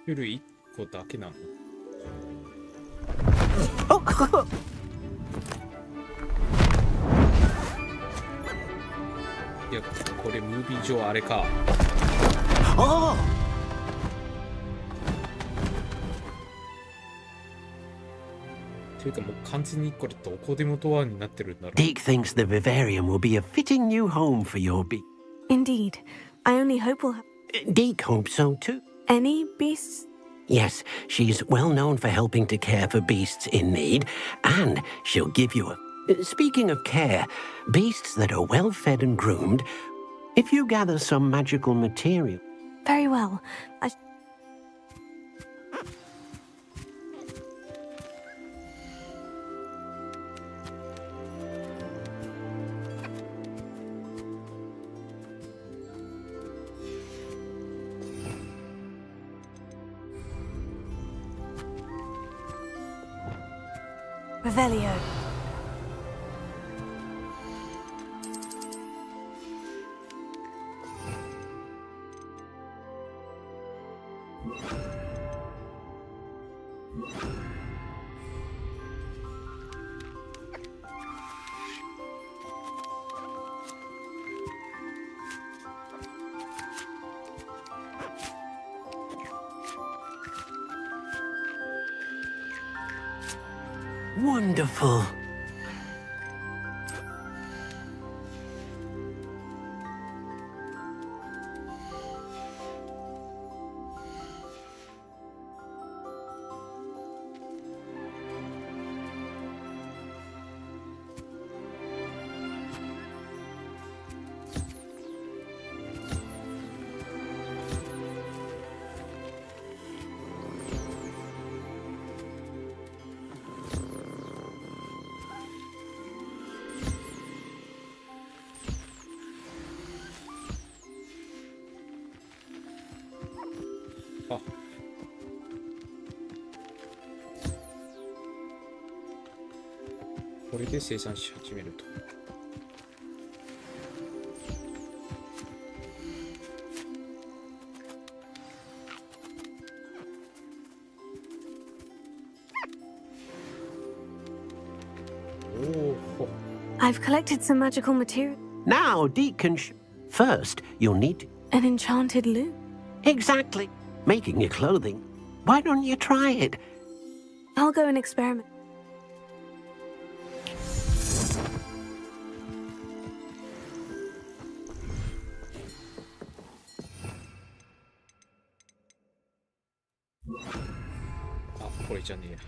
Oh! いや、これムービー上あれか。ああ。っというかもう完全にこれどこでもドアになってるんだろう。 Deke thinks the Vivarium will be a fitting new home for your beast. Indeed. I only hope we'll have Deke hopes so too. any beasts. Yes, she's well known for helping to care for beasts in need, and she'll give you a... Speaking of care, beasts that are well fed and groomed, if you gather some magical material... Very well. Revelio. Wonderful. Ah. これで生産し始めると。I've collected some magical material. Now, Deke can... First, you'll need... An enchanted loom. Exactly. Making your clothing. Why don't you try it? I'll go and experiment. Ah, これじゃねえや。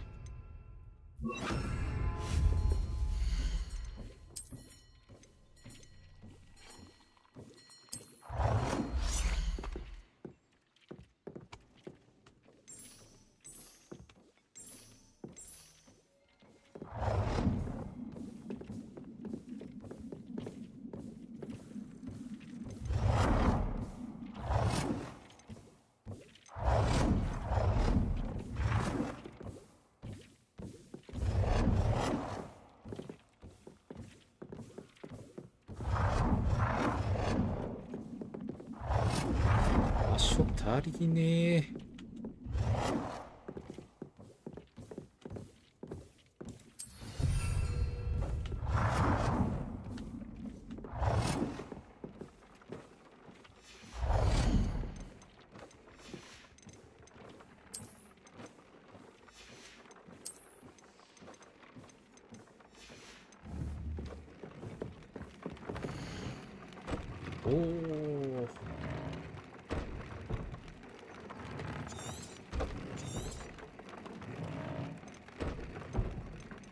足りねえ。おお。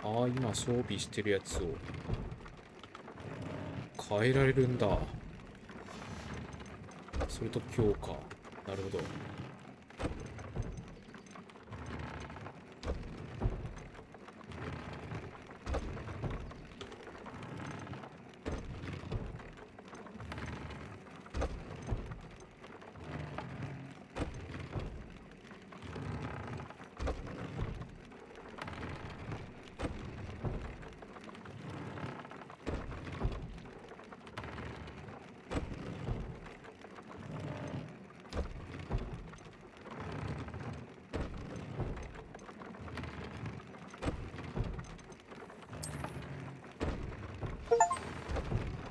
ああ、今装備してるやつを変えられるんだ。それと強化。なるほど。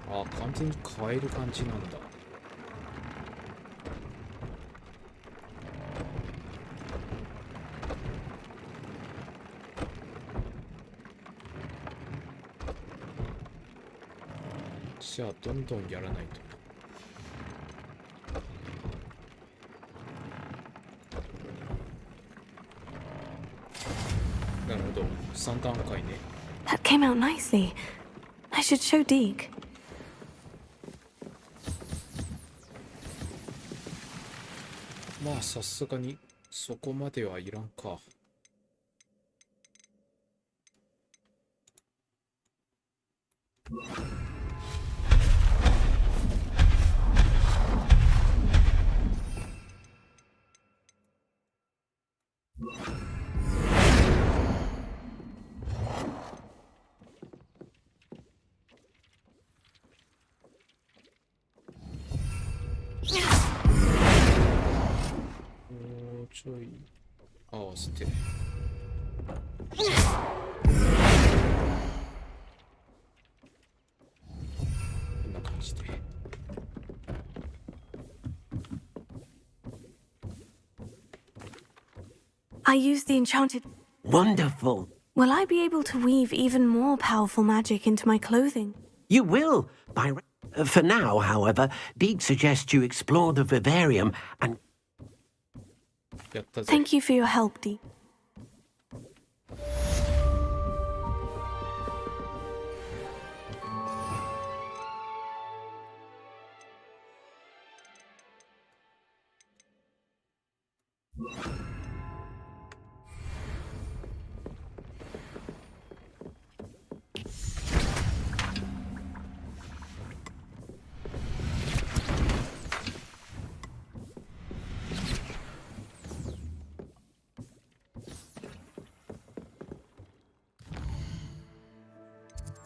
あ、完全に変える感じなんだ。じゃあどんどんやらないと。なるほど、3段階ね。 That came out nicely. I should show Deke. まあさすがにそこまではいらんか。もうちょい合わせて。こんな感じで。I used the enchanted. Wonderful. Will I be able to weave even more powerful magic into my clothing? You will. For now, however, Deke suggests you explore the vivarium and... Thank you for your help, Deke.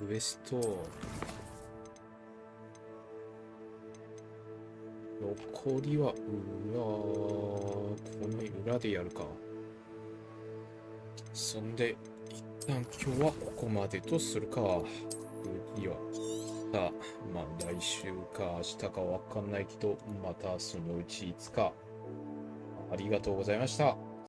ウエスト。残りはこの裏でやるか。そんで一旦今日はここまでとするか。次はまあ来週か明日かわかんないけど、またそのうちいつか。ありがとうございました。